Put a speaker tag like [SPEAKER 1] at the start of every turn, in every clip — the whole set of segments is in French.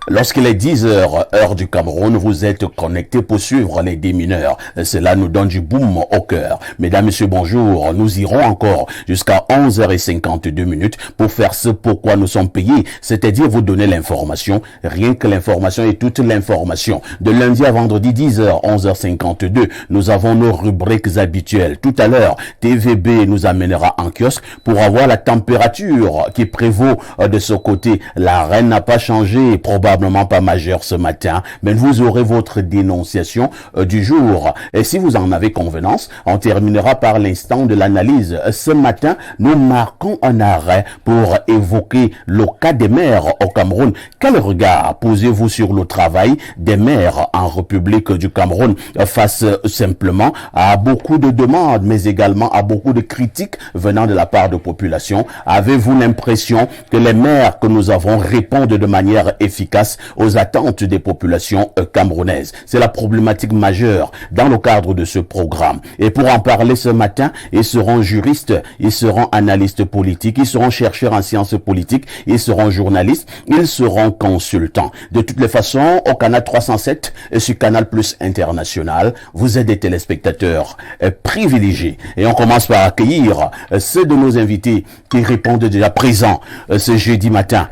[SPEAKER 1] Lorsqu'il est 10 heures, heure du Cameroun, vous êtes connectés pour suivre les démineurs. Cela nous donne du boom au cœur. Mesdames, Messieurs, bonjour. Nous irons encore jusqu'à 11h52 pour faire ce pourquoi nous sommes payés, c'est-à-dire vous donner l'information, rien que l'information et toute l'information. De lundi à vendredi, 10h, 11h52, nous avons nos rubriques habituelles. Tout à l'heure, TVB nous amènera en kiosque pour avoir la température qui prévaut de ce côté. La reine n'a pas changé, probablement pas majeure ce matin, mais vous aurez votre dénonciation du jour. Et si vous en avez convenance, on terminera par l'instant de l'analyse. Ce matin, nous marquons un arrêt pour évoquer le cas des maires au Cameroun. Quel regard posez-vous sur le travail des maires en République du Cameroun face simplement à beaucoup de demandes, mais également à beaucoup de critiques venant de la part de population? Avez-vous l'impression que les maires que nous avons répondent de manière efficace aux attentes des populations camerounaises? C'est la problématique majeure dans le cadre de ce programme. Et pour en parler ce matin, ils seront juristes, ils seront analystes politiques, ils seront chercheurs en sciences politiques, ils seront journalistes, ils seront consultants. De toutes les façons, au Canal 307 et sur Canal Plus International, vous êtes des téléspectateurs privilégiés. Et on commence par accueillir ceux de nos invités qui répondent déjà présents ce jeudi matin.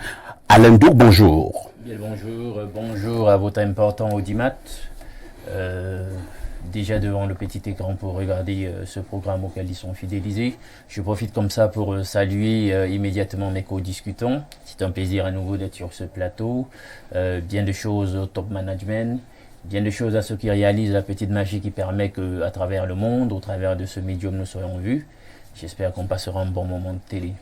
[SPEAKER 1] Alain Douk, bonjour.
[SPEAKER 2] Bien, bonjour à votre important audimat. Déjà devant le petit écran pour regarder ce programme auquel ils sont fidélisés. Je profite comme ça pour saluer immédiatement mes co-discutants. C'est un plaisir à nouveau d'être sur ce plateau. Bien de choses au top management, bien de choses à ceux qui réalisent la petite magie qui permet qu'à travers le monde, au travers de ce médium, nous soyons vus. J'espère qu'on passera un bon moment de télé.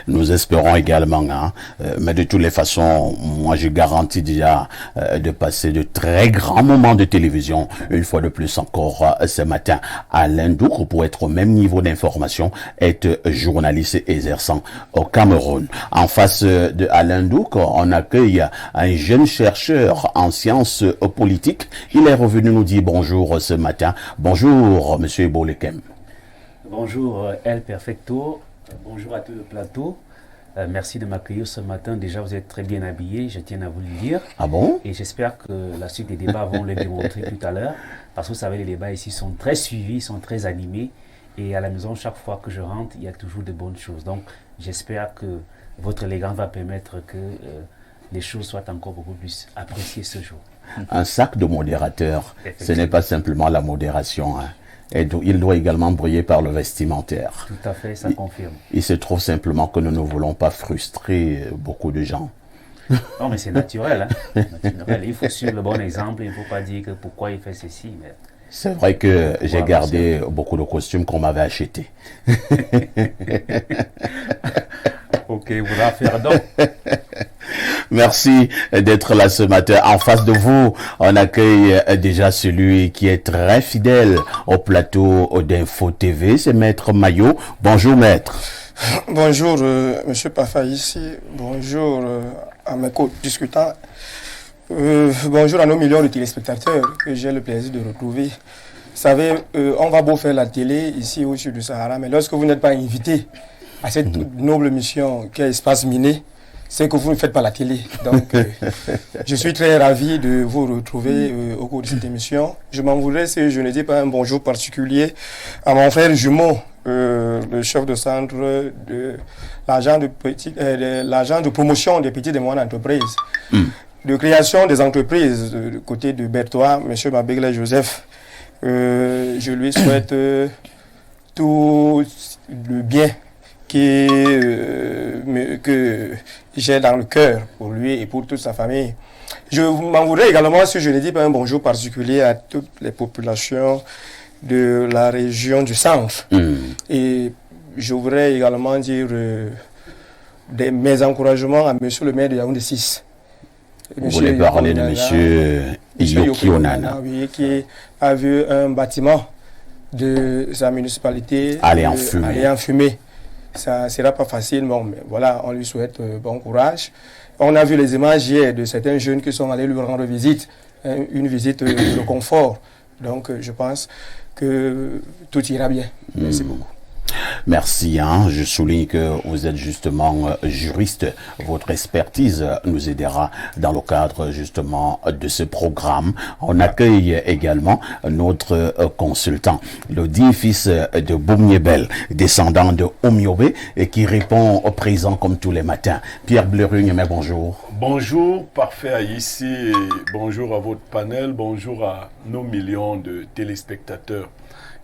[SPEAKER 1] Nous espérons également, mais de toutes les façons, moi je garantis déjà de passer de très grands moments de télévision, une fois de plus encore ce matin. Alain Douk, pour être au même niveau d'information, est journaliste exerçant au Cameroun. En face de Alain Douk, on accueille un jeune chercheur en sciences politiques. Il est revenu nous dire bonjour ce matin. Bonjour, monsieur Ebolekem.
[SPEAKER 3] Bonjour, El Perfecto. Bonjour à tout le plateau. Merci de m'accueillir ce matin. Déjà, vous êtes très bien habillés, je tiens à vous le dire.
[SPEAKER 1] Ah bon?
[SPEAKER 3] Et j'espère que la suite des débats vont le démontrer tout à l'heure. Parce que vous savez, les débats ici sont très suivis, sont très animés. Et à la maison, chaque fois que je rentre, il y a toujours de bonnes choses. Donc, j'espère que votre élégance va permettre que les choses soient encore beaucoup plus appréciées ce jour.
[SPEAKER 1] Un sac de modérateur, ce n'est pas simplement la modération, Et il doit également briller par le vestimentaire.
[SPEAKER 3] Tout à fait, ça confirme.
[SPEAKER 1] Il se trouve simplement que nous ne voulons pas frustrer beaucoup de gens.
[SPEAKER 3] Non, mais c'est naturel, naturel. Il faut suivre le bon exemple, il ne faut pas dire que pourquoi il fait ceci. Mais...
[SPEAKER 1] C'est vrai que j'ai gardé beaucoup de costumes qu'on m'avait achetés.
[SPEAKER 3] Ok, vous la faire donc.
[SPEAKER 1] Merci d'être là ce matin. En face de vous, on accueille déjà celui qui est très fidèle au plateau d'Info TV, c'est Maître Maillot. Bonjour Maître.
[SPEAKER 4] Bonjour Monsieur Pafa ici. Bonjour à mes co-discutants. Bonjour à nos millions de téléspectateurs que j'ai le plaisir de retrouver. Vous savez, on va beau faire la télé ici au-dessus du Sahara, mais lorsque vous n'êtes pas invité à cette noble mission qu'est Espace Miné, c'est que vous ne faites pas la télé. Donc, je suis très ravi de vous retrouver au cours de cette émission. Je m'en voudrais si je ne dis pas un bonjour particulier à mon frère jumeau, le chef de centre de l'agent de promotion des petites et moyennes entreprises, de création des entreprises du côté de Berthois, M. Mabegla Joseph. Je lui souhaite tout le bien que j'ai dans le cœur pour lui et pour toute sa famille. Je m'en voudrais également si je ne dis pas un bonjour particulier à toutes les populations de la région du centre. Et je voudrais également dire mes encouragements à monsieur le maire de Yaoundé 6.
[SPEAKER 1] Vous voulez parler de monsieur Yoki Onana,
[SPEAKER 4] oui, qui a vu un bâtiment de sa municipalité
[SPEAKER 1] aller en fumée.
[SPEAKER 4] Ça ne sera pas facile, bon, mais voilà, on lui souhaite bon courage. On a vu les images hier de certains jeunes qui sont allés lui rendre visite, une visite de confort. Donc, je pense que tout ira bien. Merci beaucoup.
[SPEAKER 1] Merci. Je souligne que vous êtes justement juriste. Votre expertise nous aidera dans le cadre justement de ce programme. On accueille également notre consultant, le dit fils de Boumniebel, descendant de Omiobe, et qui répond au présent comme tous les matins. Pierre Blerugne, mais bonjour.
[SPEAKER 5] Bonjour, parfait à ici, bonjour à votre panel, bonjour à nos millions de téléspectateurs.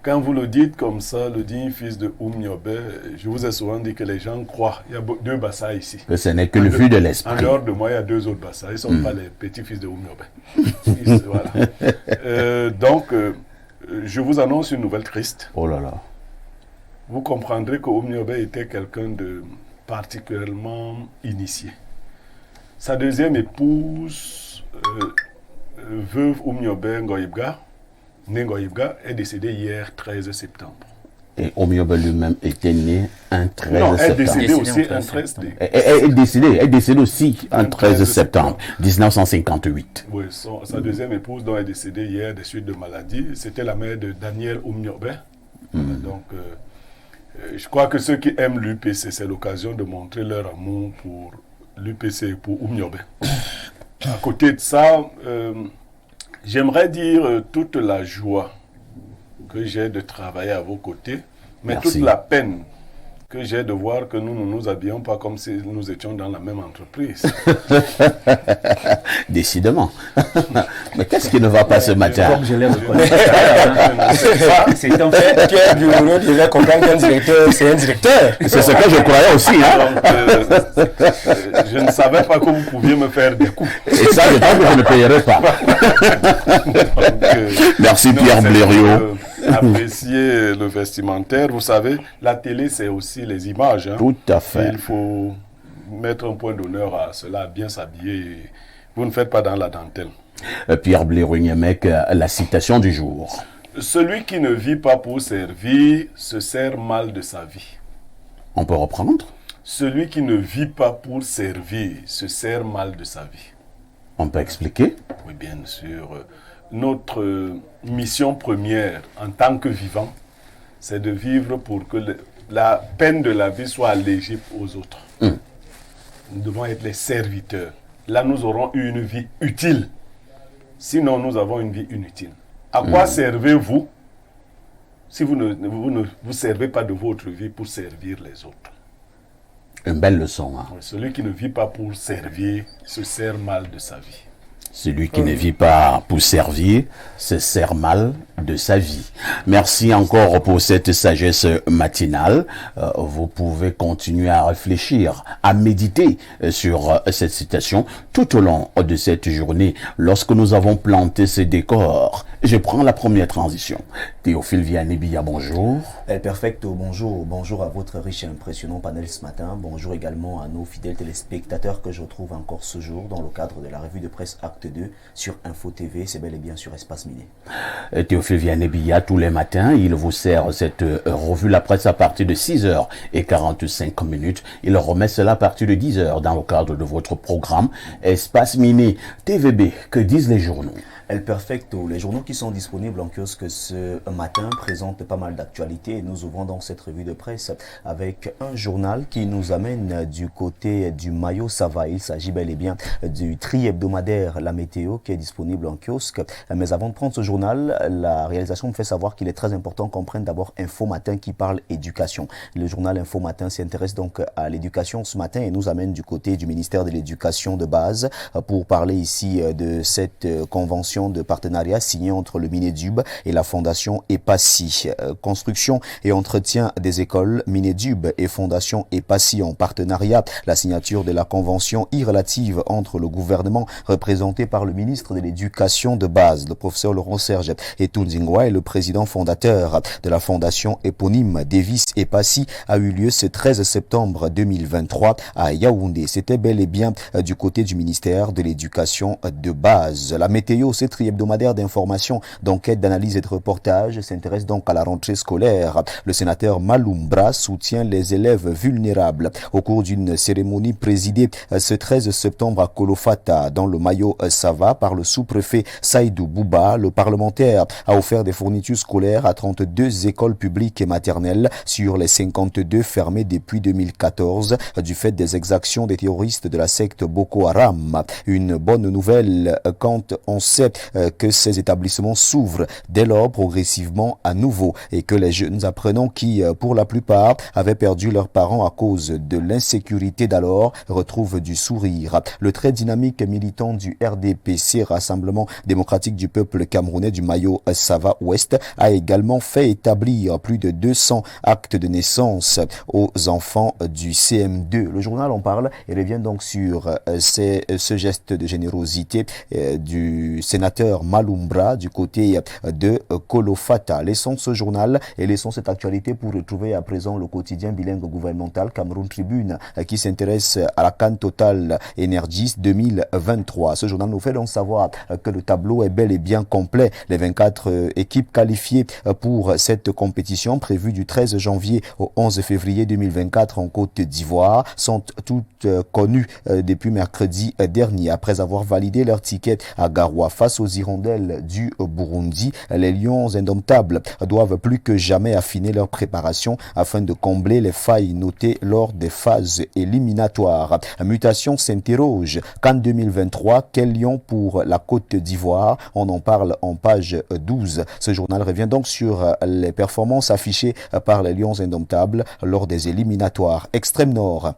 [SPEAKER 5] Quand vous le dites comme ça, le digne fils de Oumniobe, je vous ai souvent dit que les gens croient. Il y a deux Bassa ici.
[SPEAKER 1] Que ce n'est que le vue de l'esprit.
[SPEAKER 5] En dehors de moi, il y a deux autres Bassa. Ils ne sont pas les petits-fils de Oumniobe. Voilà. Donc, je vous annonce une nouvelle triste.
[SPEAKER 1] Oh là là.
[SPEAKER 5] Vous comprendrez que Oumniobe était quelqu'un de particulièrement initié. Sa deuxième épouse, veuve Oumniobe Ngoïbga, Ngoïbga, est décédée hier 13 septembre.
[SPEAKER 1] Et Omiobe lui-même était né un 13 septembre.
[SPEAKER 5] Non, elle est décédée aussi un 13 septembre.
[SPEAKER 1] Elle est décédée aussi un 13 septembre 1958.
[SPEAKER 5] Oui, sa deuxième épouse dont elle est décédée hier des suites de maladie, c'était la mère de Daniel Oumniobe. Donc, je crois que ceux qui aiment l'UPC, c'est l'occasion de montrer leur amour pour l'UPC et pour Oumniobe. À côté de ça, j'aimerais dire toute la joie que j'ai de travailler à vos côtés, mais
[SPEAKER 1] Merci.
[SPEAKER 5] toute la peine que j'ai de voir que nous ne nous habillons pas comme si nous étions dans la même entreprise.
[SPEAKER 1] Décidément. Mais qu'est-ce qui ne va pas ce matin?
[SPEAKER 3] Comme je l'ai reconnu.
[SPEAKER 5] C'est
[SPEAKER 3] en fait.
[SPEAKER 4] Pierre Bureau devait comprendre qu'un directeur, c'est un directeur.
[SPEAKER 1] C'est ce que je croyais aussi.
[SPEAKER 5] Je ne savais pas que vous pouviez me faire des coups.
[SPEAKER 1] Et ça, je pense que je ne payerai pas.
[SPEAKER 5] Donc,
[SPEAKER 1] Merci Pierre Blériot.
[SPEAKER 5] Apprécier le vestimentaire. Vous savez, la télé, c'est aussi les images.
[SPEAKER 1] Tout à
[SPEAKER 5] Et
[SPEAKER 1] fait.
[SPEAKER 5] il faut mettre un point d'honneur à cela, bien s'habiller. Vous ne faites pas dans la dentelle.
[SPEAKER 1] Pierre Blériot-Mec, la citation du jour.
[SPEAKER 5] Celui qui ne vit pas pour servir se sert mal de sa vie.
[SPEAKER 1] On peut reprendre?
[SPEAKER 5] Celui qui ne vit pas pour servir se sert mal de sa vie.
[SPEAKER 1] On peut expliquer?
[SPEAKER 5] Oui, bien sûr. Notre mission première en tant que vivant, c'est de vivre pour que la peine de la vie soit allégée aux autres. Nous devons être les serviteurs. Là, nous aurons une vie utile. Sinon, nous avons une vie inutile. À quoi servez-vous si vous ne vous servez pas de votre vie pour servir les autres?
[SPEAKER 1] Une belle leçon.
[SPEAKER 5] Celui qui ne vit pas pour servir se sert mal de sa vie.
[SPEAKER 1] Celui qui ne vit pas pour servir se sert mal de sa vie. Merci encore pour cette sagesse matinale. Vous pouvez continuer à réfléchir, à méditer sur cette citation tout au long de cette journée. Lorsque nous avons planté ce décor, je prends la première transition. Théophile Vianney-Billa, bonjour.
[SPEAKER 6] El Perfecto, bonjour. Bonjour à votre riche et impressionnant panel ce matin. Bonjour également à nos fidèles téléspectateurs que je retrouve encore ce jour dans le cadre de la revue de presse Acte 2 sur Info TV. C'est bel et bien sur Espace Miné.
[SPEAKER 1] Théophile Vianney-Billa, tous les matins, il vous sert cette revue La Presse à partir de 6h45. Il remet cela à partir de 10h dans le cadre de votre programme Espace Miné. TVB, que disent les journaux?
[SPEAKER 6] El Perfecto, les journaux qui sont disponibles en kiosque ce matin présentent pas mal d'actualités et nous ouvrons donc cette revue de presse avec un journal qui nous amène du côté du maillot Sava. Il s'agit bel et bien du tri-hebdomadaire La Météo qui est disponible en kiosque. Mais avant de prendre ce journal, la réalisation me fait savoir qu'il est très important qu'on prenne d'abord Info Matin qui parle éducation. Le journal Info Matin s'intéresse donc à l'éducation ce matin et nous amène du côté du ministère de l'Éducation de base pour parler ici de cette convention de partenariat signée entre le Minédub et la fondation EPASI. Construction et entretien des écoles, Minédub et fondation EPASI en partenariat. La signature de la convention irrelative entre le gouvernement représenté par le ministre de l'Éducation de base, le professeur Laurent Serge Etunzingwa, et le président fondateur de la fondation éponyme Davis EPASI a eu lieu ce 13 septembre 2023 à Yaoundé. C'était bel et bien du côté du ministère de l'Éducation de base. La météo, c'est ce tri-hebdomadaire d'informations, d'enquêtes, d'analyses et de reportages s'intéresse donc à la rentrée scolaire. Le sénateur Malumbra soutient les élèves vulnérables. Au cours d'une cérémonie présidée ce 13 septembre à Kolofata, dans le Mayo Sava, par le sous-préfet Saïdou Bouba, le parlementaire a offert des fournitures scolaires à 32 écoles publiques et maternelles sur les 52 fermées depuis 2014 du fait des exactions des terroristes de la secte Boko Haram. Une bonne nouvelle quand on sait que ces établissements s'ouvrent dès lors progressivement à nouveau et que les jeunes apprenants qui, pour la plupart, avaient perdu leurs parents à cause de l'insécurité d'alors retrouvent du sourire. Le très dynamique militant du RDPC, Rassemblement démocratique du peuple camerounais du Mayo Sava Ouest, a également fait établir plus de 200 actes de naissance aux enfants du CM2. Le journal en parle et revient donc sur ce geste de générosité du sénateur Malumbra du côté de Kolofata. Laissons ce journal et laissons cette actualité pour retrouver à présent le quotidien bilingue gouvernemental Cameroun Tribune qui s'intéresse à la CAN Total Energies 2023. Ce journal nous fait donc savoir que le tableau est bel et bien complet. Les 24 équipes qualifiées pour cette compétition prévue du 13 janvier au 11 février 2024 en Côte d'Ivoire sont toutes connues depuis mercredi dernier. Après avoir validé leur ticket à Garoua face aux Hirondelles du Burundi, les Lions indomptables doivent plus que jamais affiner leur préparation afin de combler les failles notées lors des phases éliminatoires. Mutation s'interroge. CAN 2023, quel lion pour la Côte d'Ivoire? On en parle en page 12. Ce journal revient donc sur les performances affichées par les Lions indomptables lors des éliminatoires. Extrême Nord.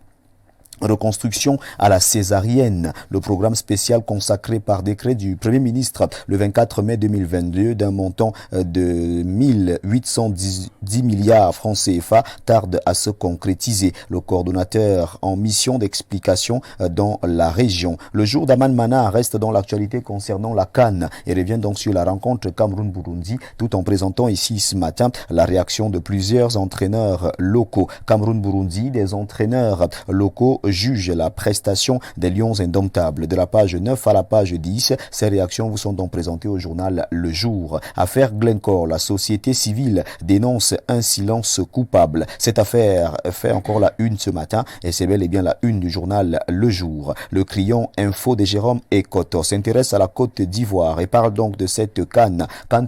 [SPEAKER 6] Reconstruction à la césarienne, le programme spécial consacré par décret du Premier ministre le 24 mai 2022 d'un montant de 1810 milliards francs CFA tarde à se concrétiser. Le coordonnateur en mission d'explication dans la région. Le jour d'Aman Mana reste dans l'actualité concernant la CAN et revient donc sur la rencontre Cameroun-Burundi tout en présentant ici ce matin la réaction de plusieurs entraîneurs locaux. Cameroun-Burundi, des entraîneurs locaux juge la prestation des Lions indomptables. De la page 9 à la page 10, ces réactions vous sont donc présentées au journal Le Jour. Affaire Glencore, la société civile dénonce un silence coupable. Cette affaire fait encore la une ce matin et c'est bel et bien la une du journal Le Jour. Le crayon info de Jérôme Ekoto s'intéresse à la Côte d'Ivoire et parle donc de cette CAN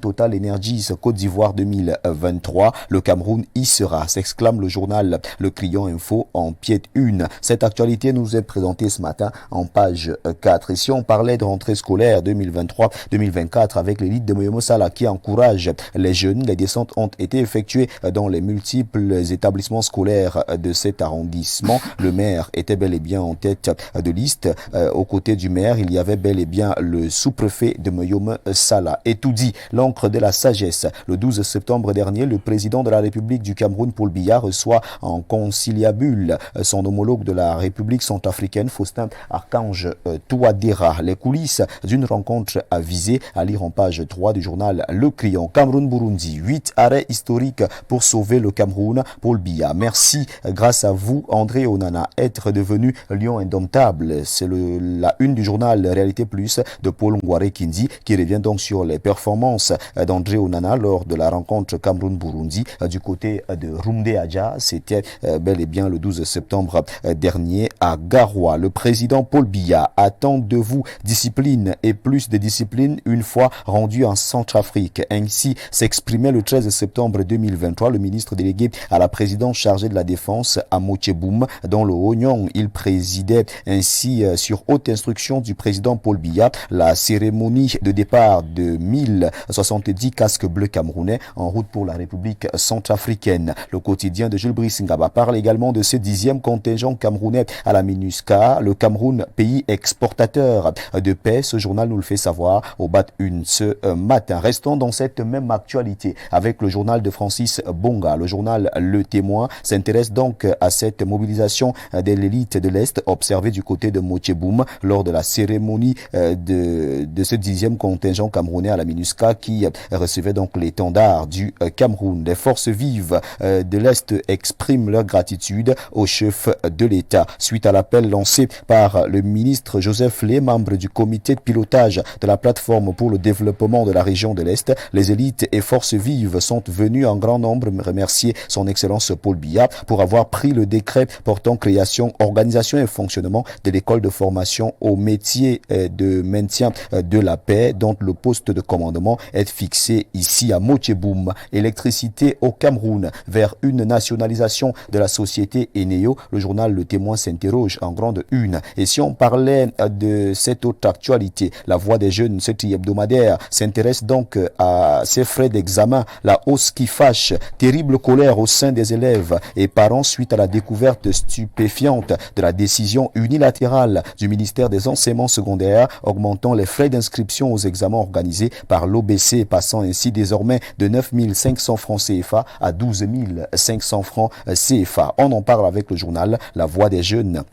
[SPEAKER 6] Total Energies Côte d'Ivoire 2023. Le Cameroun y sera, s'exclame le journal Le Crayon info en pied une. Cette actualité nous est présentée ce matin en page 4. Et si on parlait de rentrée scolaire 2023-2024 avec l'élite de Moyomo Sala qui encourage les jeunes, les descentes ont été effectuées dans les multiples établissements scolaires de cet arrondissement. Le maire était bel et bien en tête de liste. Aux côtés du maire, il y avait bel et bien le sous-préfet de Moyomo Sala. Et tout dit, l'encre de la sagesse. Le 12 septembre dernier, le président de la République du Cameroun, Paul Biya, reçoit en conciliabule son homologue de la République centrafricaine, Faustin Archange Touadéra. Les coulisses d'une rencontre avisée à lire en page 3 du journal Le Crayon. Cameroun-Burundi, 8 arrêts historiques pour sauver le Cameroun. Paul Biya, merci grâce à vous, André Onana, être devenu lion indomptable. C'est la une du journal Réalité Plus de Paul Ngouare Kindi qui revient donc sur les performances d'André Onana lors de la rencontre Cameroun-Burundi du côté de Rumde Adja. C'était bel et bien le 12 septembre dernier à Garoua. Le président Paul Biya attend de vous discipline et plus de discipline une fois rendu en Centrafrique. Ainsi s'exprimait le 13 septembre 2023 le ministre délégué à la présidence chargé de la défense à Mocheboum dans le Ognon. Il présidait ainsi sur haute instruction du président Paul Biya la cérémonie de départ de 1070 casques bleus camerounais en route pour la République centrafricaine. Le quotidien de Jules Brice Ngaba parle également de ce 10e contingent camerounais à la MINUSCA, le Cameroun, pays exportateur de paix. Ce journal nous le fait savoir au BAT 1 ce matin. Restons dans cette même actualité avec le journal de Francis Bonga. Le journal Le Témoin s'intéresse donc à cette mobilisation de l'élite de l'Est observée du côté de Mocheboum lors de la cérémonie de ce 10e contingent camerounais à la MINUSCA qui recevait donc l'étendard du Cameroun. Les forces vives de l'Est expriment leur gratitude au chef de l'État. suite à l'appel lancé par le ministre Joseph Lé, membre du comité de pilotage de la plateforme pour le développement de la région de l'Est. Les élites et forces vives sont venues en grand nombre remercier son Excellence Paul Biya pour avoir pris le décret portant création, organisation et fonctionnement de l'école de formation au métier de maintien de la paix, dont le poste de commandement est fixé ici à Mocheboum. Électricité au Cameroun vers une nationalisation de la société Eneo. Le journal Le Témoin s'interroge en grande une. Et si on parlait de cette autre actualité, la Voix des jeunes, ce hebdomadaire, s'intéresse donc à ces frais d'examen, la hausse qui fâche, terrible colère au sein des élèves et parents suite à la découverte stupéfiante de la décision unilatérale du ministère des enseignements secondaires augmentant les frais d'inscription aux examens organisés par l'OBC, passant ainsi désormais de 9 500 francs CFA à 12 500 francs CFA. On en parle avec le journal La Voix des jeunes.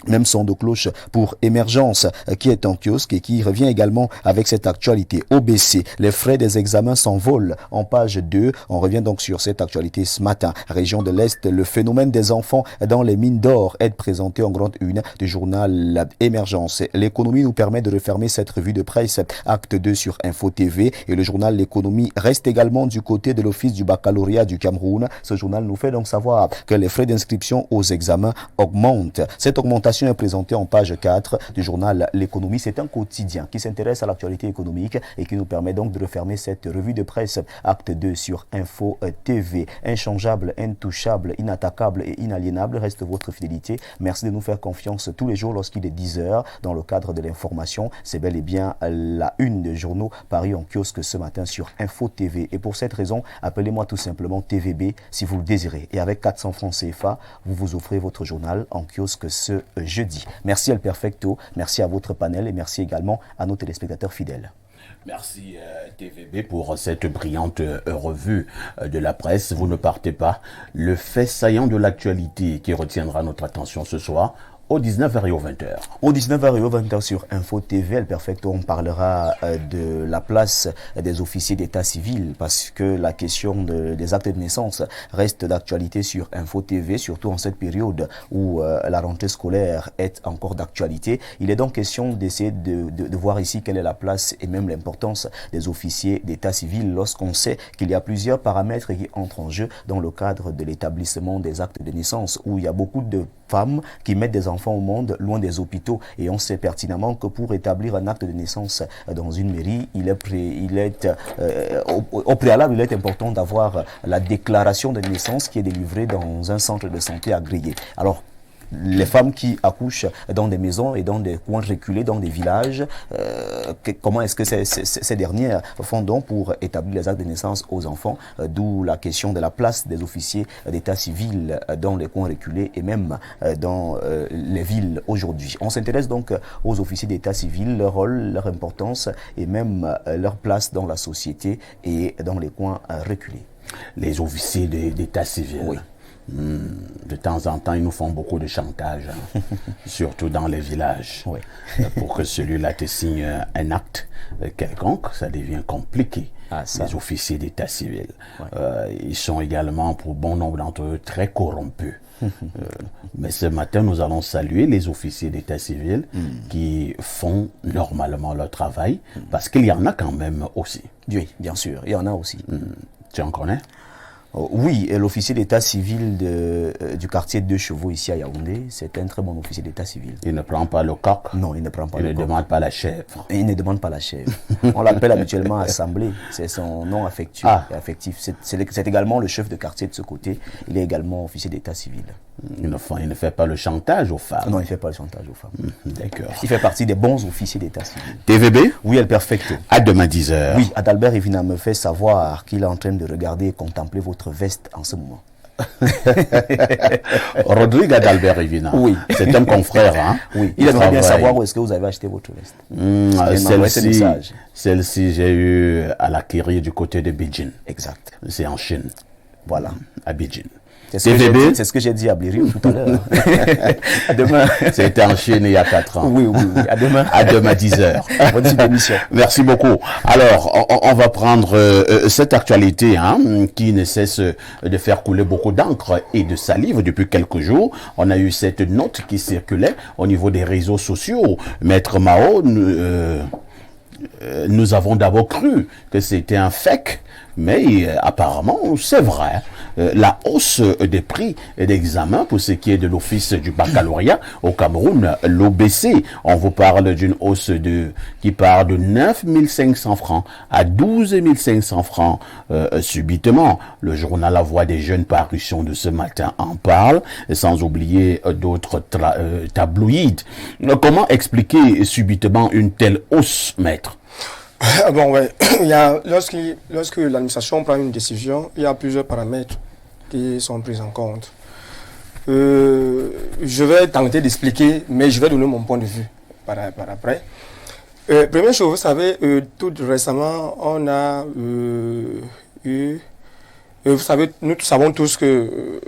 [SPEAKER 6] Même son de cloche pour Émergence qui est en kiosque et qui revient également avec cette actualité. OBC, les frais des examens s'envolent. En page 2, on revient donc sur cette actualité ce matin. Région de l'Est, le phénomène des enfants dans les mines d'or est présenté en grande une du journal Émergence. L'économie nous permet de refermer cette revue de presse, acte 2 sur Info TV, et le journal L'économie reste également du côté de l'Office du baccalauréat du Cameroun. Ce journal nous fait donc savoir que les frais d'inscription aux examens augmentent. Cette augmentation est présentée en page 4 du journal L'économie. C'est un quotidien qui s'intéresse à l'actualité économique et qui nous permet donc de refermer cette revue de presse acte 2 sur Info TV. Inchangeable, intouchable, inattaquable et inaliénable reste votre fidélité. Merci de nous faire confiance tous les jours lorsqu'il est 10h dans le cadre de l'information. C'est bel et bien la une des journaux parus en kiosque ce matin sur Info TV. Et pour cette raison, appelez-moi tout simplement TVB si vous le désirez. Et avec 400 francs CFA, vous vous offrez votre journal en kiosque ce jeudi. Merci El Perfecto, merci à votre panel et merci également à nos téléspectateurs fidèles.
[SPEAKER 1] Merci TVB pour cette brillante revue de la presse. Vous ne partez pas. Le fait saillant de l'actualité qui retiendra notre attention ce soir, au 19h et au 20h.
[SPEAKER 6] Au 19h et au 20h sur Info TV, El Perfecto, on parlera de la place des officiers d'état civil parce que la question des actes de naissance reste d'actualité sur Info TV, surtout en cette période où la rentrée scolaire est encore d'actualité. Il est donc question d'essayer de voir ici quelle est la place et même l'importance des officiers d'état civil lorsqu'on sait qu'il y a plusieurs paramètres qui entrent en jeu dans le cadre de l'établissement des actes de naissance où il y a beaucoup de femmes qui mettent des enfants au monde loin des hôpitaux et on sait pertinemment que pour établir un acte de naissance dans une mairie, au préalable, il est important d'avoir la déclaration de naissance qui est délivrée dans un centre de santé agréé. Alors, les femmes qui accouchent dans des maisons et dans des coins reculés, dans des villages, comment est-ce que ces dernières font donc pour établir les actes de naissance aux enfants, d'où la question de la place des officiers d'état civil dans les coins reculés et même dans les villes aujourd'hui. On s'intéresse donc aux officiers d'état civil, leur rôle, leur importance et même leur place dans la société et dans les coins reculés.
[SPEAKER 1] Les officiers d'état civil. Oui. De temps en temps, ils nous font beaucoup de chantage, surtout dans les villages. Oui. Pour que celui-là te signe un acte quelconque, ça devient compliqué. Les officiers d'état civil. Ouais. Ils sont également, pour bon nombre d'entre eux, très corrompus. Mais ce matin, nous allons saluer les officiers d'état civil qui font normalement leur travail, parce qu'il y en a quand même aussi.
[SPEAKER 6] Oui, bien sûr, il y en a aussi.
[SPEAKER 1] Tu en connais ?
[SPEAKER 6] Oui, l'officier d'état civil du quartier de Chevaux ici à Yaoundé, c'est un très bon officier d'état civil.
[SPEAKER 1] Il ne prend pas le coq?
[SPEAKER 6] Non, il ne prend pas le coq.
[SPEAKER 1] Il ne demande pas la chèvre?
[SPEAKER 6] Il ne demande pas la chèvre. On l'appelle habituellement assemblée, c'est son nom affectif. C'est également le chef de quartier de ce côté, il est également officier d'état civil.
[SPEAKER 1] Il ne fait pas le chantage aux femmes?
[SPEAKER 6] Non, il ne fait pas le chantage aux femmes.
[SPEAKER 1] D'accord.
[SPEAKER 6] Il fait partie des bons officiers d'état civil.
[SPEAKER 1] TVB?
[SPEAKER 6] Oui, El Perfecto.
[SPEAKER 1] À demain 10h.
[SPEAKER 6] Oui, Adalbert Evina me fait savoir qu'il est en train de regarder et contempler votre veste en ce moment.
[SPEAKER 1] Rodrigue Adalbert Evina.
[SPEAKER 6] Oui.
[SPEAKER 1] C'est un confrère, hein?
[SPEAKER 6] Oui. Il aimerait bien savoir où est-ce que vous avez acheté votre veste.
[SPEAKER 1] Celle-ci, j'ai eu à l'acquérir du côté de Beijing.
[SPEAKER 6] Exact.
[SPEAKER 1] C'est en Chine.
[SPEAKER 6] Voilà.
[SPEAKER 1] À Beijing. TVB.
[SPEAKER 6] C'est ce que j'ai dit à Blériot tout à l'heure. À demain.
[SPEAKER 1] C'était enchaîné il y a 4 ans.
[SPEAKER 6] Oui. À demain.
[SPEAKER 1] À demain 10h.
[SPEAKER 6] Bonne suite d'émission.
[SPEAKER 1] Merci beaucoup. Alors, on va prendre cette actualité qui ne cesse de faire couler beaucoup d'encre et de salive depuis quelques jours. On a eu cette note qui circulait au niveau des réseaux sociaux. Maître Mao, nous avons d'abord cru que c'était un fake, mais apparemment c'est vrai. La hausse des prix d'examen pour ce qui est de l'office du baccalauréat au Cameroun, l'OBC, on vous parle d'une hausse qui part de 9 500 francs à 12 500 francs subitement. Le journal La Voix des Jeunes, parution de ce matin, en parle, sans oublier d'autres tabloïds. Comment expliquer subitement une telle hausse, maître?
[SPEAKER 4] Bon, ouais. Lorsque l'administration prend une décision, il y a plusieurs paramètres qui sont pris en compte. Je vais tenter d'expliquer, mais je vais donner mon point de vue par après. Première chose, vous savez, tout récemment, on a eu... vous savez, nous savons tous que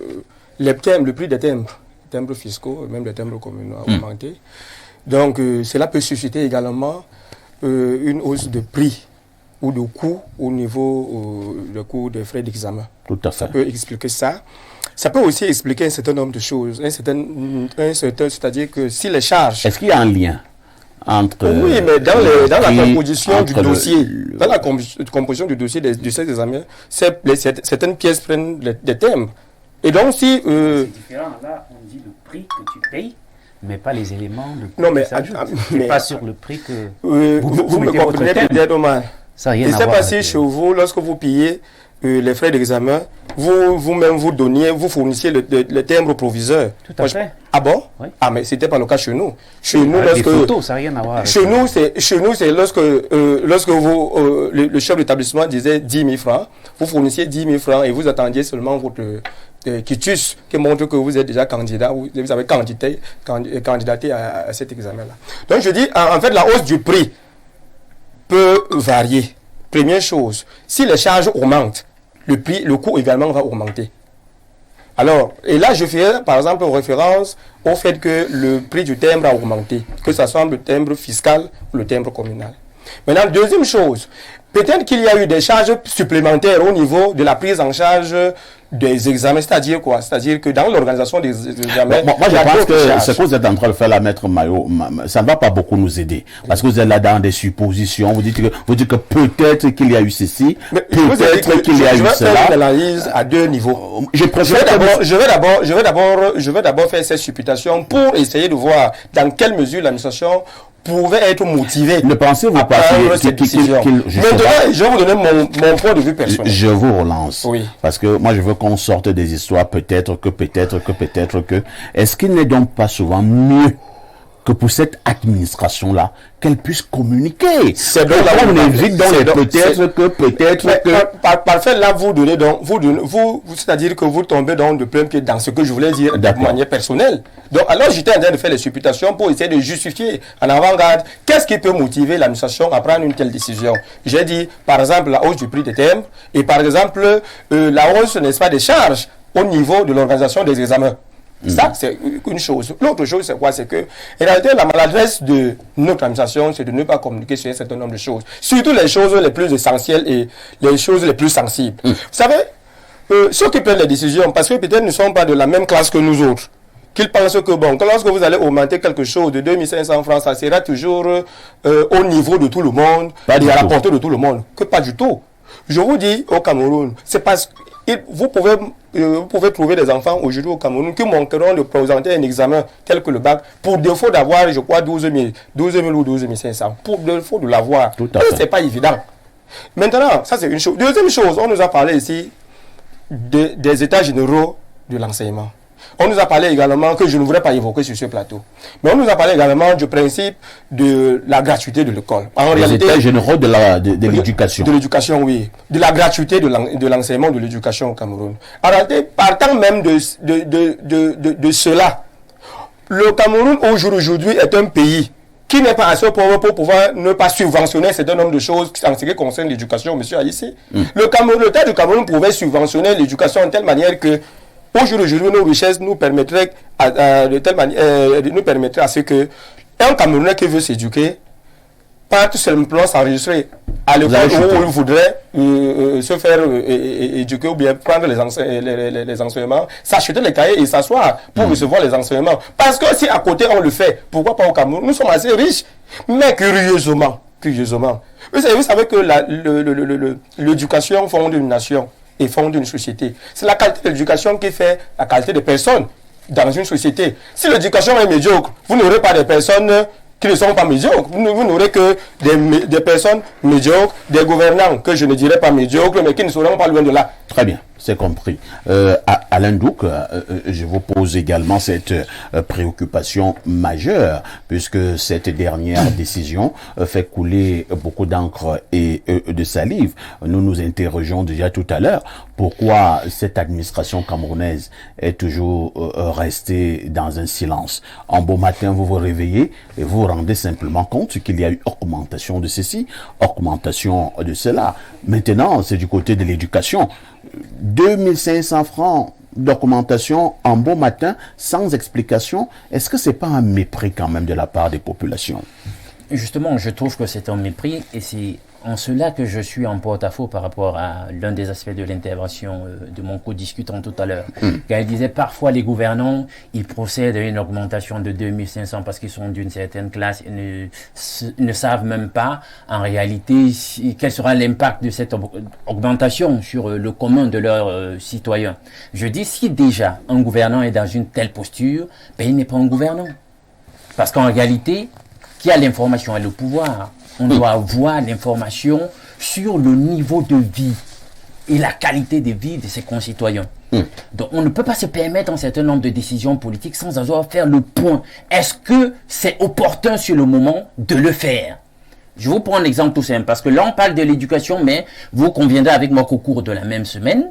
[SPEAKER 4] le prix des timbres fiscaux, même des timbres communaux a augmenté. Donc, cela peut susciter également une hausse de prix ou de coût au niveau du coût des frais d'examen.
[SPEAKER 1] Tout à fait.
[SPEAKER 4] Ça peut expliquer ça. Ça peut aussi expliquer un certain nombre de choses. C'est-à-dire que si les charges...
[SPEAKER 1] Est-ce qu'il y a un lien entre...
[SPEAKER 4] Oui, mais dans la composition du dossier, dans la composition du dossier de ces examens, certaines pièces prennent des timbres. Et donc si...
[SPEAKER 3] C'est différent. Là, on dit le prix que tu payes, mais pas les éléments de coût
[SPEAKER 4] non, mais,
[SPEAKER 3] qui s'ajoutent. Mais pas sur le prix que
[SPEAKER 4] vous me comprenez peut-être mal.
[SPEAKER 3] Ça n'a rien
[SPEAKER 4] Je
[SPEAKER 3] à
[SPEAKER 4] sais
[SPEAKER 3] voir
[SPEAKER 4] pas si chez vous, lorsque vous payez les frais d'examen, vous-même vous fournissiez le timbre proviseur.
[SPEAKER 3] Tout à fait.
[SPEAKER 4] Ah bon?
[SPEAKER 3] Oui.
[SPEAKER 4] Ah, mais c'était pas le cas chez nous. Chez nous,
[SPEAKER 3] les photos, ça n'a rien à voir avec
[SPEAKER 4] chez nous, c'est lorsque le chef d'établissement disait 10 000 francs, vous fournissiez 10 000 francs et vous attendiez seulement votre quitus qui montre que vous êtes déjà candidat, vous avez candidaté à cet examen-là. Donc je dis, en fait, la hausse du prix peut varier. Première chose, si les charges augmentent, le coût également va augmenter. Alors, et là, je fais par exemple référence au fait que le prix du timbre a augmenté, que ce soit le timbre fiscal ou le timbre communal. Maintenant, deuxième chose, peut-être qu'il y a eu des charges supplémentaires au niveau de la prise en charge des examens, c'est-à-dire quoi? C'est-à-dire que dans l'organisation des examens...
[SPEAKER 1] Moi, je pense que ce que vous êtes en train de faire, la maître Mayo, ça ne va pas beaucoup nous aider. Parce que vous êtes là dans des suppositions, vous dites que peut-être qu'il y a eu ceci, peut-être qu'il y a eu cela.
[SPEAKER 4] Je vais faire une analyse à deux niveaux. Je vais d'abord faire cette supputation pour essayer de voir dans quelle mesure l'administration pouvait être motivé.
[SPEAKER 1] Ne pensez-vous pas
[SPEAKER 4] cette décision. Maintenant, je vais vous donner mon point de vue personnel.
[SPEAKER 1] Je vous relance.
[SPEAKER 4] Oui.
[SPEAKER 1] Parce que moi, je veux qu'on sorte des histoires peut-être que. Est-ce qu'il n'est donc pas souvent mieux que pour cette administration-là, qu'elle puisse communiquer?
[SPEAKER 4] C'est donc là
[SPEAKER 1] on évite dans les peut-être que.
[SPEAKER 4] Parfait, là, c'est-à-dire que vous tombez dans de plein pied dans ce que je voulais dire de manière personnelle. Donc, alors, j'étais en train de faire les supputations pour essayer de justifier en avant-garde qu'est-ce qui peut motiver l'administration à prendre une telle décision. J'ai dit, par exemple, la hausse du prix des timbres et par exemple, la hausse, n'est-ce pas, des charges au niveau de l'organisation des examens. Ça, c'est une chose. L'autre chose, c'est quoi? C'est que, en réalité, la maladresse de notre administration, c'est de ne pas communiquer sur un certain nombre de choses. Surtout les choses les plus essentielles et les choses les plus sensibles. Vous savez, ceux qui prennent les décisions, parce que peut-être ne sont pas de la même classe que nous autres, qu'ils pensent que, bon, que lorsque vous allez augmenter quelque chose de 2500 francs, ça sera toujours au niveau de tout le monde et à la portée de tout le monde. Que pas du tout. Je vous dis, au Cameroun, c'est parce que vous pouvez trouver des enfants aujourd'hui au Cameroun qui manqueront de présenter un examen tel que le bac pour défaut d'avoir, je crois, 12 000 ou 12 500. Pour défaut de l'avoir. C'est pas évident. Maintenant, ça c'est une chose. Deuxième chose, on nous a parlé ici des états généraux de l'enseignement. On nous a parlé également, que je ne voudrais pas évoquer sur ce plateau, mais on nous a parlé également du principe de la gratuité de l'école. En réalité,
[SPEAKER 1] états généraux de l'éducation.
[SPEAKER 4] De l'éducation, oui. De la gratuité de l'enseignement de l'éducation au Cameroun. En réalité, partant même de cela, le Cameroun aujourd'hui est un pays qui n'est pas assez pauvre pour pouvoir ne pas subventionner un certain nombre de choses en ce qui concerne l'éducation, monsieur Aïssi. L'État du Cameroun pouvait subventionner l'éducation de telle manière que Aujourd'hui, nos richesses nous permettraient de telle manière, nous permettraient à ce que un Camerounais qui veut s'éduquer pas tout simplement s'enregistrer à l'école où il voudrait se faire éduquer ou bien prendre les enseignements, s'acheter les cahiers et s'asseoir pour recevoir les enseignements. Parce que si à côté on le fait, pourquoi pas au Cameroun? Nous sommes assez riches. Mais curieusement, vous savez que l'éducation fonde une nation et fonde une société. C'est la qualité de l'éducation qui fait la qualité des personnes dans une société. Si l'éducation est médiocre, vous n'aurez pas de personnes qui ne sont pas médiocres. Vous n'aurez que des personnes médiocres, des gouvernants que je ne dirais pas médiocres, mais qui ne seront pas loin de là.
[SPEAKER 1] Très bien, c'est compris. Alain Douc, je vous pose également cette préoccupation majeure, puisque cette dernière décision fait couler beaucoup d'encre et de salive. Nous nous interrogeons déjà tout à l'heure pourquoi cette administration camerounaise est toujours restée dans un silence. Un beau matin, vous vous réveillez et vous vous rendez simplement compte qu'il y a eu augmentation de ceci, augmentation de cela. Maintenant, c'est du côté de l'éducation. 2500 francs d'augmentation en beau matin, sans explication. Est-ce que c'est pas un mépris quand même de la part des populations?
[SPEAKER 2] Justement, je trouve que c'est un mépris et c'est en cela que je suis en porte-à-faux par rapport à l'un des aspects de l'intervention de mon co-discutant tout à l'heure. Quand il disait parfois les gouvernants, ils procèdent à une augmentation de 2500 parce qu'ils sont d'une certaine classe et ne savent même pas en réalité quel sera l'impact de cette augmentation sur le commun de leurs citoyens. Je dis, si déjà un gouvernant est dans une telle posture, ben il n'est pas un gouvernant. Parce qu'en réalité, qui a l'information et le pouvoir, on doit avoir l'information sur le niveau de vie et la qualité de vie de ses concitoyens. Donc on ne peut pas se permettre un certain nombre de décisions politiques sans avoir fait le point. Est-ce que c'est opportun sur le moment de le faire? Je vous prends un exemple tout simple, parce que là on parle de l'éducation, mais vous conviendrez avec moi qu'au cours de la même semaine,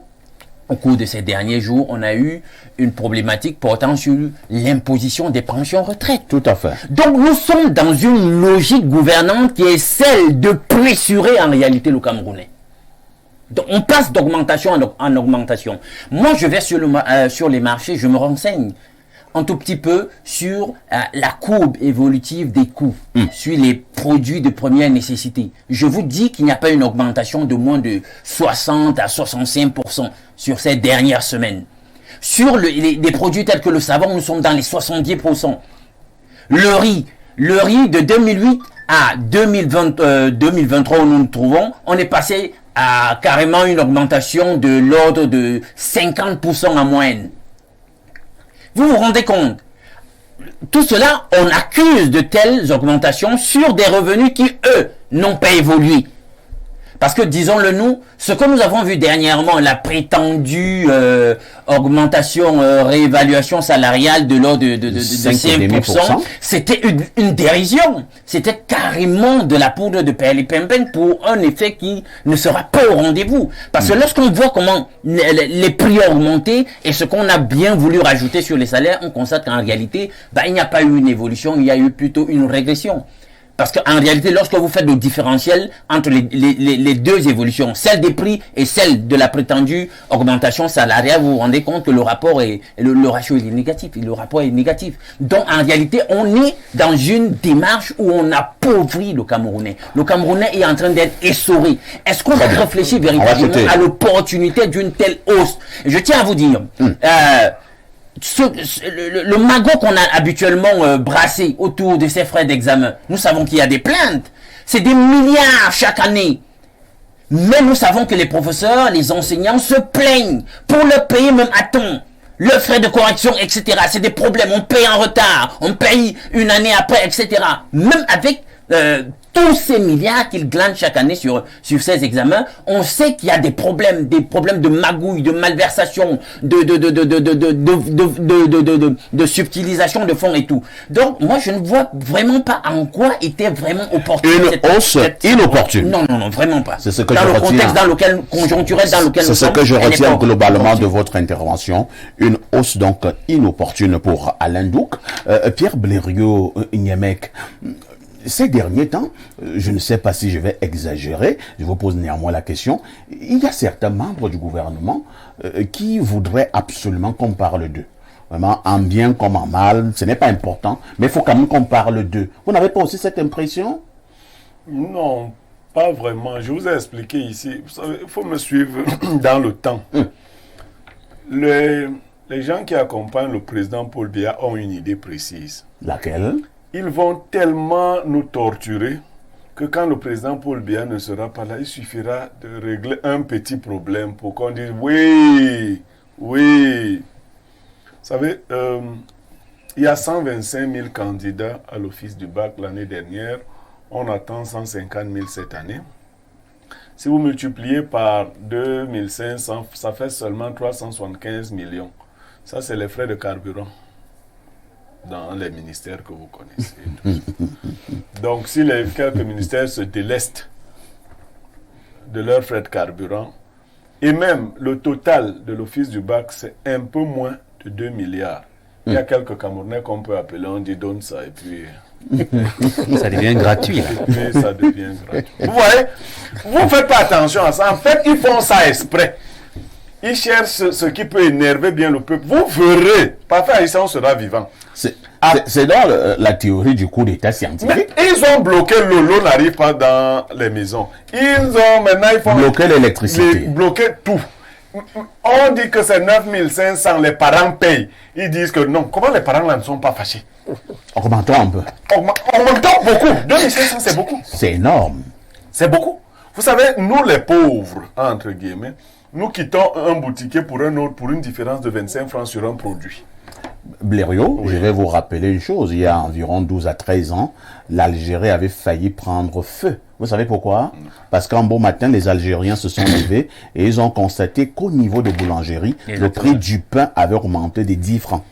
[SPEAKER 2] au cours de ces derniers jours, on a eu une problématique portant sur l'imposition des pensions retraite.
[SPEAKER 1] Tout à fait.
[SPEAKER 2] Donc nous sommes dans une logique gouvernante qui est celle de pressurer en réalité le Camerounais. Donc on passe d'augmentation en augmentation. Moi je vais sur les marchés, je me renseigne un tout petit peu sur la courbe évolutive des coûts, sur les produits de première nécessité. Je vous dis qu'il n'y a pas une augmentation de moins de 60 à 65% sur ces dernières semaines. Sur des produits tels que le savon, nous sommes dans les 70%. Le riz de 2008 à 2023 où nous nous trouvons, on est passé à carrément une augmentation de l'ordre de 50% en moyenne. Vous vous rendez compte? Tout cela, on accuse de telles augmentations sur des revenus qui, eux, n'ont pas évolué. Parce que, disons-le nous, ce que nous avons vu dernièrement, la prétendue augmentation, réévaluation salariale de l'ordre de 5%, c'était une dérision. C'était carrément de la poudre de perlipimpin pour un effet qui ne sera pas au rendez-vous. Parce que lorsqu'on voit comment les prix ont augmenté et ce qu'on a bien voulu rajouter sur les salaires, on constate qu'en réalité, il n'y a pas eu une évolution, il y a eu plutôt une régression. Parce qu'en réalité, lorsque vous faites le différentiel entre les deux évolutions, celle des prix et celle de la prétendue augmentation salariale, vous vous rendez compte que le rapport est, le ratio est négatif, le rapport est négatif. Donc, en réalité, on est dans une démarche où on appauvrit le Camerounais. Le Camerounais est en train d'être essoré. Est-ce qu'on va réfléchir véritablement à l'opportunité d'une telle hausse? Je tiens à vous dire, le magot qu'on a habituellement brassé autour de ces frais d'examen, nous savons qu'il y a des plaintes. C'est des milliards chaque année. Mais nous savons que les professeurs, les enseignants se plaignent pour le payer même à temps. Le frais de correction, etc. C'est des problèmes. On paye en retard. On paye une année après, etc. Même avec tous ces milliards qu'ils glanent chaque année sur ces examens, on sait qu'il y a des problèmes de magouille, de malversation, de subtilisation de fonds et tout. Donc, moi, je ne vois vraiment pas en quoi était vraiment opportune
[SPEAKER 1] une hausse inopportune.
[SPEAKER 2] Non, vraiment pas.
[SPEAKER 1] C'est ce que
[SPEAKER 2] dans le contexte conjoncturel dans lequel nous sommes.
[SPEAKER 1] C'est ce que je retiens globalement de votre intervention. Une hausse donc inopportune pour Alain Douc. Pierre Blériot Niémec, ces derniers temps, je ne sais pas si je vais exagérer, je vous pose néanmoins la question, il y a certains membres du gouvernement qui voudraient absolument qu'on parle d'eux. Vraiment, en bien comme en mal, ce n'est pas important, mais il faut quand même qu'on parle d'eux. Vous n'avez pas aussi cette impression?
[SPEAKER 5] Non, pas vraiment. Je vous ai expliqué ici. Vous savez, il faut me suivre dans le temps. Les gens qui accompagnent le président Paul Biya ont une idée précise.
[SPEAKER 1] Laquelle?
[SPEAKER 5] Ils vont tellement nous torturer que quand le président Paul Biya ne sera pas là, il suffira de régler un petit problème pour qu'on dise oui, oui. Vous savez, il y a 125 000 candidats à l'office du bac l'année dernière. On attend 150 000 cette année. Si vous multipliez par 2500, ça fait seulement 375 millions. Ça, c'est les frais de carburant dans les ministères que vous connaissez. Donc, si les quelques ministères se délestent de leurs frais de carburant, et même le total de l'office du bac, c'est un peu moins de 2 milliards. Il y a quelques Camerounais qu'on peut appeler, on dit donne ça, et puis...
[SPEAKER 3] Ça devient gratuit. Là.
[SPEAKER 5] Et puis ça devient gratuit. Vous voyez, vous ne faites pas attention à ça. En fait, ils font ça exprès. Ils cherchent ce qui peut énerver bien le peuple. Vous verrez, parfois ici on sera vivant.
[SPEAKER 1] C'est dans la théorie du coup d'état scientifique.
[SPEAKER 5] Mais ils ont bloqué l'eau n'arrive pas dans les maisons. Ils font
[SPEAKER 1] bloquer l'électricité.
[SPEAKER 5] Bloquer tout. On dit que c'est 9500, les parents payent. Ils disent que non. Comment les parents là ne sont pas fâchés?
[SPEAKER 1] Augmentons un peu.
[SPEAKER 5] Augmentons beaucoup. 2500, c'est beaucoup.
[SPEAKER 1] C'est énorme.
[SPEAKER 5] C'est beaucoup. Vous savez, nous les pauvres, entre guillemets, nous quittons un boutiquier pour un autre pour une différence de 25 francs sur un produit.
[SPEAKER 1] Blériot, je vais vous rappeler une chose. Il y a environ 12 à 13 ans, l'Algérie avait failli prendre feu. Vous savez pourquoi? Parce qu'un beau matin, les Algériens se sont levés et ils ont constaté qu'au niveau de boulangerie, le prix du pain avait augmenté de 10 francs.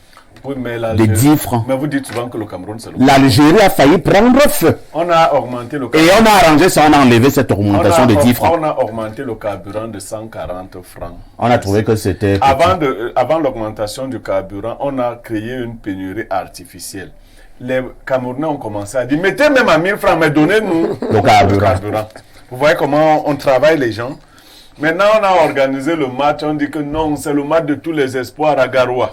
[SPEAKER 5] Oui, mais
[SPEAKER 1] de 10 francs.
[SPEAKER 5] Mais vous dites souvent que le Cameroun, c'est le
[SPEAKER 1] l'Algérie a failli prendre feu.
[SPEAKER 5] On a augmenté le
[SPEAKER 1] carburant. Et on a arrangé ça, on a enlevé cette augmentation de 10 francs.
[SPEAKER 5] On a augmenté le carburant de 140 francs.
[SPEAKER 1] On a trouvé que c'était...
[SPEAKER 5] Avant l'augmentation du carburant, on a créé une pénurie artificielle. Les Camerounais ont commencé à dire, mettez même à 1000 francs, mais donnez-nous
[SPEAKER 1] le carburant.
[SPEAKER 5] Vous voyez comment on travaille les gens. Maintenant, on a organisé le match, on dit que non, c'est le match de tous les espoirs à Garoua.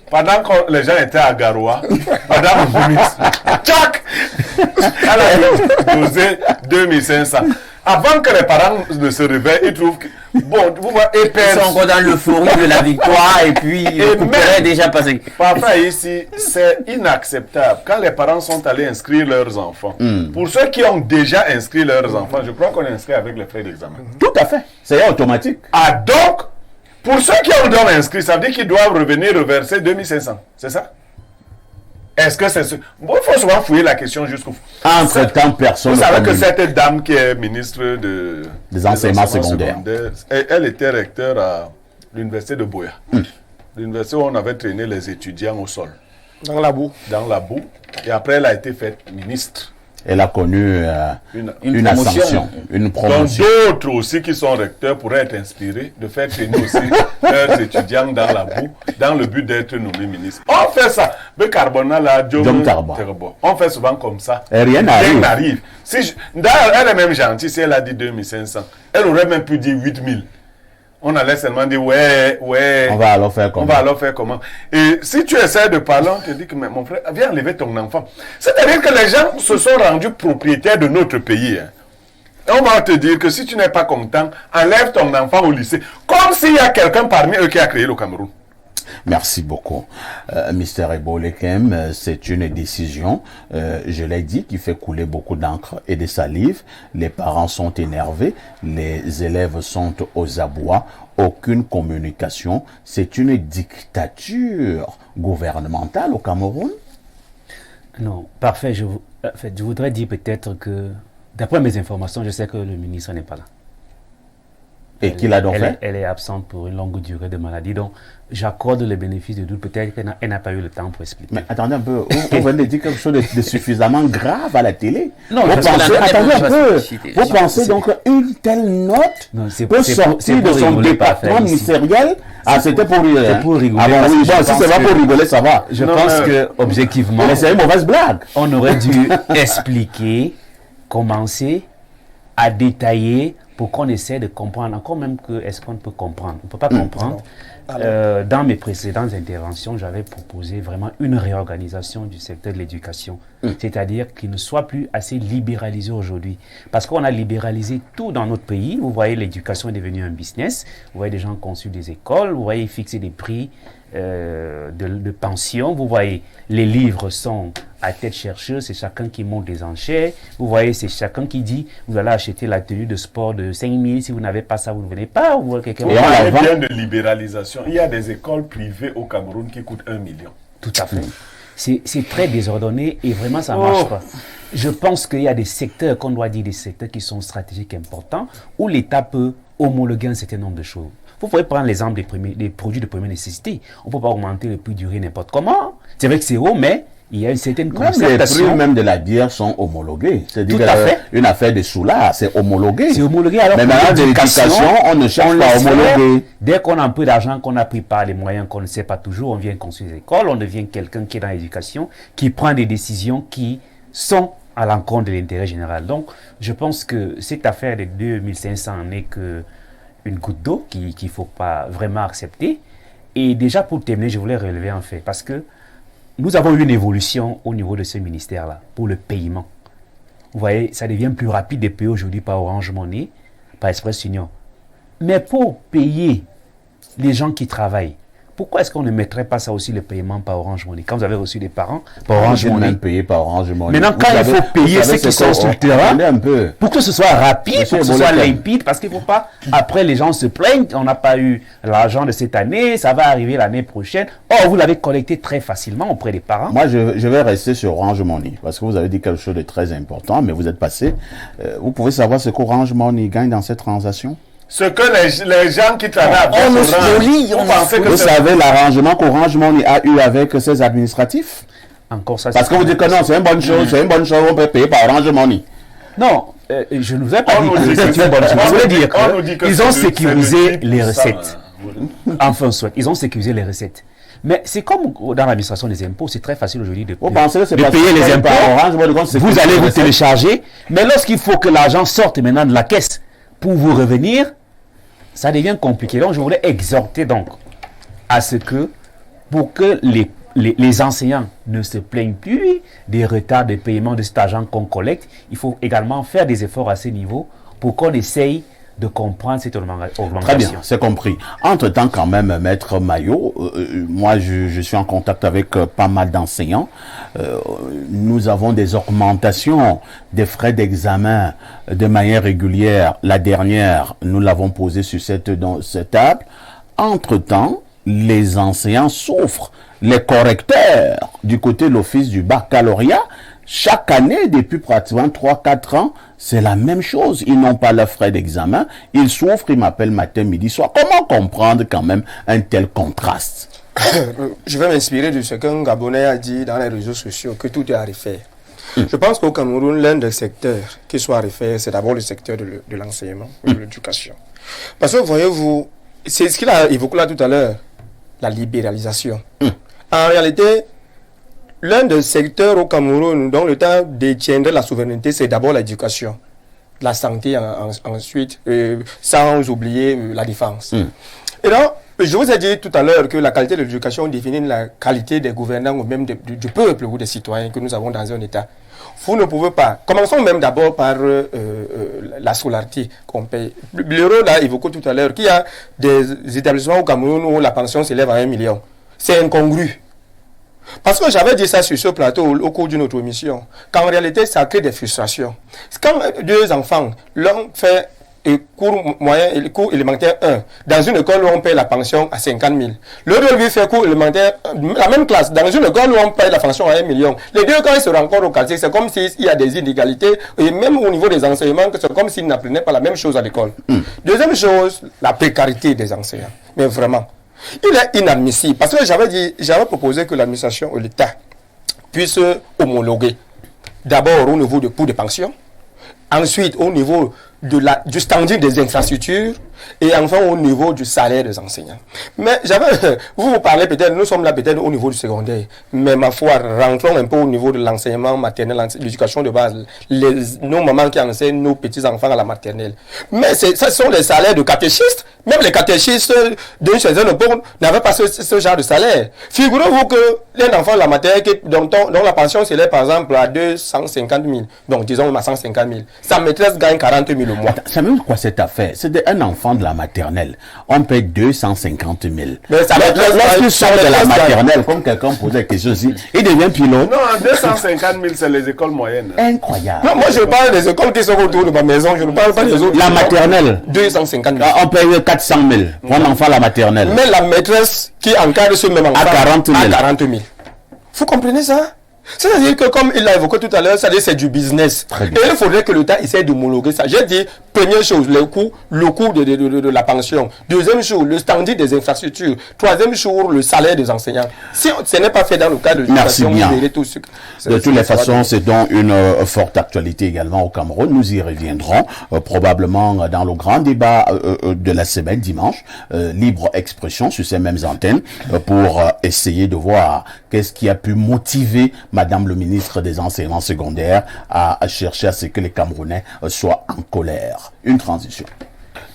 [SPEAKER 5] Pendant que les gens étaient à Garoua, Madame Boumis, tchac, elle a dosé 2500. Avant que les parents ne se réveillent, ils trouvent que, bon, vous voyez,
[SPEAKER 2] ils sont encore dans l'euphorie de la victoire et puis le coup est déjà passé.
[SPEAKER 5] Parfois ici, c'est inacceptable. Quand les parents sont allés inscrire leurs enfants, pour ceux qui ont déjà inscrit leurs enfants, je crois qu'on est inscrit avec les frais d'examen.
[SPEAKER 1] Tout à fait, c'est automatique.
[SPEAKER 5] Ah donc, pour ceux qui ont donc inscrit, ça veut dire qu'ils doivent revenir reverser 2500, c'est ça? Est-ce que c'est ce... Bon, il faut souvent fouiller la question jusqu'au fond.
[SPEAKER 1] Entre-temps, personne...
[SPEAKER 5] Vous savez que cette dame qui est ministre
[SPEAKER 1] des enseignements secondaires,
[SPEAKER 5] elle était recteur à l'université de Boya. L'université où on avait traîné les étudiants au sol.
[SPEAKER 4] Dans la boue.
[SPEAKER 5] Dans la boue. Et après, elle a été faite ministre.
[SPEAKER 1] Elle a connu une ascension, une promotion.
[SPEAKER 5] Donc d'autres aussi qui sont recteurs pourraient être inspirés de faire traîner aussi leurs étudiants dans la boue, dans le but d'être nommé ministre. On fait ça. On fait souvent comme ça.
[SPEAKER 1] Et rien n'arrive.
[SPEAKER 5] D'ailleurs, elle est même gentille si elle a dit 2500. Elle aurait même pu dire 8000. On allait seulement dire ouais.
[SPEAKER 1] On va alors faire
[SPEAKER 5] comment? Et si tu essaies de parler, on te dit que mais mon frère, viens enlever ton enfant. C'est-à-dire que les gens se sont rendus propriétaires de notre pays. Hein. Et on va te dire que si tu n'es pas content, enlève ton enfant au lycée. Comme s'il y a quelqu'un parmi eux qui a créé le Cameroun.
[SPEAKER 1] Merci beaucoup. Mr. Ebolekem, c'est une décision, je l'ai dit, qui fait couler beaucoup d'encre et de salive. Les parents sont énervés, les élèves sont aux abois, aucune communication. C'est une dictature gouvernementale au Cameroun?
[SPEAKER 3] Non, parfait. Je voudrais dire peut-être que, d'après mes informations, je sais que le ministre n'est pas là.
[SPEAKER 1] Et qui l'a donc fait?
[SPEAKER 3] Elle est absente pour une longue durée de maladie. Donc, j'accorde le bénéfice de doute. Peut-être qu'elle n'a pas eu le temps pour expliquer.
[SPEAKER 1] Mais attendez un peu, vous venez de dire quelque chose de suffisamment grave à la télé.
[SPEAKER 2] Non,
[SPEAKER 1] vous
[SPEAKER 2] parce que
[SPEAKER 1] pensez,
[SPEAKER 2] la
[SPEAKER 1] attendez un peu,
[SPEAKER 2] citer.
[SPEAKER 1] vous pensez donc une telle note
[SPEAKER 3] Non,
[SPEAKER 1] peut sortir de son département ministériel? Ah, c'était pour rigoler.
[SPEAKER 3] C'est pour rigoler.
[SPEAKER 1] Ah bon,
[SPEAKER 3] parce
[SPEAKER 1] oui,
[SPEAKER 3] que
[SPEAKER 1] bon,
[SPEAKER 3] je
[SPEAKER 1] si
[SPEAKER 3] pense
[SPEAKER 1] c'est pas
[SPEAKER 3] que-
[SPEAKER 1] pour rigoler, ça va.
[SPEAKER 3] Je
[SPEAKER 5] Non,
[SPEAKER 3] pense
[SPEAKER 5] mais-
[SPEAKER 3] que, objectivement,
[SPEAKER 1] Mais c'est une mauvaise blague.
[SPEAKER 3] on aurait dû commencer à détailler pour qu'on essaie de comprendre. Encore même que, est-ce qu'on peut comprendre? On ne peut pas comprendre. Dans mes précédentes interventions, j'avais proposé vraiment une réorganisation du secteur de l'éducation. C'est-à-dire qu'il ne soit plus assez libéralisé aujourd'hui. Parce qu'on a libéralisé tout dans notre pays. Vous voyez, l'éducation est devenue un business. Vous voyez des gens conçus des écoles. Vous voyez fixer des prix de pension. Vous voyez, les livres sont à tête chercheuse, c'est chacun qui monte des enchères. Vous voyez, c'est chacun qui dit, vous allez acheter la tenue de sport de 5 000, si vous n'avez pas ça, vous ne venez pas. Ou vous voyez quelqu'un...
[SPEAKER 1] Et
[SPEAKER 5] On
[SPEAKER 1] on la
[SPEAKER 5] parle
[SPEAKER 1] vend.
[SPEAKER 5] bien de libéralisation. Il y a des écoles privées au Cameroun qui coûtent 1 million.
[SPEAKER 3] Tout à fait. C'est très désordonné et vraiment ça ne marche pas. Je pense qu'il y a des secteurs, qu'on doit dire des secteurs qui sont stratégiques importants, où l'État peut homologuer un certain nombre de choses. Vous pouvez prendre l'exemple des produits de première nécessité. On ne peut pas augmenter le prix du riz n'importe comment. C'est vrai que c'est haut, mais il y a une certaine
[SPEAKER 1] Même les
[SPEAKER 3] concertation.
[SPEAKER 1] prix même de la bière sont homologués. C'est-à-dire
[SPEAKER 3] Tout à fait.
[SPEAKER 1] une affaire de soulard, c'est homologué.
[SPEAKER 3] C'est homologué. Alors
[SPEAKER 1] Mais
[SPEAKER 3] que
[SPEAKER 1] maintenant, de l'éducation, on ne cherche
[SPEAKER 3] on
[SPEAKER 1] pas à
[SPEAKER 3] laisse faire.
[SPEAKER 1] homologuer.
[SPEAKER 3] Dès qu'on a un peu d'argent, qu'on a pris par les moyens qu'on ne sait pas toujours, on vient construire des écoles, on devient quelqu'un qui est dans l'éducation, qui prend des décisions qui sont à l'encontre de l'intérêt général. Donc, je pense que cette affaire de 2500 n'est qu'une goutte d'eau qu'il ne faut pas vraiment accepter. Et déjà, pour terminer, je voulais relever un fait, parce que nous avons eu une évolution au niveau de ce ministère-là, pour le paiement. Vous voyez, ça devient plus rapide de payer aujourd'hui par Orange Money, par Express Union. Mais pour payer les gens qui travaillent, pourquoi est-ce qu'on ne mettrait pas ça aussi, le paiement par Orange Money? Quand vous avez reçu des parents par Orange
[SPEAKER 1] Vous êtes
[SPEAKER 3] Money,
[SPEAKER 1] même payé par Orange Money.
[SPEAKER 3] maintenant,
[SPEAKER 1] Vous
[SPEAKER 3] quand il
[SPEAKER 1] savez-
[SPEAKER 3] faut payer
[SPEAKER 1] vous savez
[SPEAKER 3] ceux qui
[SPEAKER 1] ce
[SPEAKER 3] sont
[SPEAKER 1] qu'on-
[SPEAKER 3] sur le terrain,
[SPEAKER 1] attendez un peu.
[SPEAKER 3] pour que ce soit rapide,
[SPEAKER 1] Monsieur
[SPEAKER 3] pour que ce soit
[SPEAKER 1] Bolletin.
[SPEAKER 3] limpide, parce qu'il ne faut pas, après les gens se plaignent, on n'a pas eu l'argent de cette année, ça va arriver l'année prochaine. Or, vous l'avez collecté très facilement auprès des parents.
[SPEAKER 1] Moi, je vais rester sur Orange Money, parce que vous avez dit quelque chose de très important, mais vous êtes passé. Vous pouvez savoir ce qu'Orange Money gagne dans cette transaction?
[SPEAKER 5] Ce que les gens qui travaillent avec
[SPEAKER 1] On nous
[SPEAKER 5] Orange,
[SPEAKER 1] spolie,
[SPEAKER 5] vous pensez que
[SPEAKER 1] Vous
[SPEAKER 5] c'est-
[SPEAKER 1] savez l'arrangement qu'Orange Money a eu avec ses administratifs?
[SPEAKER 3] Encore ça,
[SPEAKER 1] Parce que vous dites que non, c'est une bonne chose, on peut payer par Orange Money.
[SPEAKER 3] Non, je ne vous ai pas
[SPEAKER 5] On
[SPEAKER 3] dit
[SPEAKER 5] nous
[SPEAKER 3] que
[SPEAKER 5] dit
[SPEAKER 3] c'est
[SPEAKER 5] que
[SPEAKER 3] une bonne chose.
[SPEAKER 5] on
[SPEAKER 3] Je voulais
[SPEAKER 5] nous dit-
[SPEAKER 3] dire
[SPEAKER 5] on nous dit que
[SPEAKER 3] qu'ils
[SPEAKER 5] c'est
[SPEAKER 3] ont
[SPEAKER 5] de- c'est de
[SPEAKER 3] sécurisé
[SPEAKER 5] 10%,
[SPEAKER 3] les recettes.
[SPEAKER 5] hein.
[SPEAKER 3] Enfin, soit, ils ont sécurisé les recettes. Mais c'est comme dans l'administration des impôts, c'est très facile aujourd'hui de
[SPEAKER 1] Vous pensez que c'est
[SPEAKER 3] de
[SPEAKER 1] parce
[SPEAKER 3] payer
[SPEAKER 1] que
[SPEAKER 3] les
[SPEAKER 1] c'est
[SPEAKER 3] impôts.
[SPEAKER 1] par Orange Money qu'on sécurise
[SPEAKER 3] Vous allez
[SPEAKER 1] les
[SPEAKER 3] vous
[SPEAKER 1] recettes?
[SPEAKER 3] télécharger, mais lorsqu'il faut que l'argent sorte maintenant de la caisse pour vous revenir, ça devient compliqué. Donc, je voulais exhorter donc à ce que, pour que les enseignants ne se plaignent plus des retards de paiement de cet argent qu'on collecte, il faut également faire des efforts à ce niveau pour qu'on essaye de comprendre cette augmentation.
[SPEAKER 1] Très bien, c'est compris. Entre-temps, quand même, Maître Maillot, moi, je suis en contact avec pas mal d'enseignants. Nous avons des augmentations des frais d'examen de manière régulière. La dernière, nous l'avons posée sur cette table. Entre-temps, les enseignants souffrent. Les correcteurs du côté de l'office du baccalauréat, chaque année, depuis pratiquement 3-4 ans, c'est la même chose. Ils n'ont pas leurs frais d'examen. Ils souffrent, ils m'appellent matin, midi, soir. Comment comprendre quand même un tel contraste?
[SPEAKER 4] Je vais m'inspirer de ce qu'un Gabonais a dit dans les réseaux sociaux, que tout est à refaire. Je pense qu'au Cameroun, l'un des secteurs qui soit à refaire, c'est d'abord le secteur de l'enseignement, de l'éducation. Parce que voyez-vous, c'est ce qu'il a évoqué là tout à l'heure, la libéralisation. En réalité, l'un des secteurs au Cameroun dont l'État détiendrait la souveraineté, c'est d'abord l'éducation, la santé ensuite, sans oublier la défense. Et donc, je vous ai dit tout à l'heure que la qualité de l'éducation définit la qualité des gouvernants ou même du peuple ou des citoyens que nous avons dans un État. Vous ne pouvez pas. Commençons même d'abord par la scolarité qu'on paye. L'euro l'a évoqué tout à l'heure, qu'il y a des établissements au Cameroun où la pension s'élève à 1 million. C'est incongru. Parce que j'avais dit ça sur ce plateau au cours d'une autre émission, qu'en réalité, ça crée des frustrations. Quand deux enfants, l'un fait et cours moyen et cours élémentaire 1, dans une école où on paye la pension à 50 000. L'autre lui fait cours élémentaire, la même classe, dans une école où on paye la pension à 1 million. Les deux, quand ils se rencontrent au quartier, c'est comme s'il y a des inégalités, et même au niveau des enseignements, c'est comme s'ils n'apprenaient pas la même chose à l'école. Deuxième chose, la précarité des enseignants. Mais vraiment, il est inadmissible, parce que j'avais proposé que l'administration ou l'État puisse homologuer d'abord au niveau du coût de pension, ensuite au niveau du standing des infrastructures et enfin au niveau du salaire des enseignants. Mais vous parlez peut-être, nous sommes là peut-être au niveau du secondaire, mais ma foi, rentrons un peu au niveau de l'enseignement maternel, l'éducation de base, nos mamans qui enseignent nos petits-enfants à la maternelle. Mais ce sont les salaires de catéchistes, même les catéchistes d'une certaine époque n'avaient pas ce genre de salaire. Figurez-vous que un enfant de la maternelle dont la pension s'élève par exemple à 250 000, donc disons à 150 000, sa maîtresse gagne 40 000 au mois.
[SPEAKER 1] Ça veut dire quoi cette affaire? C'est un enfant de la maternelle. On paye 250 000.
[SPEAKER 4] Mais
[SPEAKER 1] lorsqu'il sort de la maternelle, comme quelqu'un posait la question aussi, il devient pilote.
[SPEAKER 5] Non, 250 000, c'est les écoles moyennes.
[SPEAKER 1] Incroyable.
[SPEAKER 4] Non, moi je parle des écoles qui sont autour de ma maison, je ne parle pas des autres.
[SPEAKER 1] La maternelle.
[SPEAKER 4] 250 000.
[SPEAKER 1] On paye 400 000 pour un enfant à la maternelle.
[SPEAKER 4] Mais la maîtresse qui encadre ce même enfant
[SPEAKER 1] à 40 000.
[SPEAKER 4] À 40 000. Vous comprenez ça? C'est-à-dire que, comme il l'a évoqué tout à l'heure, c'est du business. Et il faudrait que l'État essaie d'homologuer ça. J'ai dit, première chose, le coût de la pension. Deuxième chose, le standing des infrastructures. Troisième chose, le salaire des enseignants. Si ce n'est pas fait dans le cadre de l'éducation, vous verrez tout ce que...
[SPEAKER 1] De toutes les façons, c'est donc une forte actualité également au Cameroun. Nous y reviendrons probablement dans le grand débat de la semaine dimanche, libre expression sur ces mêmes antennes, pour essayer de voir qu'est-ce qui a pu motiver Madame le ministre des Enseignements secondaires à chercher à ce que les Camerounais soient en colère. Une transition.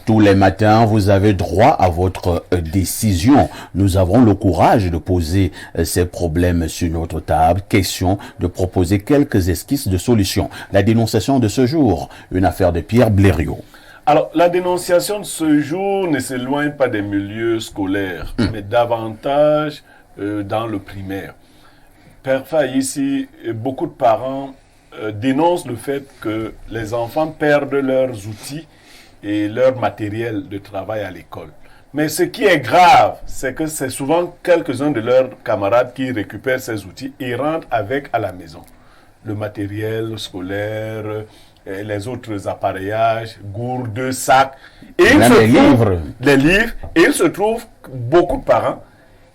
[SPEAKER 1] Tous les matins, vous avez droit à votre décision. Nous avons le courage de poser ces problèmes sur notre table. Question de proposer quelques esquisses de solutions. La dénonciation de ce jour, une affaire de Pierre Blériot.
[SPEAKER 5] Alors, la dénonciation de ce jour ne s'éloigne pas des milieux scolaires, mais davantage dans le primaire. Père Faye, ici, beaucoup de parents dénoncent le fait que les enfants perdent leurs outils et leur matériel de travail à l'école. Mais ce qui est grave, c'est que c'est souvent quelques-uns de leurs camarades qui récupèrent ces outils et rentrent avec à la maison. Le matériel scolaire, les autres appareillages, gourdes, sacs. Et
[SPEAKER 1] les livres.
[SPEAKER 5] Les livres. Et il se trouve beaucoup de parents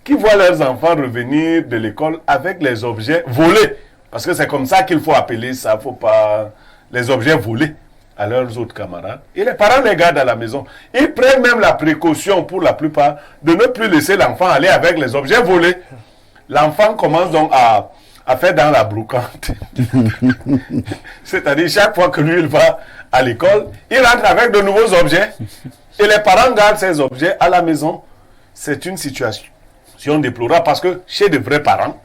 [SPEAKER 5] qui voient leurs enfants revenir de l'école avec les objets volés. Parce que c'est comme ça qu'il faut appeler ça, faut pas les objets volés à leurs autres camarades. Et les parents les gardent à la maison. Ils prennent même la précaution, pour la plupart, de ne plus laisser l'enfant aller avec les objets volés. L'enfant commence donc à faire dans la brocante. C'est-à-dire, chaque fois que lui, il va à l'école, il rentre avec de nouveaux objets. Et les parents gardent ces objets à la maison. C'est une situation déplorable parce que chez de vrais parents,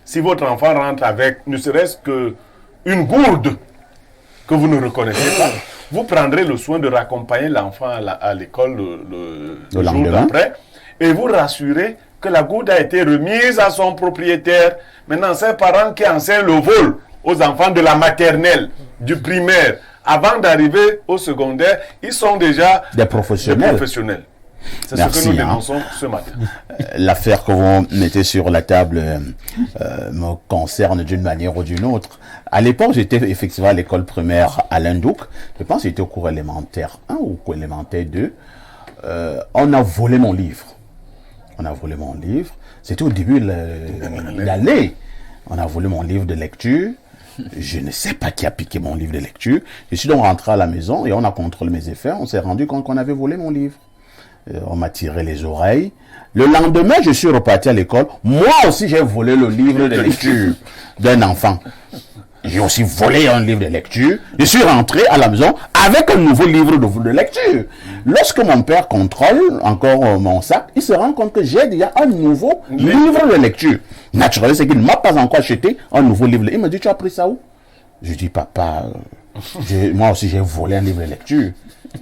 [SPEAKER 5] si votre enfant rentre avec ne serait-ce qu'une gourde que vous ne reconnaissez pas, vous prendrez le soin de raccompagner l'enfant à l'école le jour d'après et vous rassurez que la gourde a été remise à son propriétaire. Maintenant, ces parents qui enseignent le vol aux enfants de la maternelle, du primaire, avant d'arriver au secondaire, ils sont déjà
[SPEAKER 1] des professionnels.
[SPEAKER 5] C'est ce que nous dénonçons ce matin.
[SPEAKER 1] L'affaire que vous mettez sur la table me concerne d'une manière ou d'une autre. À l'époque, j'étais effectivement à l'école primaire à Lindouc. Je pense que j'étais au cours élémentaire 1 ou cours élémentaire 2. On a volé mon livre. C'était au début de l'année. On a volé mon livre de lecture. Je ne sais pas qui a piqué mon livre de lecture. Je suis donc rentré à la maison et on a contrôlé mes effets. On s'est rendu compte qu'on avait volé mon livre. On m'a tiré les oreilles. Le lendemain, je suis reparti à l'école. Moi aussi, j'ai volé le livre de lecture d'un enfant. J'ai aussi volé un livre de lecture. Je suis rentré à la maison avec un nouveau livre de lecture. Lorsque mon père contrôle encore mon sac, il se rend compte que j'ai déjà un nouveau livre de lecture. Naturellement, c'est qu'il ne m'a pas encore acheté un nouveau livre. Il me dit, tu as pris ça où? Je dis, papa, moi aussi j'ai volé un livre de lecture.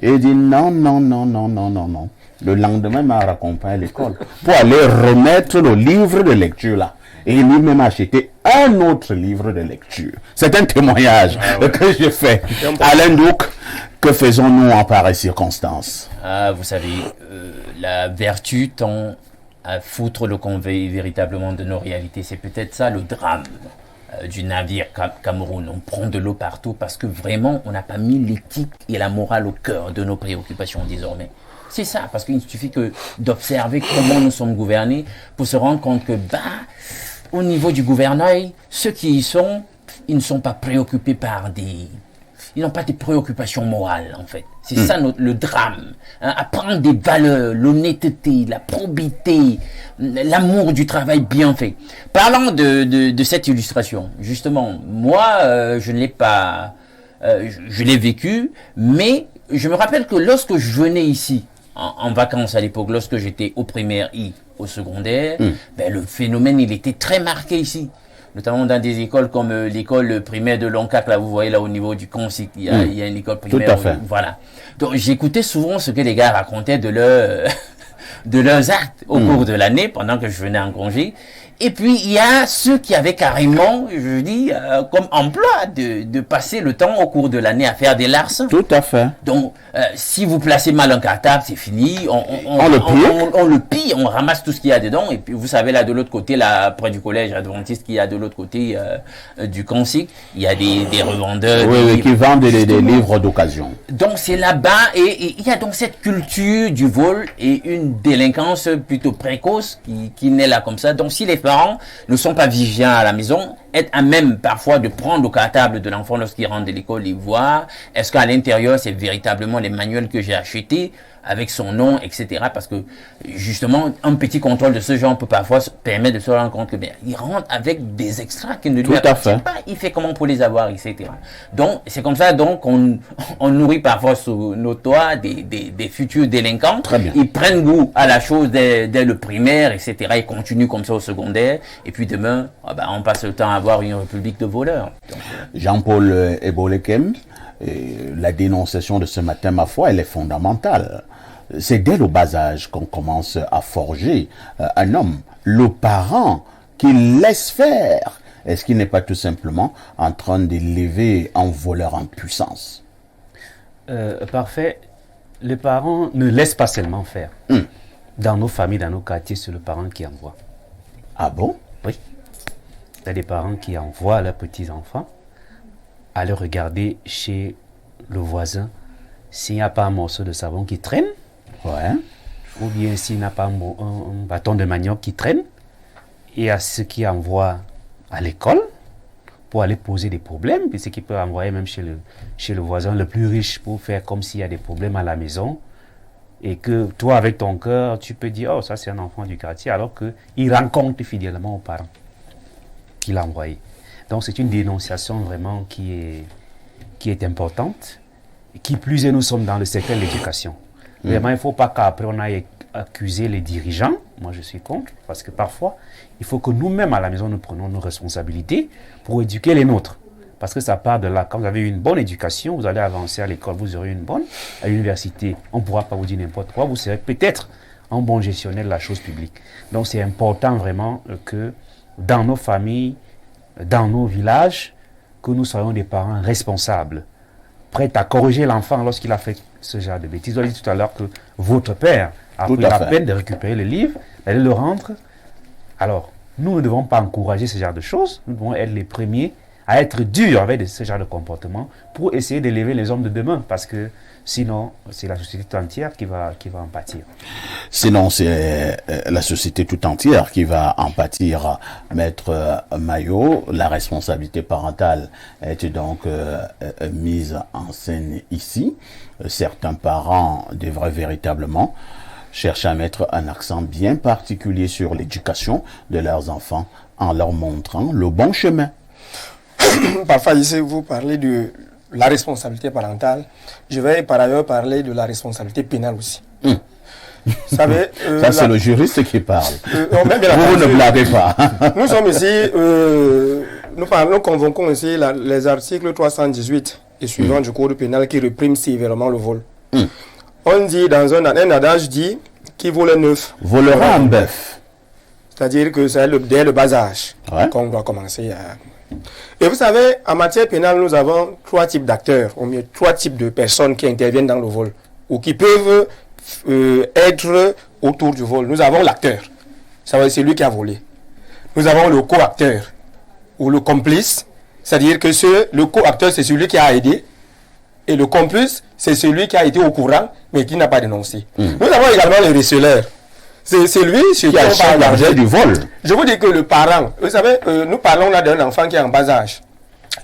[SPEAKER 1] Et il dit, non. Le lendemain, il m'a raccompagné à l'école pour aller remettre le livre de lecture là. Et lui-même a acheté un autre livre de lecture. C'est un témoignage que j'ai fait. Alain Douk, Que faisons-nous en pareille circonstance?
[SPEAKER 2] Vous savez, la vertu tend à foutre le camp véritablement de nos réalités. C'est peut-être ça le drame du navire Cameroun. On prend de l'eau partout parce que vraiment, on n'a pas mis l'éthique et la morale au cœur de nos préoccupations désormais. C'est ça, parce qu'il suffit que d'observer comment nous sommes gouvernés pour se rendre compte que, au niveau du gouvernail, ceux qui y sont, ils ne sont pas préoccupés par ils n'ont pas des préoccupations morales, en fait. C'est ça le drame. Hein, apprendre des valeurs, l'honnêteté, la probité, l'amour du travail bien fait. Parlant de cette illustration, justement, moi, je ne l'ai pas... je l'ai vécu, mais je me rappelle que lorsque je venais ici, en vacances à l'époque, lorsque j'étais au primaire et au secondaire, le phénomène, il était très marqué ici. Notamment dans des écoles comme l'école primaire de Loncac, là, vous voyez là au niveau du Consic, il y a une école primaire.
[SPEAKER 1] Tout à fait.
[SPEAKER 2] Voilà. Donc j'écoutais souvent ce que les gars racontaient de leurs actes au cours de l'année, pendant que je venais en congé. Et puis, il y a ceux qui avaient carrément, je dis, comme emploi de passer le temps au cours de l'année à faire des larcins.
[SPEAKER 1] Tout à fait.
[SPEAKER 2] Donc, si vous placez mal un cartable, c'est fini.
[SPEAKER 1] On le pille.
[SPEAKER 2] On ramasse tout ce qu'il y a dedans. Et puis, vous savez, là, de l'autre côté, là, près du collège adventiste qu'il y a de l'autre côté du Consic, il y a des revendeurs.
[SPEAKER 1] Oui, qui vendent des livres d'occasion.
[SPEAKER 2] Donc, c'est là-bas. Et il y a donc cette culture du vol et une délinquance plutôt précoce qui naît là comme ça. Donc, si les parents ne sont pas vigilants à la maison, être à même parfois de prendre au cartable de l'enfant lorsqu'il rentre de l'école et voir est-ce qu'à l'intérieur c'est véritablement les manuels que j'ai achetés avec son nom, etc. Parce que justement, un petit contrôle de ce genre peut parfois permettre de se rendre compte que il rentre avec des extras qui ne lui appartiennent pas. Il fait comment pour les avoir, etc. Donc, c'est comme ça donc on nourrit parfois sous nos toits des futurs délinquants.
[SPEAKER 1] Très bien.
[SPEAKER 2] Ils prennent goût à la chose dès le primaire, etc. Ils continuent comme ça au secondaire. Et puis demain, on passe le temps à avoir une république de voleurs. Donc,
[SPEAKER 1] Jean-Paul Ebolekem, la dénonciation de ce matin, ma foi, elle est fondamentale. C'est dès le bas âge qu'on commence à forger un homme. Le parent qui laisse faire, est-ce qu'il n'est pas tout simplement en train d'élever un voleur en puissance?
[SPEAKER 3] Parfait. Les parents ne laissent pas seulement faire. Dans nos familles, dans nos quartiers, c'est le parent qui envoie.
[SPEAKER 1] Ah bon?
[SPEAKER 3] Oui. Il y a des parents qui envoient leurs petits-enfants aller regarder chez le voisin s'il n'y a pas un morceau de savon qui traîne.
[SPEAKER 1] Ouais.
[SPEAKER 3] Ou bien s'il n'y a pas un bâton de manioc qui traîne. Et à ceux qui envoient à l'école pour aller poser des problèmes, puis ceux qui peuvent envoyer même chez le voisin le plus riche pour faire comme s'il y a des problèmes à la maison. Et que toi, avec ton cœur, tu peux dire, oh, ça c'est un enfant du quartier, alors qu'il rend compte fidèlement aux parents qu'il a envoyé. Donc c'est une dénonciation vraiment qui est importante. Et qui plus est, nous sommes dans le secteur de l'éducation. Vraiment, il ne faut pas qu'après on aille accuser les dirigeants. Moi, je suis contre, parce que parfois, il faut que nous-mêmes à la maison, nous prenions nos responsabilités pour éduquer les nôtres. Parce que ça part de là. Quand vous avez une bonne éducation, vous allez avancer à l'école, vous aurez une bonne. À l'université, on ne pourra pas vous dire n'importe quoi. Vous serez peut-être un bon gestionnaire de la chose publique. Donc, c'est important vraiment que dans nos familles, dans nos villages, que nous soyons des parents responsables, prêts à corriger l'enfant lorsqu'il a fait ce genre de bêtises. Vous avez dit tout à l'heure que votre père a pris la peine de récupérer le livre, d'aller le rendre. Alors, nous ne devons pas encourager ce genre de choses. Nous devons être les premiers à être durs avec ce genre de comportement pour essayer d'élever les hommes de demain, parce que sinon, c'est la société tout entière qui va en pâtir.
[SPEAKER 1] Sinon, c'est la société tout entière qui va en pâtir. Maître Mayo, la responsabilité parentale est donc mise en scène ici. Certains parents devraient véritablement chercher à mettre un accent bien particulier sur l'éducation de leurs enfants en leur montrant le bon chemin.
[SPEAKER 4] Parfois, ici, vous parlez de la responsabilité parentale. Je vais par ailleurs parler de la responsabilité pénale aussi. Vous savez,
[SPEAKER 1] ça, c'est le juriste qui parle.
[SPEAKER 4] Vous
[SPEAKER 1] ne blaguez pas.
[SPEAKER 4] Nous sommes ici, nous convoquons ici les articles 318 et suivants du Code pénal qui répriment sévèrement le vol. On dit dans un adage dit qui vole un œuf
[SPEAKER 1] volera un bœuf.
[SPEAKER 4] C'est-à-dire que c'est dès le bas âge qu'on doit commencer à Et vous savez, en matière pénale, nous avons 3 types d'acteurs, au mieux 3 types de personnes qui interviennent dans le vol, ou qui peuvent être autour du vol. Nous avons l'acteur, ça veut dire celui qui a volé. Nous avons le co-acteur, ou le complice, c'est-à-dire que le co-acteur, c'est celui qui a aidé, et le complice, c'est celui qui a été au courant, mais qui n'a pas dénoncé. Nous avons également le receleur. C'est lui qui a chargé
[SPEAKER 1] du vol.
[SPEAKER 4] Je vous dis que le parent, vous savez, nous parlons là d'un enfant qui est en bas âge,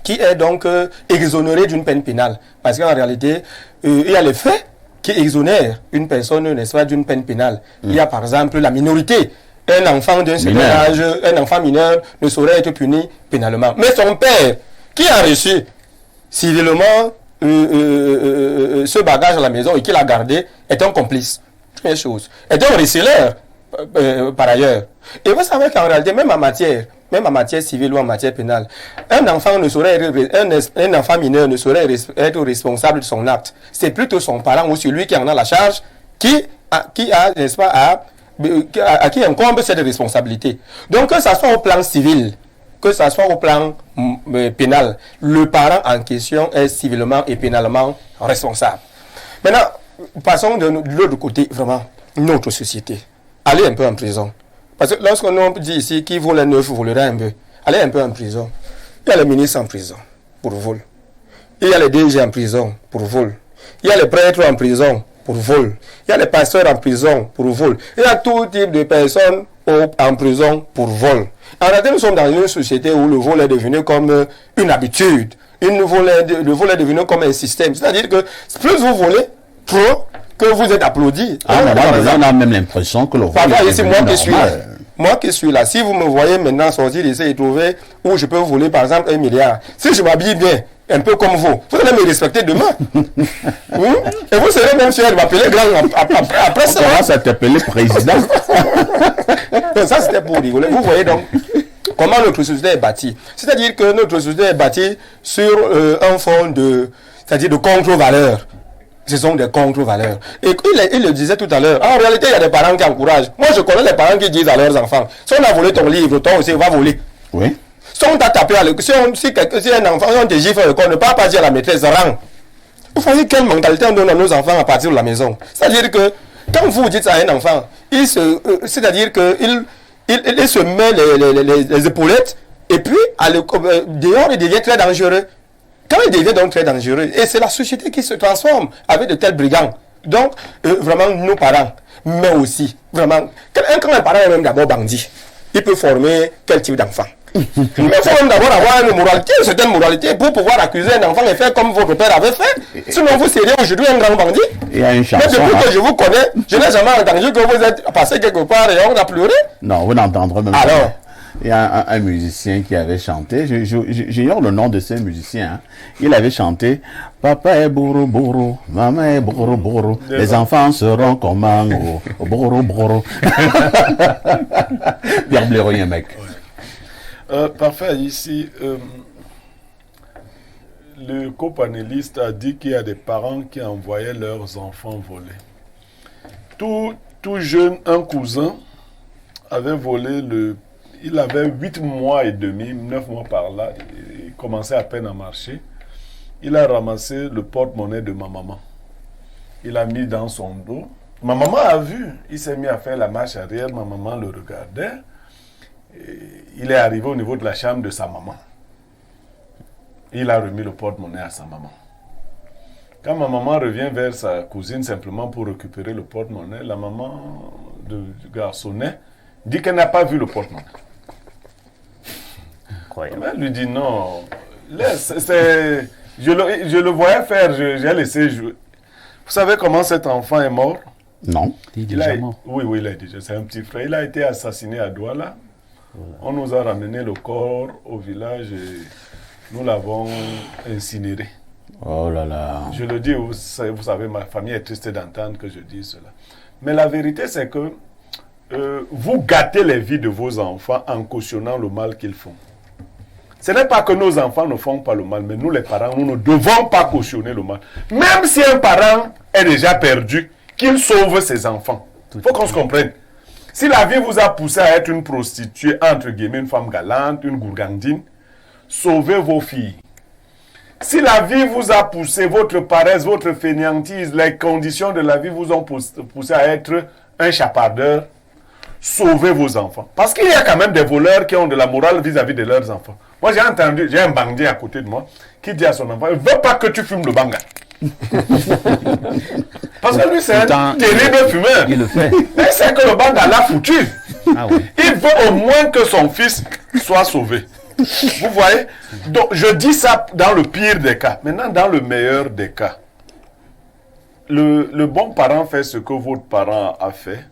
[SPEAKER 4] qui est donc exonéré d'une peine pénale. Parce qu'en réalité, il y a les faits qui exonèrent une personne, n'est-ce pas, d'une peine pénale. Il y a par exemple la minorité. Un enfant d'un certain âge, un enfant mineur ne saurait être puni pénalement. Mais son père, qui a reçu civilement ce bagage à la maison et qui l'a gardé, est un complice. Première chose. Est un receleur, par ailleurs. Et vous savez qu'en réalité, même en matière civile ou en matière pénale, un enfant mineur ne saurait être responsable de son acte. C'est plutôt son parent ou celui qui en a la charge qui n'est-ce pas, à qui incombe cette responsabilité. Donc, que ça soit au plan civil, que ça soit au plan pénal, le parent en question est civilement et pénalement responsable. Maintenant, passons de l'autre côté, vraiment, notre société. Allez un peu en prison. Parce que lorsqu'on dit ici qui vole un œuf, volera un peu. Allez un peu en prison. Il y a les ministres en prison pour vol. Il y a les DG en prison pour vol. Il y a les prêtres en prison pour vol. Il y a les pasteurs en prison pour vol. Il y a tout type de personnes en prison pour vol. En réalité, nous sommes dans une société où le vol est devenu comme une habitude. Le vol est devenu comme un système. C'est-à-dire que plus vous volez, trop, que vous êtes applaudi.
[SPEAKER 1] On a même l'impression que le vol est devenu normal.
[SPEAKER 4] Moi qui suis là, si vous me voyez maintenant sortir d'ici et trouver où je peux voler par exemple 1 milliard, si je m'habille bien, un peu comme vous allez me respecter demain. Et vous serez même sûr de m'appeler grand après ça.
[SPEAKER 1] On va t'appeler président.
[SPEAKER 4] Ça c'était pour rigoler. Vous voyez donc comment notre société est bâtie. C'est-à-dire que notre société est bâtie sur un fond c'est-à-dire de contre-valeurs. Ce sont des contre-valeurs. Et il le disait tout à l'heure. En réalité, il y a des parents qui encouragent. Moi, je connais les parents qui disent à leurs enfants, si on a volé ton livre, toi aussi, va voler.
[SPEAKER 1] Oui.
[SPEAKER 4] Si on t'a tapé à l'école, si un enfant, on te gifle à l'école, ne pas dire à la maîtresse, rang. Vous voyez quelle mentalité on donne à nos enfants à partir de la maison. C'est-à-dire que, quand vous dites à un enfant, c'est-à-dire qu'il se met les épaulettes, et puis, dehors, il devient très dangereux. Quand il devient donc très dangereux, et c'est la société qui se transforme avec de tels brigands. Donc, vraiment, nos parents, mais aussi, vraiment, quand un parent est même d'abord bandit, il peut former quel type d'enfant. Mais il faut même d'abord avoir une moralité, une certaine moralité, pour pouvoir accuser un enfant et faire comme votre père avait fait. Sinon, vous seriez aujourd'hui un grand bandit.
[SPEAKER 1] Il y a une chanson.
[SPEAKER 4] Mais depuis que je vous connais, je n'ai jamais entendu que vous êtes passé quelque part et on a pleuré.
[SPEAKER 1] Non, vous n'entendrez même pas.
[SPEAKER 4] Alors,
[SPEAKER 1] il y a un musicien qui avait chanté, j'ignore le nom de ce musicien, hein. Il avait chanté « Papa est bourreau, bourreau, maman est bourreau, bourreau, les enfants seront comme un bourreau, bourreau. » Pierre Blaireau, mec.
[SPEAKER 5] Parfait, ici, le copanéliste a dit qu'il y a des parents qui envoyaient leurs enfants voler. Tout jeune, un cousin avait volé il avait 8 mois et demi, 9 mois par là, il commençait à peine à marcher. Il a ramassé le porte-monnaie de ma maman. Il a mis dans son dos. Ma maman a vu, il s'est mis à faire la marche arrière, ma maman le regardait. Et il est arrivé au niveau de la chambre de sa maman. Il a remis le porte-monnaie à sa maman. Quand ma maman revient vers sa cousine simplement pour récupérer le porte-monnaie, la maman du garçonnet dit qu'elle n'a pas vu le porte-monnaie. Elle lui dit non, laisse, je le voyais faire, j'ai laissé jouer. Vous savez comment cet enfant est mort?
[SPEAKER 1] Non.
[SPEAKER 5] Oui, il est déjà, c'est un petit frère. Il a été assassiné à Douala. Voilà. On nous a ramené le corps au village et nous l'avons incinéré.
[SPEAKER 1] Oh là là.
[SPEAKER 5] Je le dis, vous savez, ma famille est triste d'entendre que je dise cela. Mais la vérité, c'est que vous gâtez les vies de vos enfants en cautionnant le mal qu'ils font. Ce n'est pas que nos enfants ne font pas le mal, mais nous les parents, nous ne devons pas cautionner le mal. Même si un parent est déjà perdu, qu'il sauve ses enfants. Il faut qu'on se comprenne. Si la vie vous a poussé à être une prostituée, entre guillemets, une femme galante, une gourgandine, sauvez vos filles. Si la vie vous a poussé, votre paresse, votre fainéantise, les conditions de la vie vous ont poussé à être un chapardeur, sauvez vos enfants. Parce qu'il y a quand même des voleurs qui ont de la morale vis-à-vis de leurs enfants. Moi, j'ai entendu, j'ai un bandit à côté de moi qui dit à son enfant, « Je ne veux pas que tu fumes le banga. » Parce que lui, c'est un terrible fumeur.
[SPEAKER 6] Il le fait.
[SPEAKER 5] Mais c'est que le banga l'a foutu.
[SPEAKER 6] Ah oui.
[SPEAKER 5] Il veut au moins que son fils soit sauvé. Vous voyez? Donc, je dis ça dans le pire des cas. Maintenant, dans le meilleur des cas, le bon parent fait ce que votre parent a fait.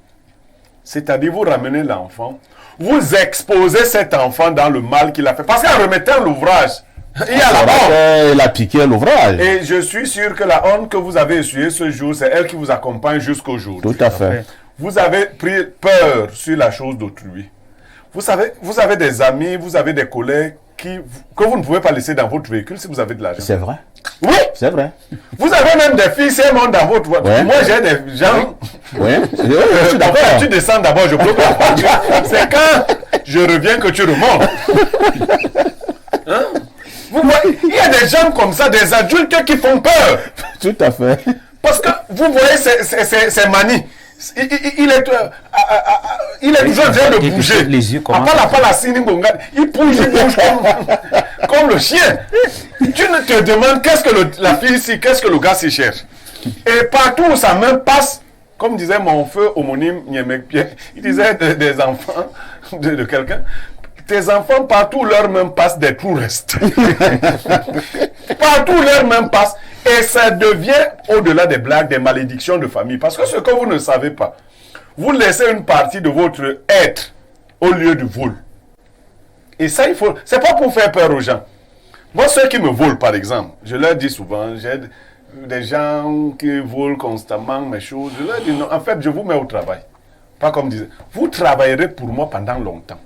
[SPEAKER 5] C'est-à-dire, vous ramenez l'enfant, vous exposez cet enfant dans le mal qu'il a fait. Parce qu'en remettant l'ouvrage, il y a la honte.
[SPEAKER 1] Il a piqué l'ouvrage.
[SPEAKER 5] Et je suis sûr que la honte que vous avez essuyée ce jour, c'est elle qui vous accompagne jusqu'au jour.
[SPEAKER 1] Tout à fait.
[SPEAKER 5] Vous avez pris peur sur la chose d'autrui. Vous avez des amis, vous avez des collègues que vous ne pouvez pas laisser dans votre véhicule si vous avez de l'argent.
[SPEAKER 1] C'est vrai.
[SPEAKER 5] Oui.
[SPEAKER 1] C'est vrai.
[SPEAKER 5] Vous avez même des filles, c'est monde dans votre voiture.
[SPEAKER 1] Ouais.
[SPEAKER 5] Moi, j'ai des gens.
[SPEAKER 1] Oui. Je suis d'accord.
[SPEAKER 5] Tu descends d'abord, je bloque la voiture. C'est quand je reviens que tu remontes. Hein? Vous voyez, il y a des gens comme ça, des adultes qui font peur.
[SPEAKER 1] Tout à fait.
[SPEAKER 5] Parce que vous voyez, c'est manie. Il est toujours en train de bouger.
[SPEAKER 3] Les yeux commencent.
[SPEAKER 5] Il bouge comme le chien. Tu ne te demandes qu'est-ce que la fille ici, qu'est-ce que le gars s'y cherche. Et partout où sa main passe, comme disait mon feu homonyme Niemek Pierre, il disait des enfants de quelqu'un, tes enfants, partout où leur main passe, des trous restent. Partout où leur main passe. Et ça devient, au-delà des blagues, des malédictions de famille. Parce que ce que vous ne savez pas, vous laissez une partie de votre être au lieu du vol. Et ça, il faut... C'est pas pour faire peur aux gens. Moi, ceux qui me volent, par exemple, je leur dis souvent, j'ai des gens qui volent constamment mes choses. Je leur dis non, en fait, je vous mets au travail. Pas comme disait. Vous travaillerez pour moi pendant longtemps.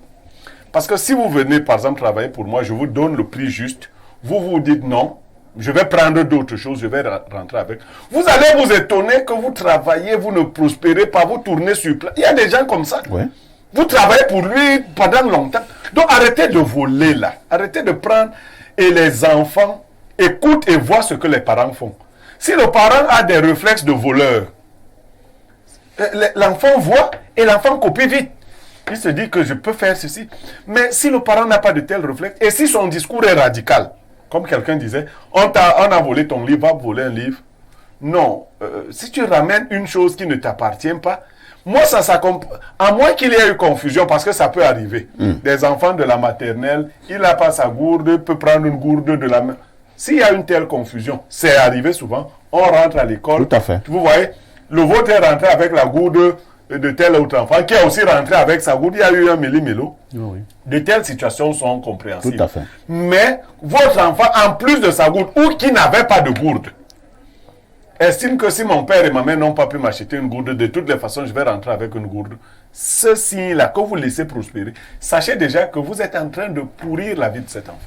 [SPEAKER 5] Parce que si vous venez, par exemple, travailler pour moi, je vous donne le prix juste. Vous vous dites non. Je vais prendre d'autres choses, je vais rentrer avec. Vous allez vous étonner que vous travaillez, vous ne prospérez pas, vous tournez sur place. Il y a des gens comme ça.
[SPEAKER 1] Ouais.
[SPEAKER 5] Vous travaillez pour lui pendant longtemps. Donc arrêtez de voler là. Arrêtez de prendre. Et les enfants écoutent et voient ce que les parents font. Si le parent a des réflexes de voleur, l'enfant voit et l'enfant copie vite. Il se dit que je peux faire ceci. Mais si le parent n'a pas de tel réflexe, et si son discours est radical, comme quelqu'un disait, on a volé ton livre, va voler un livre. Non, si tu ramènes une chose qui ne t'appartient pas, moi ça à moins qu'il y ait eu confusion, parce que ça peut arriver. Des enfants de la maternelle, il n'a pas sa gourde, peut prendre une gourde de la main. S'il y a une telle confusion, c'est arrivé souvent, on rentre à l'école.
[SPEAKER 1] Tout à fait.
[SPEAKER 5] Vous voyez, le vôtre est rentré avec la gourde de tel autre enfant, qui a aussi rentré avec sa gourde, il y a eu un méli-mélo.
[SPEAKER 6] Oui.
[SPEAKER 5] De telles situations sont compréhensibles.
[SPEAKER 1] Tout à fait.
[SPEAKER 5] Mais votre enfant, en plus de sa gourde, ou qui n'avait pas de gourde, estime que si mon père et ma mère n'ont pas pu m'acheter une gourde, de toutes les façons, je vais rentrer avec une gourde. Ce signe-là, que vous laissez prospérer, sachez déjà que vous êtes en train de pourrir la vie de cet enfant.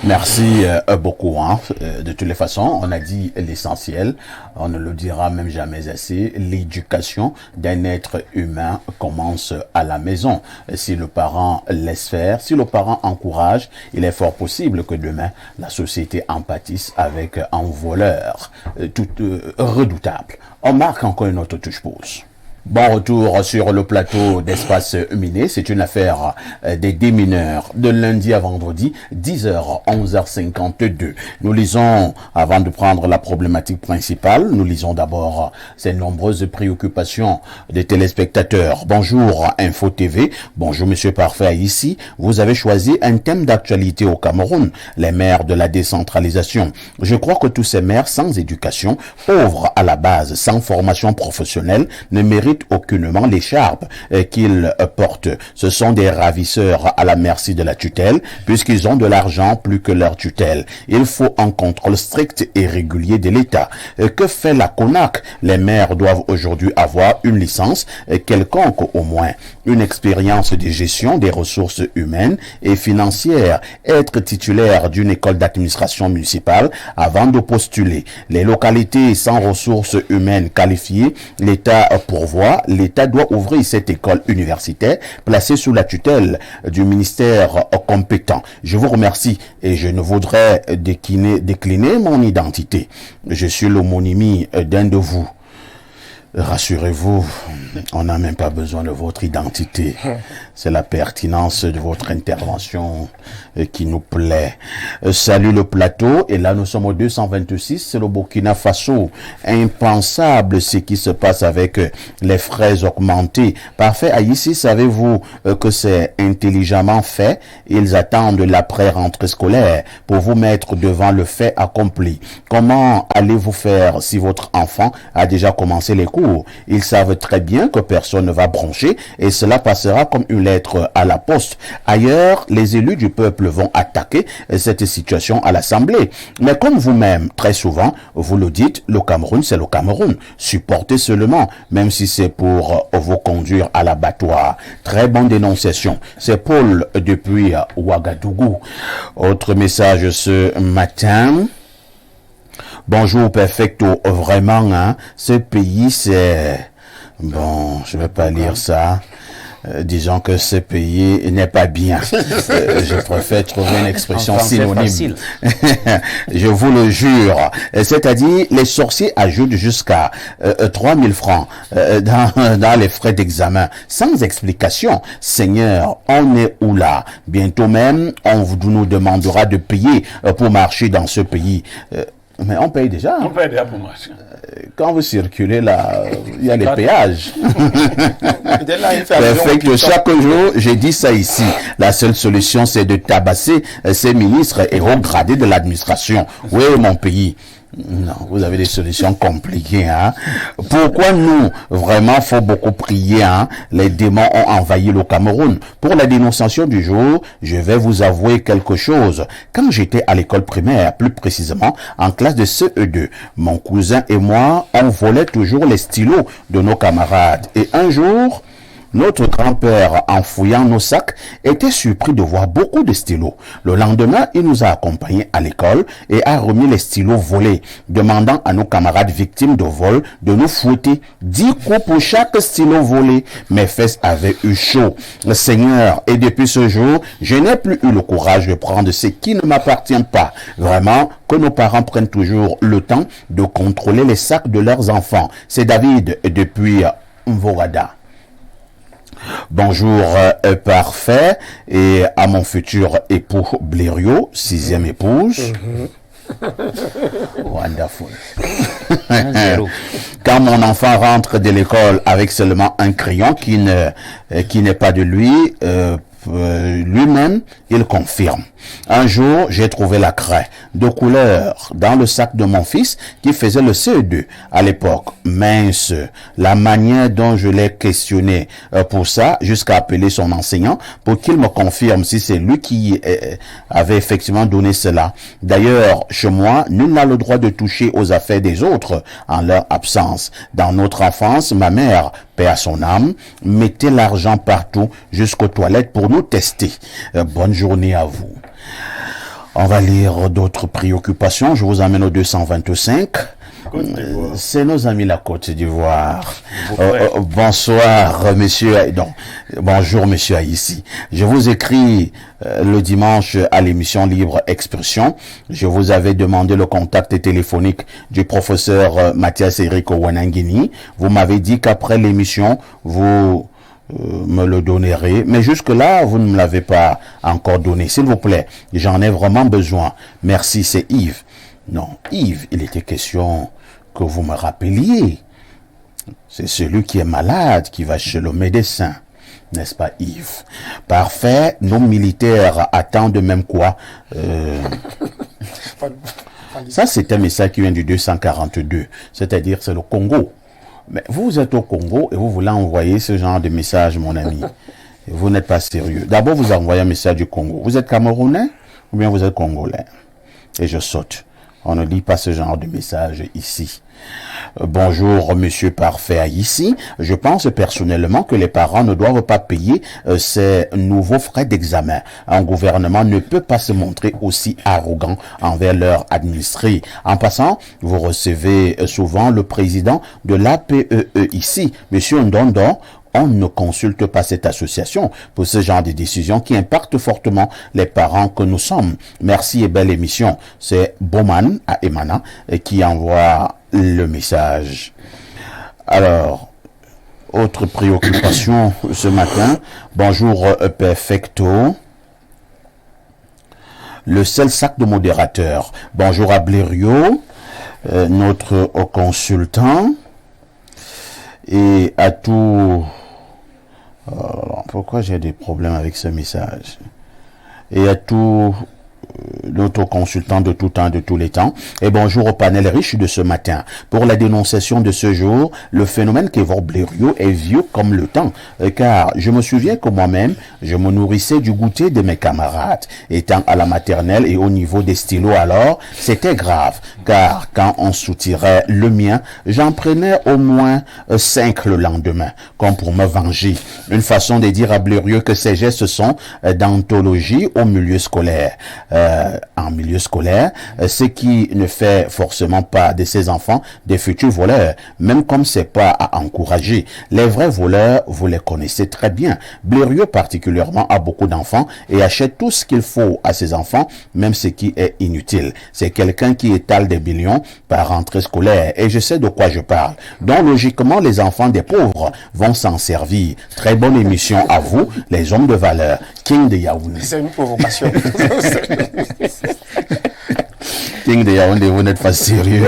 [SPEAKER 1] Merci beaucoup. Hein. De toutes les façons, on a dit l'essentiel. On ne le dira même jamais assez. L'éducation d'un être humain commence à la maison. Si le parent laisse faire, si le parent encourage, il est fort possible que demain, la société empathise avec un voleur tout redoutable. On marque encore une autre touche pause. Bon retour sur le plateau d'Espace Miné. C'est une affaire des démineurs de lundi à vendredi, 10h, 11h52. Nous lisons, avant de prendre la problématique principale, nous lisons d'abord ces nombreuses préoccupations des téléspectateurs. Bonjour Info TV, bonjour Monsieur Parfait ici. Vous avez choisi un thème d'actualité au Cameroun, les maires de la décentralisation. Je crois que tous ces maires sans éducation, pauvres à la base, sans formation professionnelle, ne méritent aucunement l'écharpe qu'ils portent. Ce sont des ravisseurs à la merci de la tutelle, puisqu'ils ont de l'argent plus que leur tutelle. Il faut un contrôle strict et régulier de l'État. Que fait la CONAC? Les maires doivent aujourd'hui avoir une licence quelconque, au moins une expérience de gestion des ressources humaines et financières, être titulaire d'une école d'administration municipale avant de postuler. Les localités sans ressources humaines qualifiées, l'État pourvoit pourquoi l'État doit ouvrir cette école universitaire placée sous la tutelle du ministère compétent. Je vous remercie et je ne voudrais décliner mon identité. Je suis l'homonymie d'un de vous. Rassurez-vous, on n'a même pas besoin de votre identité. C'est la pertinence de votre intervention qui nous plaît. Salut le plateau. Et là, nous sommes au 226. C'est le Burkina Faso. Impensable ce qui se passe avec les frais augmentés. Parfait. Ici, savez-vous que c'est intelligemment fait? Ils attendent l'après-rentrée scolaire pour vous mettre devant le fait accompli. Comment allez-vous faire si votre enfant a déjà commencé les cours? Ils savent très bien que personne ne va broncher et cela passera comme une lettre à la poste. Ailleurs, les élus du peuple vont attaquer cette situation à l'Assemblée. Mais comme vous-même, très souvent, vous le dites, le Cameroun, c'est le Cameroun. Supportez seulement, même si c'est pour vous conduire à l'abattoir. Très bonne dénonciation. C'est Paul depuis Ouagadougou. Autre message ce matin. Bonjour Perfecto, vraiment, hein, ce pays c'est... Bon, je vais pas lire ça. Disons que ce pays n'est pas bien. Je préfère trouver une expression synonyme. Je vous le jure. C'est-à-dire, les sorciers ajoutent jusqu'à 3000 francs dans les frais d'examen, sans explication. Seigneur, on est où là? Bientôt même, on nous demandera de payer pour marcher dans ce pays. Mais on paye déjà.
[SPEAKER 5] On paye déjà pour marcher.
[SPEAKER 1] Quand vous circulez là, il y a les péages. Perfect. Chaque jour, j'ai dit ça ici. La seule solution, c'est de tabasser ces ministres et hauts gradés de l'administration. Oui, mon pays. Non, vous avez des solutions compliquées, hein. Pourquoi nous, vraiment, faut beaucoup prier, hein. Les démons ont envahi le Cameroun. Pour la dénonciation du jour, je vais vous avouer quelque chose. Quand j'étais à l'école primaire, plus précisément, en classe de CE2, mon cousin et moi, on volait toujours les stylos de nos camarades. Et un jour, notre grand-père, en fouillant nos sacs, était surpris de voir beaucoup de stylos. Le lendemain, il nous a accompagnés à l'école et a remis les stylos volés, demandant à nos camarades victimes de vol de nous fouetter 10 coups pour chaque stylo volé. Mes fesses avaient eu chaud. Seigneur, et depuis ce jour, je n'ai plus eu le courage de prendre ce qui ne m'appartient pas. Vraiment, que nos parents prennent toujours le temps de contrôler les sacs de leurs enfants. C'est David depuis Mvorada. Bonjour parfait et à mon futur époux Blériot, 6e épouse. Wonderful. Quand mon enfant rentre de l'école avec seulement un crayon qui n'est pas de lui, lui-même, il confirme. Un jour, j'ai trouvé la craie de couleur dans le sac de mon fils qui faisait le CE2 à l'époque. Mince, la manière dont je l'ai questionné pour ça, jusqu'à appeler son enseignant pour qu'il me confirme si c'est lui qui avait effectivement donné cela. D'ailleurs, chez moi, nul n'a le droit de toucher aux affaires des autres en leur absence. Dans notre enfance, ma mère, paix à son âme, mettait l'argent partout jusqu'aux toilettes pour nous tester. Bonne journée à vous. On va lire d'autres préoccupations. Je vous amène au 225. C'est nos amis la Côte d'Ivoire. Bonsoir, monsieur. Non, bonjour, monsieur Haïssi. Je vous écris le dimanche à l'émission Libre Expression. Je vous avais demandé le contact téléphonique du professeur Mathias Eric Ouanangini. Vous m'avez dit qu'après l'émission, vous me le donnerez, mais jusque-là, vous ne me l'avez pas encore donné. S'il vous plaît, j'en ai vraiment besoin. Merci, c'est Yves. Non, Yves, il était question que vous me rappeliez. C'est celui qui est malade qui va chez le médecin. N'est-ce pas, Yves? Parfait. Nos militaires attendent même quoi? Ça, c'est un message qui vient du 242. C'est-à-dire, c'est le Congo. Mais vous êtes au Congo et vous voulez envoyer ce genre de message, mon ami. Et vous n'êtes pas sérieux. D'abord, vous envoyez un message du Congo. Vous êtes Camerounais ou bien vous êtes Congolais? Et je saute. On ne lit pas ce genre de message ici. Bonjour, monsieur Parfait ici. Je pense personnellement que les parents ne doivent pas payer ces nouveaux frais d'examen. Un gouvernement ne peut pas se montrer aussi arrogant envers leurs administrés. En passant, vous recevez souvent le président de l'APEE ici, monsieur Ndondo. On ne consulte pas cette association pour ce genre de décisions qui impactent fortement les parents que nous sommes. Merci et belle émission. C'est Bowman à Emana qui envoie le message. Alors, autre préoccupation ce matin. Bonjour Perfecto. Le seul sac de modérateur. Bonjour à Blériot, notre consultant. Et à tout... pourquoi j'ai des problèmes avec ce message? Et à tout notre consultant de tout temps, de tous les temps. Et bonjour au panel riche de ce matin. Pour la dénonciation de ce jour, le phénomène qu'évoque Blériot est vieux comme le temps, car je me souviens que moi-même, je me nourrissais du goûter de mes camarades. Étant à la maternelle et au niveau des stylos alors, c'était grave, car quand on soutirait le mien, j'en prenais au moins 5 le lendemain, comme pour me venger. Une façon de dire à Blériot que ces gestes sont d'anthologie au milieu scolaire. En milieu scolaire, ce qui ne fait forcément pas de ces enfants des futurs voleurs, même comme c'est pas à encourager. Les vrais voleurs, vous les connaissez très bien. Blériot particulièrement a beaucoup d'enfants et achète tout ce qu'il faut à ses enfants, même ce qui est inutile. C'est quelqu'un qui étale des millions par rentrée scolaire et je sais de quoi je parle. Donc logiquement, les enfants des pauvres vont s'en servir. Très bonne émission à vous, les hommes de valeur. King de Yaoundé.
[SPEAKER 4] C'est une provocation.
[SPEAKER 1] King de Yaoundé, vous n'êtes pas sérieux.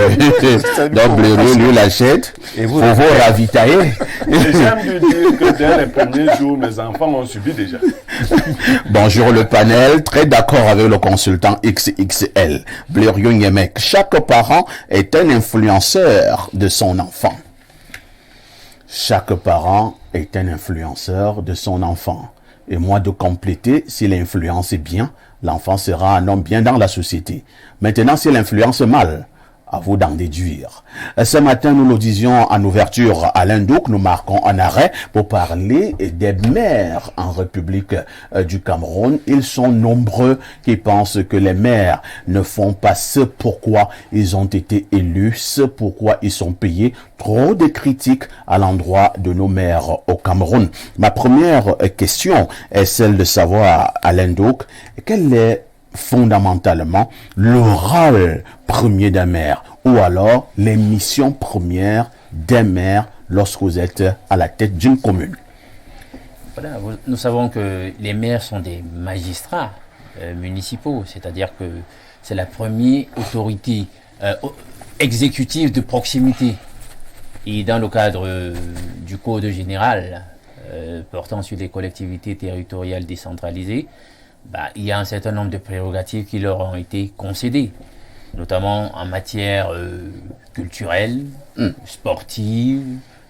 [SPEAKER 1] Donc Blériot, lui, l'achète pour vous ravitailler.
[SPEAKER 5] J'aime de dire que dès les premiers jours, mes enfants ont subi déjà.
[SPEAKER 1] Bonjour le panel, très d'accord avec le consultant XXL. Blériot Nyemek, chaque parent est un influenceur de son enfant. Chaque parent est un influenceur de son enfant. Et moi de compléter, si l'influence est bien, l'enfant sera un homme bien dans la société. Maintenant, si l'influence est mal, à vous d'en déduire. Ce matin, nous le disions en ouverture à l'Indouk, nous marquons un arrêt pour parler des maires en République du Cameroun. Ils sont nombreux qui pensent que les maires ne font pas ce pourquoi ils ont été élus, ce pourquoi ils sont payés. Trop de critiques à l'endroit de nos maires au Cameroun. Ma première question est celle de savoir à l'Indouk, quelle est fondamentalement le rôle premier d'un maire ou alors les missions premières d'un maire lorsque vous êtes à la tête d'une commune.
[SPEAKER 2] Voilà, nous savons que les maires sont des magistrats municipaux, c'est-à-dire que c'est la première autorité exécutive de proximité. Et dans le cadre du Code général portant sur les collectivités territoriales décentralisées, il y a un certain nombre de prérogatives qui leur ont été concédées, notamment en matière culturelle, sportive,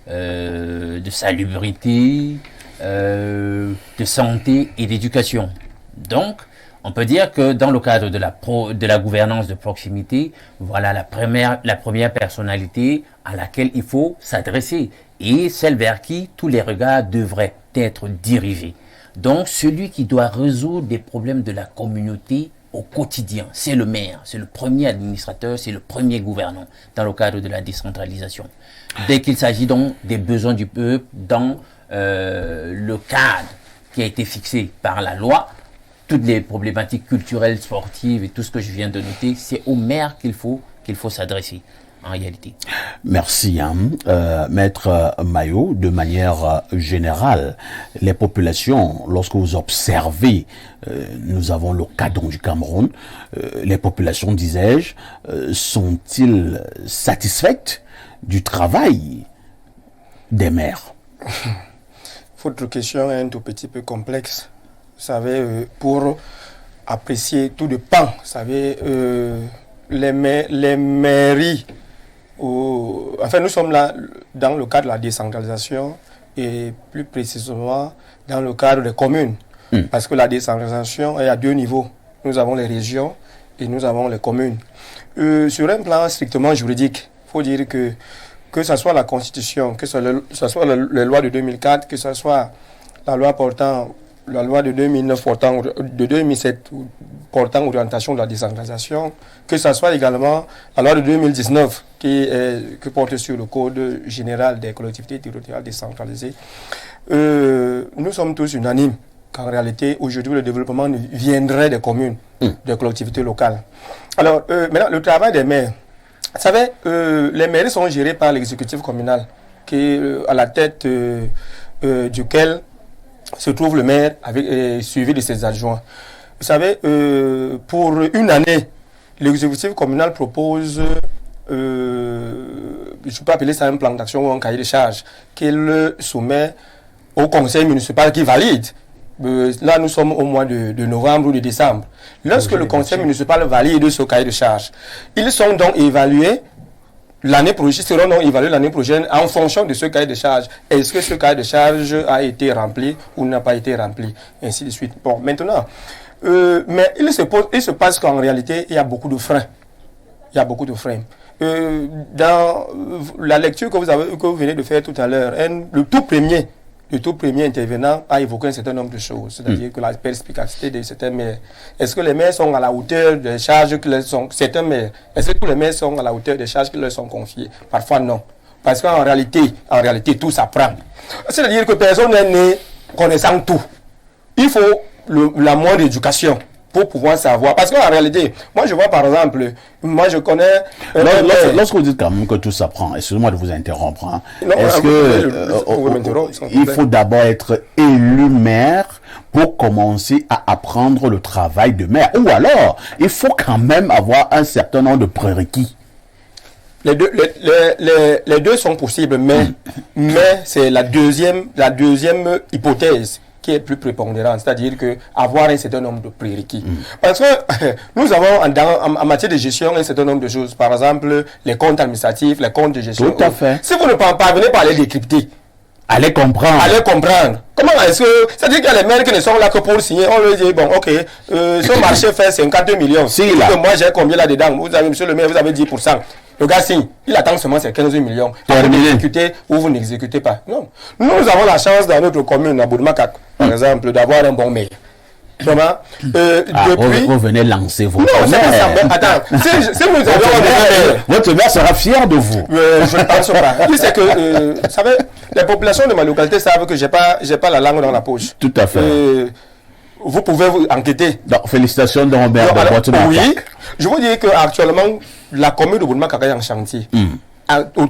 [SPEAKER 2] de salubrité, de santé et d'éducation. Donc, on peut dire que dans le cadre de la gouvernance de proximité, voilà la première personnalité à laquelle il faut s'adresser et celle vers qui tous les regards devraient être dirigés. Donc, celui qui doit résoudre des problèmes de la communauté au quotidien, c'est le maire, c'est le premier administrateur, c'est le premier gouvernant dans le cadre de la décentralisation. Dès qu'il s'agit donc des besoins du peuple dans le cadre qui a été fixé par la loi, toutes les problématiques culturelles, sportives et tout ce que je viens de noter, c'est au maire qu'il faut s'adresser. En réalité.
[SPEAKER 1] Merci, Maître Mayo. De manière générale, les populations, lorsque vous observez, nous avons le cas du Cameroun, les populations, disais-je, sont-ils satisfaites du travail des maires?
[SPEAKER 4] Votre question est un tout petit peu complexe. Vous savez, pour apprécier tout dépend. Vous savez, les mairies, enfin, nous sommes là dans le cadre de la décentralisation et plus précisément dans le cadre des communes. Parce que la décentralisation est à deux niveaux. Nous avons les régions et nous avons les communes. Sur un plan strictement juridique, il faut dire que ce soit la Constitution, que ce soit les lois de 2004, que ce soit la loi de 2009 de 2007 portant orientation de la décentralisation, que ce soit également la loi de 2019 qui porte sur le Code général des collectivités territoriales décentralisées. Nous sommes tous unanimes qu'en réalité, aujourd'hui, le développement viendrait des communes, des collectivités locales. Alors, maintenant, le travail des maires. Vous savez, les mairies sont gérées par l'exécutif communal, qui est à la tête duquel se trouve le maire suivi de ses adjoints. Vous savez, pour une année, l'exécutif communal propose, je ne peux appeler ça un plan d'action ou un cahier de charges, qu'il soumet au conseil municipal qui valide. Là, nous sommes au mois de novembre ou de décembre. Lorsque le conseil municipal valide ce cahier de charges, ils sont donc évalués l'année prochaine en fonction de ce cahier de charges. Est-ce que ce cahier de charges a été rempli ou n'a pas été rempli, ainsi de suite. Bon, maintenant, mais il se passe qu'en réalité, il y a beaucoup de freins. Il y a beaucoup de freins. Dans la lecture que vous venez de faire tout à l'heure, le tout premier intervenant a évoqué un certain nombre de choses, c'est-à-dire que la perspicacité de certains maires. Est-ce que les maires sont à la hauteur des charges que leur sont certains maires? Est-ce que tous les maires sont à la hauteur des charges qui leur sont confiées? Parfois non. Parce qu'en réalité, tout s'apprend. C'est-à-dire que personne n'est né connaissant tout. Il faut la moindre éducation pour pouvoir savoir. Parce qu'en réalité, moi je vois par exemple, moi je connais...
[SPEAKER 1] Lorsque vous dites quand même que tout s'apprend, excusez-moi de vous interrompre, hein, il faut d'abord être élu maire pour commencer à apprendre le travail de maire? Ou alors, il faut quand même avoir un certain nombre de prérequis?
[SPEAKER 4] Les deux sont possibles, mais c'est la deuxième hypothèse qui est plus prépondérante, c'est-à-dire avoir un certain nombre de prérequis. Parce que nous avons en matière de gestion un certain nombre de choses. Par exemple, les comptes administratifs, les comptes de gestion.
[SPEAKER 1] Tout à fait.
[SPEAKER 4] Si vous ne parvenez pas à les décrypter,
[SPEAKER 1] allez comprendre.
[SPEAKER 4] Comment est-ce que... C'est-à-dire qu'il y a les maires qui ne sont là que pour signer. On leur dit, bon, ok, ce marché fait 52 millions.
[SPEAKER 1] Si, là.
[SPEAKER 4] Moi, j'ai combien là-dedans? Vous avez, monsieur le maire, vous avez 10%. Le gars signe. Il attend seulement ces 15 millions. Vous n'exécutez ou vous n'exécutez pas. Non. Nous avons la chance dans notre commune, à Boudmakak, par exemple, d'avoir un bon maire. Comment
[SPEAKER 1] depuis... Vous venez lancer vos
[SPEAKER 4] maire. Attends, si vous avez
[SPEAKER 1] votre maire sera fier de vous.
[SPEAKER 4] Je ne pense pas. Il sait que, vous savez, les populations de ma localité savent que j'ai pas la langue dans la poche.
[SPEAKER 1] Tout à fait.
[SPEAKER 4] Vous pouvez vous enquêter.
[SPEAKER 1] Donc, félicitations de Robert.
[SPEAKER 4] Oui, je vous dis qu'actuellement, la commune de Boudmakak est en chantier.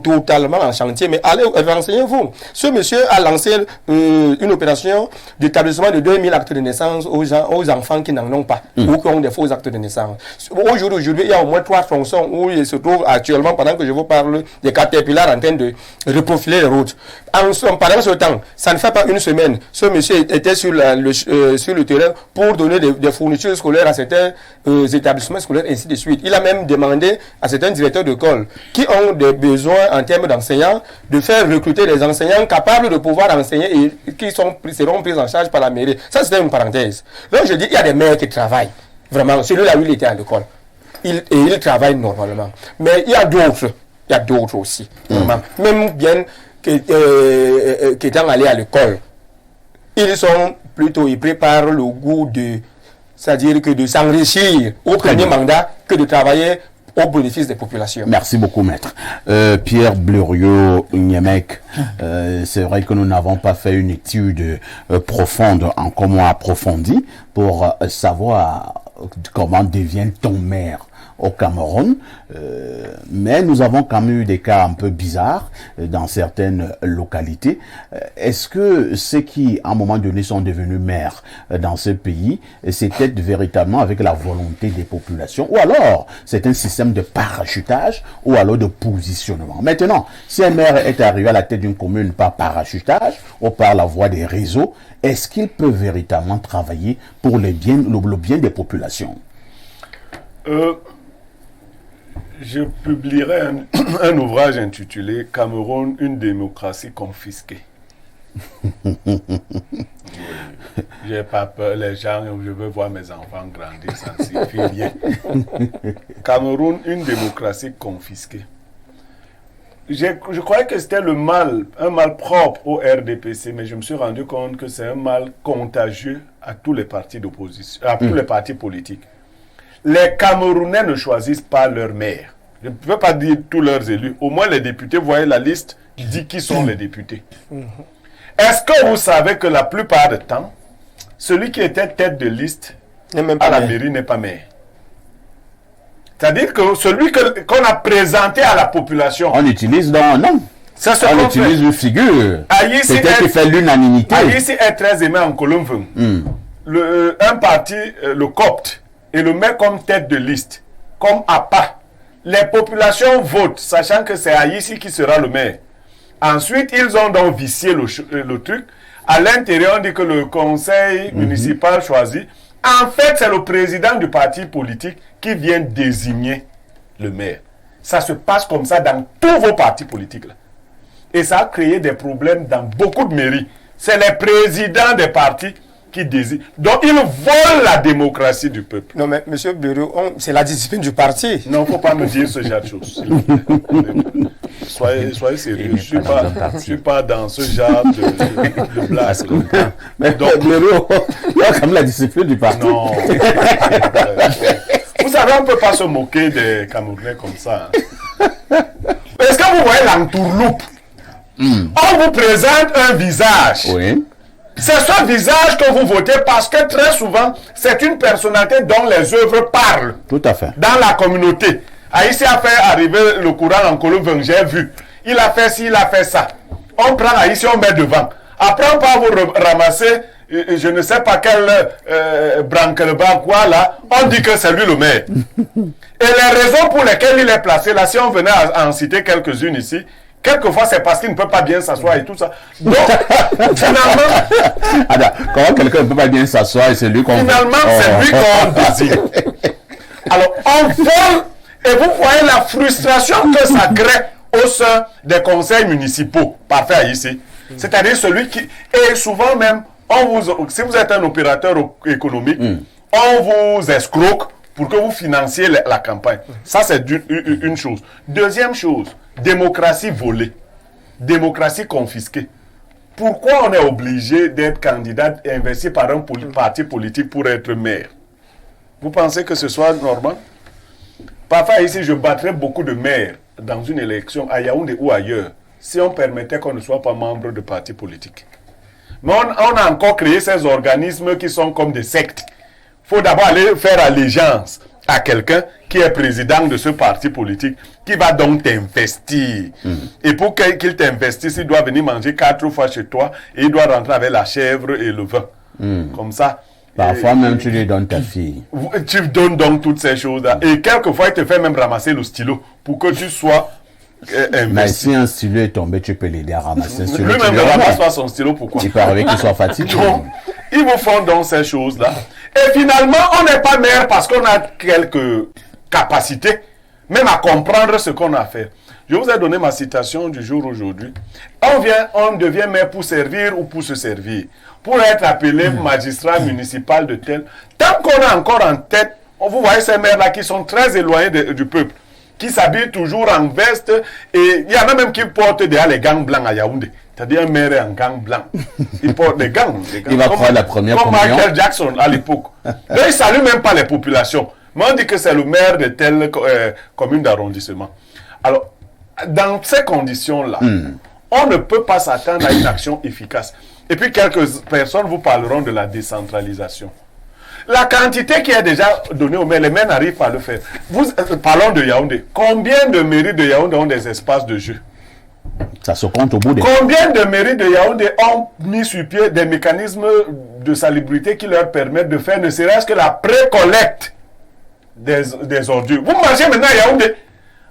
[SPEAKER 4] Totalement en chantier, mais allez, renseignez-vous. Ce monsieur a lancé une opération d'établissement de 2000 actes de naissance aux enfants qui n'en ont pas, ou qui ont des faux actes de naissance. Aujourd'hui, il y a au moins 3 fonctions où il se trouve actuellement, pendant que je vous parle, des caterpillars en train de reprofiler les routes. Pendant ce temps, ça ne fait pas une semaine, ce monsieur était sur le terrain pour donner des fournitures scolaires à certains établissements scolaires, ainsi de suite. Il a même demandé à certains directeurs d'école qui ont des besoin en termes d'enseignants, de faire recruter des enseignants capables de pouvoir enseigner et qui seront pris en charge par la mairie. Ça, c'était une parenthèse. Donc, je dis, il y a des maires qui travaillent. Vraiment, celui-là, lui, il était à l'école. Il travaille normalement. Mais il y a d'autres aussi. Vraiment. Même bien qu'étant allés à l'école, ils préparent le goût c'est-à-dire que de s'enrichir au premier mandat que de travailler au bénéfice des populations.
[SPEAKER 1] Merci beaucoup, maître. Pierre Bleriot-Niemek, c'est vrai que nous n'avons pas fait une étude profonde, approfondie, pour savoir comment devient ton maire au Cameroun, mais nous avons quand même eu des cas un peu bizarres dans certaines localités. Est-ce que ceux qui, à un moment donné, sont devenus maires dans ce pays, c'était véritablement avec la volonté des populations, ou alors c'est un système de parachutage, ou alors de positionnement? Maintenant, si un maire est arrivé à la tête d'une commune par parachutage, ou par la voie des réseaux, est-ce qu'il peut véritablement travailler pour le bien des populations?
[SPEAKER 5] Je publierai un ouvrage intitulé « Cameroun, une démocratie confisquée ». J'ai pas peur, les gens, je veux voir mes enfants grandir, ça ne suffit rien. Cameroun, une démocratie confisquée. Je croyais que c'était le mal, un mal propre au RDPC, mais je me suis rendu compte que c'est un mal contagieux à tous les partis d'opposition, à tous les partis politiques. Les Camerounais ne choisissent pas leur maire. Je ne peux pas dire tous leurs élus. Au moins les députés, vous voyez la liste qui dit qui sont les députés. Est-ce que vous savez que la plupart du temps, celui qui était tête de liste à la mairie n'est pas maire? C'est-à-dire que celui qu'on a présenté à la population...
[SPEAKER 1] On utilise dans... Non.
[SPEAKER 5] C'est ce
[SPEAKER 1] on utilise une figure. Peut-être qu'il fait l'unanimité.
[SPEAKER 5] Aïssi est très aimé en Colombie. Un parti, le COPT, et le met comme tête de liste, comme APA. Les populations votent, sachant que c'est Aïssi qui sera le maire. Ensuite, ils ont donc vicié le truc. À l'intérieur, on dit que le conseil municipal choisit. En fait, c'est le président du parti politique qui vient désigner le maire. Ça se passe comme ça dans tous vos partis politiques, là. Et ça a créé des problèmes dans beaucoup de mairies. C'est les présidents des partis qui désignent. Donc, ils volent la démocratie du peuple.
[SPEAKER 4] Non, mais M. Bureau, c'est la discipline du parti.
[SPEAKER 5] Non, il ne faut pas me dire ce genre de choses. Soyez sérieux. Je ne suis pas dans ce genre de blague.
[SPEAKER 1] Mais donc, Bureau, il y a comme la discipline du parti.
[SPEAKER 5] Non. Vous savez, on ne peut pas se moquer des Camerounais comme ça. Est-ce que vous voyez l'entourloupe? On vous présente un visage.
[SPEAKER 1] Oui.
[SPEAKER 5] C'est ce visage que vous votez parce que très souvent, c'est une personnalité dont les œuvres parlent.
[SPEAKER 1] Tout à fait.
[SPEAKER 5] Dans la communauté. Aïssi a fait arriver le courant en Colombie, j'ai vu. Il a fait ci, il a fait ça. On prend Aïssi, on met devant. Après, on va vous ramasser, je ne sais pas quel branquelba, quoi là. On dit que c'est lui le maire. Et les raisons pour lesquelles il est placé là, si on venait à en citer quelques-unes ici, quelquefois, c'est parce qu'il ne peut pas bien s'asseoir et tout ça. Donc, finalement...
[SPEAKER 1] comment quelqu'un ne peut pas bien s'asseoir et c'est lui qu'on...
[SPEAKER 5] Finalement, c'est lui qu'on désigne. Alors, on vole, et vous voyez la frustration que ça crée au sein des conseils municipaux, parfait ici. C'est-à-dire celui qui... Et souvent même, si vous êtes un opérateur économique, on vous escroque pour que vous financiez la campagne. Ça, c'est une chose. Deuxième chose, démocratie volée, démocratie confisquée. Pourquoi on est obligé d'être candidat et investi par un parti politique pour être maire? Vous pensez que ce soit normal? Parfois, ici, je battrais beaucoup de maires dans une élection à Yaoundé ou ailleurs si on permettait qu'on ne soit pas membre de parti politique. Mais on a encore créé ces organismes qui sont comme des sectes. Il faut d'abord aller faire allégeance à quelqu'un qui est président de ce parti politique, qui va donc t'investir. Et pour qu'il t'investisse, il doit venir manger 4 fois chez toi et il doit rentrer avec la chèvre et le vin. Comme ça.
[SPEAKER 1] Parfois même tu lui donnes ta fille.
[SPEAKER 5] Tu donnes donc toutes ces choses-là. Et quelquefois, il te fait même ramasser le stylo pour que tu sois investi.
[SPEAKER 1] Mais si un stylo est tombé, tu peux l'aider à ramasser un stylo.
[SPEAKER 5] Lui-même ne ramasse pas son stylo, pourquoi?
[SPEAKER 1] Il peut arriver qu'il soit fatigué.
[SPEAKER 5] Donc, ils vous font donc ces choses-là. Et finalement, on n'est pas maire parce qu'on a quelques capacités, même à comprendre ce qu'on a fait. Je vous ai donné ma citation du jour aujourd'hui. On devient maire pour servir ou pour se servir. Pour être appelé magistrat municipal de tel. Tant qu'on a encore en tête, vous voyez ces maires-là qui sont très éloignés du peuple, qui s'habillent toujours en veste, et il y en a même qui portent déjà les gants blancs à Yaoundé. C'est-à-dire un maire en gants blancs. Il porte des gants.
[SPEAKER 1] Il va prendre la première communion.
[SPEAKER 5] Comme Michael Jackson à l'époque. Donc il ne salue même pas les populations. Mais on dit que c'est le maire de telle commune d'arrondissement. Alors, dans ces conditions-là, on ne peut pas s'attendre à une action efficace. Et puis quelques personnes vous parleront de la décentralisation. La quantité qui est déjà donnée aux maires, les maires n'arrivent pas à le faire. Parlons de Yaoundé. Combien de mairies de Yaoundé ont des espaces de jeu?
[SPEAKER 1] Ça se compte au bout des...
[SPEAKER 5] Combien de mairies de Yaoundé ont mis sur pied des mécanismes de salubrité qui leur permettent de faire ne serait-ce que la pré-collecte des ordures? Vous mangez maintenant à Yaoundé.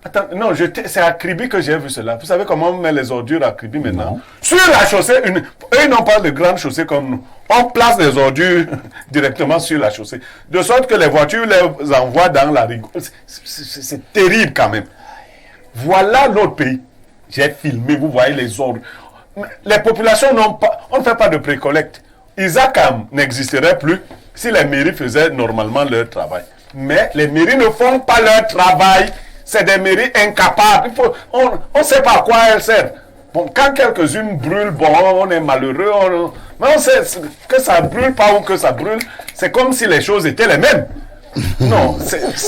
[SPEAKER 5] Attends, non, c'est à Kribi que j'ai vu cela. Vous savez comment on met les ordures à Kribi maintenant? Non. Sur la chaussée, eux ils n'ont pas de grande chaussée comme nous. On place les ordures directement sur la chaussée. De sorte que les voitures les envoient dans la rigoure. C'est terrible quand même. Voilà notre pays. J'ai filmé, vous voyez les ordures. Les populations n'ont pas, on ne fait pas de précollecte. Isaac n'existerait plus si les mairies faisaient normalement leur travail. Mais les mairies ne font pas leur travail. C'est des mairies incapables. On ne sait pas à quoi elles servent. Bon, quand quelques-unes brûlent, bon, on est malheureux. Mais on sait que ça brûle pas ou que ça brûle. C'est comme si les choses étaient les mêmes. Non,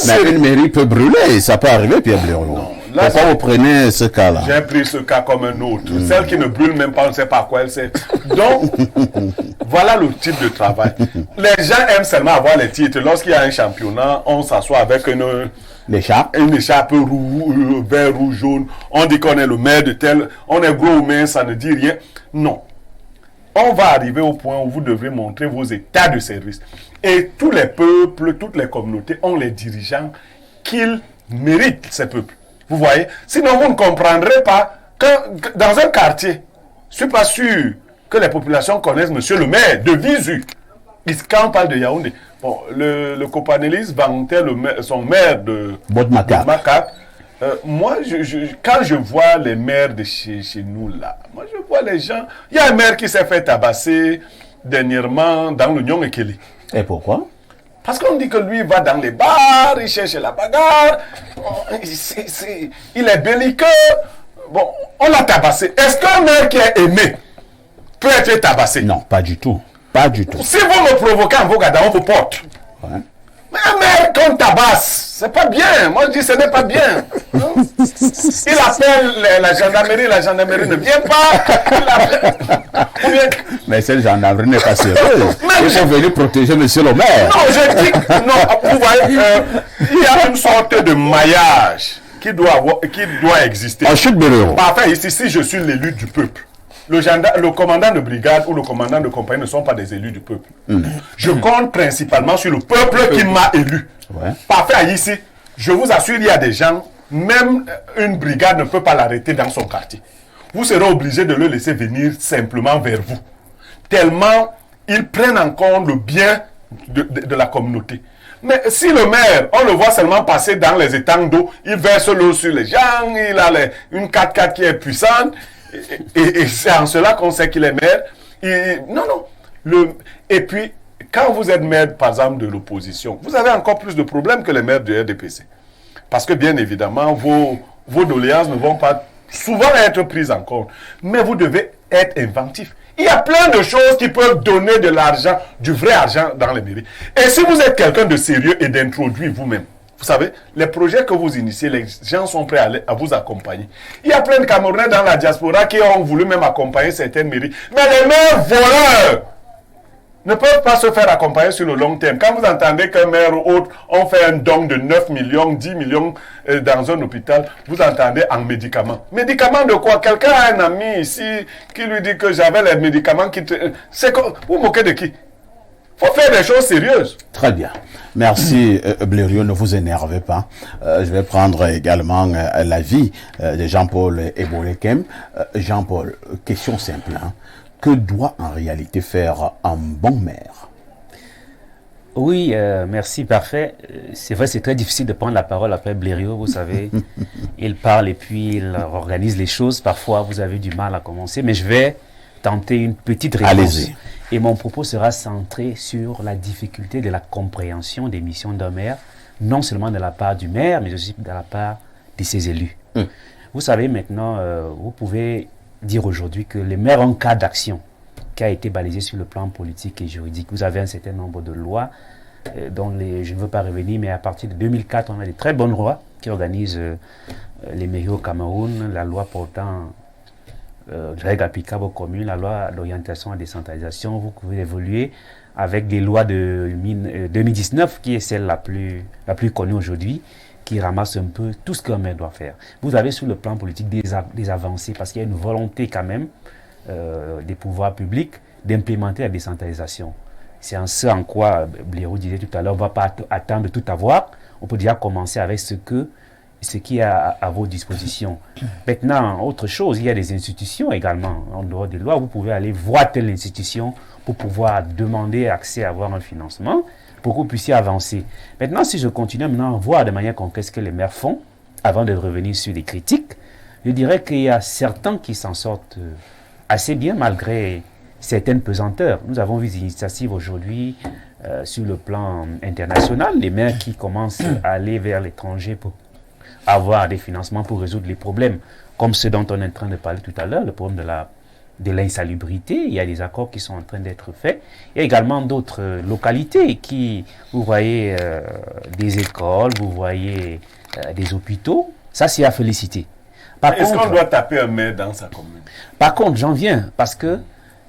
[SPEAKER 1] mais une mairie peut brûler, ça peut arriver, Pierre Blériot.
[SPEAKER 5] Là,
[SPEAKER 1] pourquoi vous prenez ce cas-là?
[SPEAKER 5] J'ai pris ce cas comme un autre. Celle qui ne brûle même pas, on ne sait pas à quoi elle sert. Donc, voilà le type de travail. Les gens aiment seulement avoir les titres. Lorsqu'il y a un championnat, on s'assoit avec une écharpe vert, rouge, jaune. On dit qu'on est le maire de tel. On est gros ou mince, ça ne dit rien. Non. On va arriver au point où vous devrez montrer vos états de service. Et tous les peuples, toutes les communautés ont les dirigeants qu'ils méritent, ces peuples. Vous voyez? Sinon, vous ne comprendrez pas que dans un quartier, je ne suis pas sûr que les populations connaissent monsieur le maire de Visu. Quand on parle de Yaoundé, bon, le copanéliste vantait son maire de Bodmakat. Moi, quand je vois les maires de chez nous là, moi je vois les gens. Il y a un maire qui s'est fait tabasser dernièrement dans le Nyong Ekeli.
[SPEAKER 1] Et pourquoi?
[SPEAKER 5] Parce qu'on dit que lui va dans les bars, il cherche la bagarre, il est belliqueux. Bon, on l'a tabassé. Est-ce qu'un maire qui est aimé peut être tabassé?
[SPEAKER 1] Non, pas du tout. Pas du tout.
[SPEAKER 5] Si vous me provoquez en vous gardant, on vous porte. Ouais. Mais un maire qu'on tabasse, c'est pas bien. Moi je dis ce n'est pas bien. Il appelle la gendarmerie ne vient pas.
[SPEAKER 1] Mais cette gendarmerie n'est pas sérieuse. Ils sont venus protéger monsieur le maire.
[SPEAKER 5] Non, je dis que non, vous voyez, il y a une sorte de maillage qui doit exister. Parfait, ici, si je suis l'élu du peuple. Le commandant de brigade ou le commandant de compagnie ne sont pas des élus du peuple. Je compte principalement sur le peuple qui m'a élu. Ouais. Parfait, ici, je vous assure, il y a des gens, même une brigade ne peut pas l'arrêter dans son quartier. Vous serez obligé de le laisser venir simplement vers vous. Tellement ils prennent en compte le bien de la communauté. Mais si le maire, on le voit seulement passer dans les étangs d'eau, il verse l'eau sur les gens, il a une 4x4 qui est puissante, et c'est en cela qu'on sait qu'il est maire. Non. Et puis, quand vous êtes maire, par exemple, de l'opposition, vous avez encore plus de problèmes que les maires du RDPC. Parce que, bien évidemment, vos doléances ne vont pas souvent être prises en compte. Mais vous devez être inventif. Il y a plein de choses qui peuvent donner de l'argent, du vrai argent dans les mairies. Et si vous êtes quelqu'un de sérieux et d'introduire vous-même, vous savez, les projets que vous initiez, les gens sont prêts à vous accompagner. Il y a plein de Camerounais dans la diaspora qui ont voulu même accompagner certaines mairies. Mais les maires voleurs ne peuvent pas se faire accompagner sur le long terme. Quand vous entendez qu'un maire ou autre ont fait un don de 9 millions, 10 millions dans un hôpital, vous entendez en médicaments. Médicaments de quoi? Quelqu'un a un ami ici qui lui dit que j'avais les médicaments qui... Vous moquez de qui? Il faut faire des choses sérieuses.
[SPEAKER 1] Très bien. Merci, Blériot, ne vous énervez pas. Je vais prendre également l'avis de Jean-Paul Ebolekem. Jean-Paul, question simple. Que doit en réalité faire un bon maire?
[SPEAKER 3] Oui, merci, parfait. C'est vrai, c'est très difficile de prendre la parole après Blériot, vous savez. Il parle et puis il organise les choses. Parfois, vous avez du mal à commencer, mais je vais tenter une petite réponse.
[SPEAKER 1] Allez-y.
[SPEAKER 3] Et mon propos sera centré sur la difficulté de la compréhension des missions d'un maire, non seulement de la part du maire, mais aussi de la part de ses élus. Vous savez maintenant, vous pouvez dire aujourd'hui que les maires ont un cas d'action qui a été balisé sur le plan politique et juridique. Vous avez un certain nombre de lois dont je ne veux pas revenir, mais à partir de 2004, on a des très bonnes lois qui organisent les mairies au Cameroun, la loi portant règles applicables aux communes, la loi d'orientation et décentralisation. Vous pouvez évoluer avec des lois de 2019, qui est celle la plus connue aujourd'hui, qui ramasse un peu tout ce qu'un maire doit faire. Vous avez sur le plan politique des avancées, parce qu'il y a une volonté quand même des pouvoirs publics d'implémenter la décentralisation. C'est en ce en quoi Blériot disait tout à l'heure, on ne va pas attendre tout avoir, on peut déjà commencer avec ce qui est à vos dispositions. Maintenant, autre chose, il y a des institutions également, en dehors des lois, vous pouvez aller voir telle institution pour pouvoir demander accès à avoir un financement, pour que vous puissiez avancer. Maintenant, si je continue maintenant à voir de manière concrète ce que les maires font, avant de revenir sur les critiques, je dirais qu'il y a certains qui s'en sortent assez bien malgré certaines pesanteurs. Nous avons vu des initiatives aujourd'hui sur le plan international, les maires qui commencent à aller vers l'étranger pour avoir des financements pour résoudre les problèmes, comme ceux dont on est en train de parler tout à l'heure, le problème de l'insalubrité. Il y a des accords qui sont en train d'être faits. Il y a également d'autres localités qui, vous voyez, des écoles, vous voyez des hôpitaux. Ça, c'est à féliciter.
[SPEAKER 5] Est-ce qu'on doit taper un maire dans sa commune?
[SPEAKER 3] Par contre, j'en viens, parce que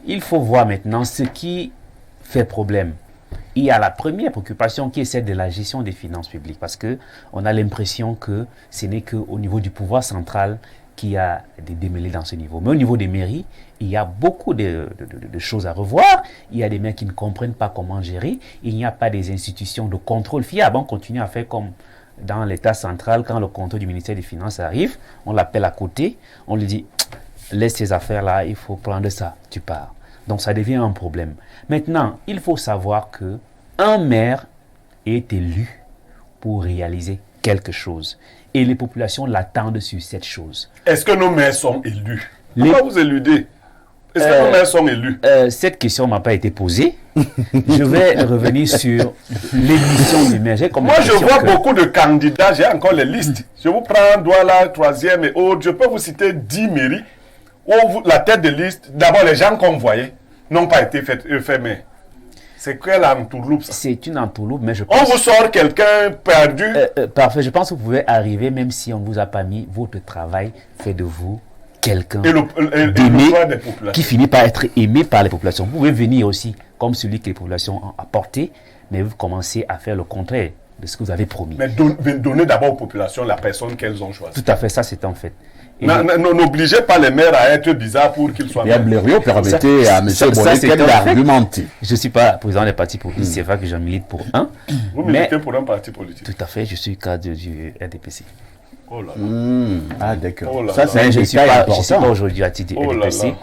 [SPEAKER 3] il faut voir maintenant ce qui fait problème. Il y a la première préoccupation qui est celle de la gestion des finances publiques, parce qu'on a l'impression que ce n'est qu'au niveau du pouvoir central qu'il y a des démêlés dans ce niveau. Mais au niveau des mairies, il y a beaucoup de choses à revoir. Il y a des maires qui ne comprennent pas comment gérer. Il n'y a pas des institutions de contrôle fiables. On continue à faire comme dans l'État central, quand le contrôle du ministère des Finances arrive, on l'appelle à côté, on lui dit « laisse ces affaires-là, il faut prendre ça, tu pars ». Donc ça devient un problème. Maintenant, il faut savoir qu'un maire est élu pour réaliser quelque chose. Et les populations l'attendent sur cette chose.
[SPEAKER 5] Est-ce que nos maires sont élus? Pourquoi vous éludez? Est-ce que nos maires sont élus?
[SPEAKER 3] Cette question ne m'a pas été posée. Je vais revenir sur l'émission du maire.
[SPEAKER 5] Moi, je vois beaucoup de candidats, j'ai encore les listes. Je vous prends Douala, 3e et autres. Je peux vous citer 10 mairies où la tête de liste, d'abord les gens qu'on voyait, n'ont pas été faits maire. C'est quelle entourloupe ça?
[SPEAKER 3] C'est une entourloupe, mais je pense...
[SPEAKER 5] On vous sort quelqu'un perdu.
[SPEAKER 3] Parfait, je pense que vous pouvez arriver, même si on ne vous a pas mis, votre travail fait de vous quelqu'un qui finit par être aimé par les populations. Vous pouvez venir aussi comme celui que les populations ont apporté, mais vous commencez à faire le contraire de ce que vous avez promis.
[SPEAKER 5] Mais donnez d'abord aux populations la personne qu'elles ont choisie.
[SPEAKER 3] Tout à fait, ça c'est en fait.
[SPEAKER 5] N'obligez pas les maires à être bizarres pour qu'ils soient
[SPEAKER 1] maires. Blériot, permettez à M. Bonnet d'argumenter.
[SPEAKER 3] Je ne suis pas président des partis politiques, c'est vrai que je milite pour un.
[SPEAKER 5] Vous militez pour un parti politique?
[SPEAKER 3] Tout à fait, je suis cadre du RDPC.
[SPEAKER 5] Oh là là.
[SPEAKER 1] Ah d'accord.
[SPEAKER 5] Oh là
[SPEAKER 1] ça c'est un détail important.
[SPEAKER 3] Je ne suis pas aujourd'hui à titre du RDPC.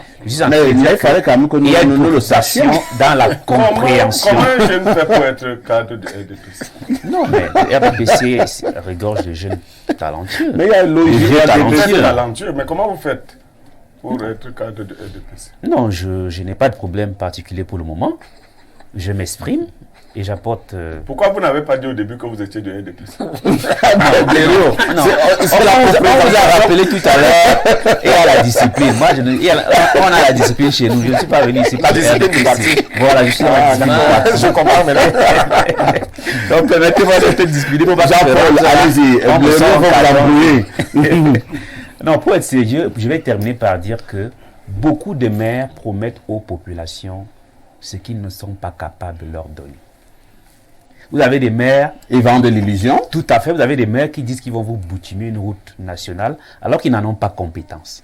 [SPEAKER 1] Mais il fallait quand même que nous le sachions
[SPEAKER 3] dans la compréhension.
[SPEAKER 5] Comment je ne fais pour être cadre du RDPC?
[SPEAKER 3] Non, mais le RDPC regorge de jeunes talentueux.
[SPEAKER 1] Mais il y a logique
[SPEAKER 5] talentueux. Mais comment vous faites pour être cadre du RDPC?
[SPEAKER 3] Non, je n'ai pas de problème particulier pour le moment. Je m'exprime. Et j'apporte...
[SPEAKER 5] Pourquoi vous n'avez pas dit au début que vous étiez du RDPC?
[SPEAKER 3] Non, on vous a rappelé tout à l'heure et à la discipline. Moi, on a la discipline chez nous. Je ne suis pas venu ici pour la discipline du parti. Voilà, je suis dans la discipline.
[SPEAKER 5] Je comprends maintenant.
[SPEAKER 3] Donc, permettez-moi d'être discipliné pour pas
[SPEAKER 1] Jean-Paul, allez-y.
[SPEAKER 3] Non, pour être sérieux, je vais terminer par dire que beaucoup de maires promettent aux populations ce qu'ils ne sont pas capables de leur donner. Vous avez des maires...
[SPEAKER 1] Ils vendent de l'illusion.
[SPEAKER 3] Tout à fait. Vous avez des maires qui disent qu'ils vont vous boutiner une route nationale alors qu'ils n'en ont pas compétence.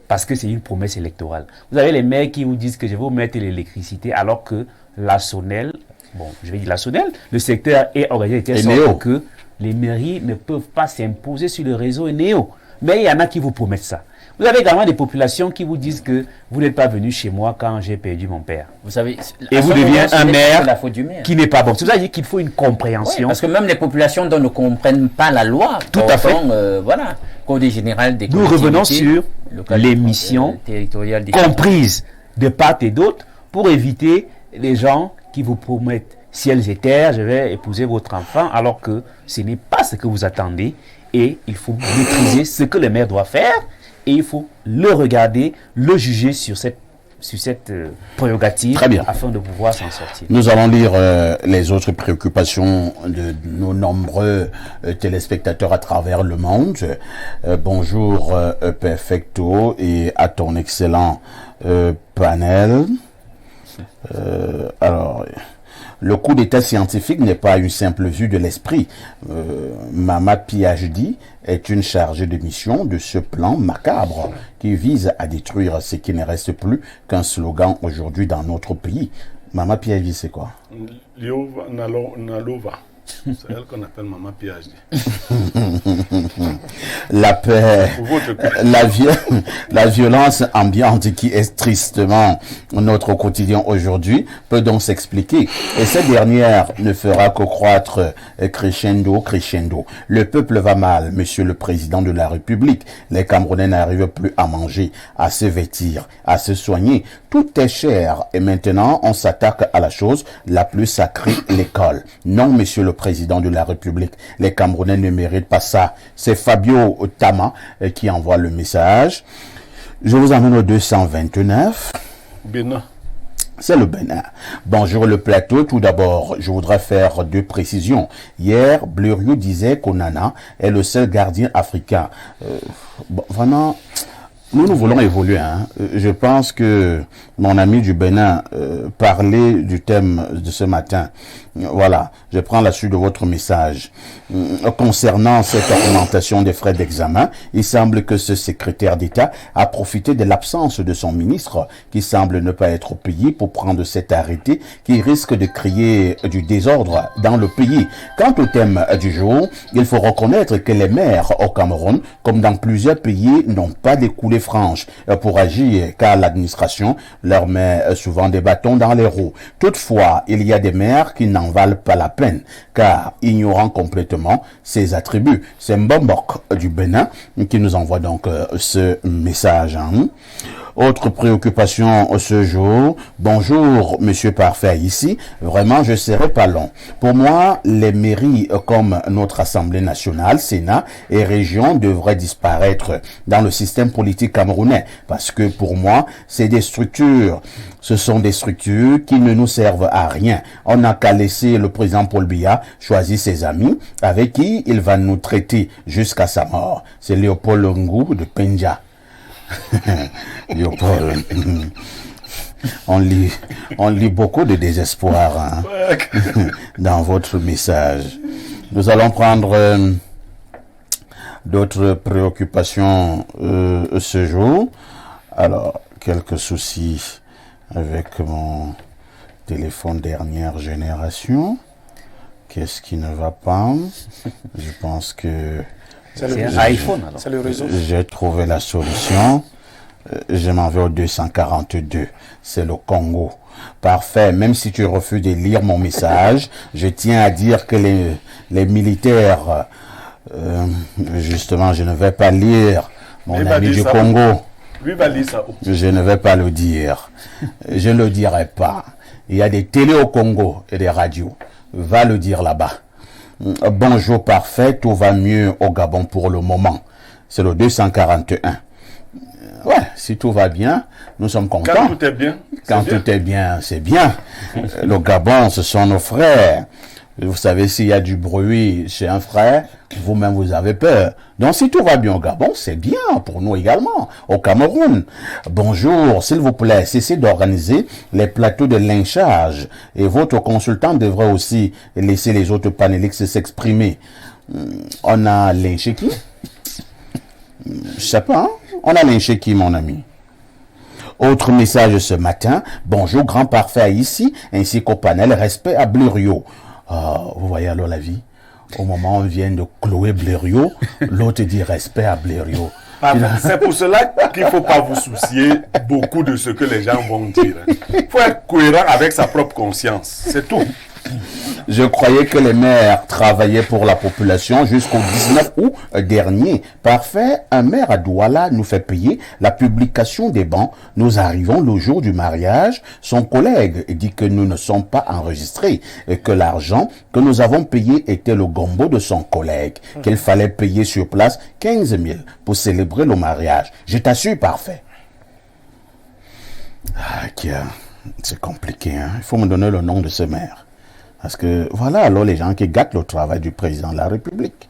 [SPEAKER 3] Parce que c'est une promesse électorale. Vous avez les maires qui vous disent que je vais vous mettre l'électricité alors que la Sonel, le secteur est organisé de telle sorte que les mairies ne peuvent pas s'imposer sur le réseau Néo. Mais il y en a qui vous promettent ça. Vous avez également des populations qui vous disent que vous n'êtes pas venu chez moi quand j'ai perdu mon père.
[SPEAKER 2] Vous savez,
[SPEAKER 3] et vous devenez un maire qui n'est pas bon. C'est pour ça qu'il faut une compréhension.
[SPEAKER 2] Oui, parce que même les populations dont ne comprennent pas la loi.
[SPEAKER 3] Tout à fait.
[SPEAKER 2] Voilà, Code général des
[SPEAKER 3] collectivités. Nous revenons sur les missions comprises de part et d'autre pour éviter les gens qui vous promettent ciel et terre, je vais épouser votre enfant, alors que ce n'est pas ce que vous attendez. Et il faut maîtriser ce que le maire doit faire. Et il faut le regarder, le juger sur cette prérogative.
[SPEAKER 1] Très bien.
[SPEAKER 3] Afin de pouvoir s'en sortir.
[SPEAKER 1] Nous allons lire les autres préoccupations de nos nombreux téléspectateurs à travers le monde. Bonjour Perfecto et à ton excellent panel. Alors... Le coup d'état scientifique n'est pas une simple vue de l'esprit. Mama PhD est une chargée de mission de ce plan macabre qui vise à détruire ce qui ne reste plus qu'un slogan aujourd'hui dans notre pays. Mama PhD, c'est quoi?
[SPEAKER 5] Liova Nalova. C'est elle qu'on appelle Maman PhD.
[SPEAKER 1] La paix, la violence ambiante qui est tristement notre quotidien aujourd'hui peut donc s'expliquer. Et cette dernière ne fera que croître crescendo. Le peuple va mal, monsieur le président de la République. Les Camerounais n'arrivent plus à manger, à se vêtir, à se soigner. Tout est cher et maintenant on s'attaque à la chose la plus sacrée, l'école. Non, monsieur le président de la République, les Camerounais ne méritent pas ça. C'est Fabio Tama qui envoie le message. Je vous emmène au 229.
[SPEAKER 5] Bénin.
[SPEAKER 1] C'est le Bénin. Bonjour le plateau. Tout d'abord, je voudrais faire deux précisions. Hier, Blériot disait qu'Onana est le seul gardien africain. Vraiment, nous voulons évoluer. Je pense que mon ami du Bénin parlait du thème de ce matin. Voilà, je prends la suite de votre message. Concernant cette augmentation des frais d'examen, il semble que ce secrétaire d'État a profité de l'absence de son ministre, qui semble ne pas être payé, pour prendre cet arrêté qui risque de créer du désordre dans le pays. Quant au thème du jour, il faut reconnaître que les maires au Cameroun, comme dans plusieurs pays, n'ont pas des coulées franches pour agir, car l'administration leur met souvent des bâtons dans les roues. Toutefois, il y a des maires qui n'en valent pas la peine, car ignorant complètement ses attributs. C'est Mbombok du Bénin qui nous envoie donc ce message. Autre préoccupation ce jour. Bonjour, monsieur Parfait, ici. Vraiment, je serai pas long. Pour moi, les mairies comme notre Assemblée nationale, Sénat et région devraient disparaître dans le système politique camerounais. Parce que pour moi, c'est des structures. Ce sont des structures qui ne nous servent à rien. On n'a qu'à laisser le président Paul Biya choisir ses amis avec qui il va nous traiter jusqu'à sa mort. C'est Léopold Ngou de Penja. Léopold, on lit beaucoup de désespoir dans votre message. Nous allons prendre d'autres préoccupations ce jour. Alors, quelques soucis avec mon téléphone dernière génération. Qu'est-ce qui ne va pas? Je pense que
[SPEAKER 3] c'est un iPhone alors.
[SPEAKER 4] C'est le réseau.
[SPEAKER 1] J'ai trouvé la solution. Je m'en vais au 242. C'est le Congo. Parfait. Même si tu refuses de lire mon message, je tiens à dire que les militaires, justement, je ne vais pas lire mon ami du Congo.
[SPEAKER 5] Lui va lire ça.
[SPEAKER 1] Je ne vais pas le dire. Je ne le dirai pas. Il y a des télés au Congo et des radios. Va le dire là-bas. Bonjour parfait, tout va mieux au Gabon pour le moment. C'est le 241. Ouais, si tout va bien, nous sommes contents.
[SPEAKER 5] Quand tout est bien,
[SPEAKER 1] tout est bien, c'est bien. Le Gabon, ce sont nos frères. Vous savez, s'il y a du bruit chez un frère, vous-même vous avez peur. Donc si tout va bien au Gabon, c'est bien pour nous également, au Cameroun. Bonjour, s'il vous plaît, cessez d'organiser les plateaux de lynchage. Et votre consultant devrait aussi laisser les autres panélistes s'exprimer. On a lynché qui? Je sais pas, hein? On a lynché qui, mon ami? Autre message ce matin. Bonjour, grand parfait ici, ainsi qu'au panel, respect à Blériot. Vous voyez alors la vie. Au moment où on vient de clouer Blériot, l'autre dit respect à Blériot.
[SPEAKER 5] C'est pour cela qu'il ne faut pas vous soucier beaucoup de ce que les gens vont dire. Il faut être cohérent avec sa propre conscience. C'est tout.
[SPEAKER 1] Je croyais que les maires travaillaient pour la population jusqu'au 19 août dernier. Parfait, un maire à Douala nous fait payer la publication des bancs. Nous arrivons le jour du mariage. Son collègue dit que nous ne sommes pas enregistrés et que l'argent que nous avons payé était le gombo de son collègue, qu'il fallait payer sur place 15 000 pour célébrer le mariage. Je t'assure, parfait. C'est compliqué, hein? Il faut me donner le nom de ce maire. Parce que voilà alors les gens qui gâtent le travail du président de la République.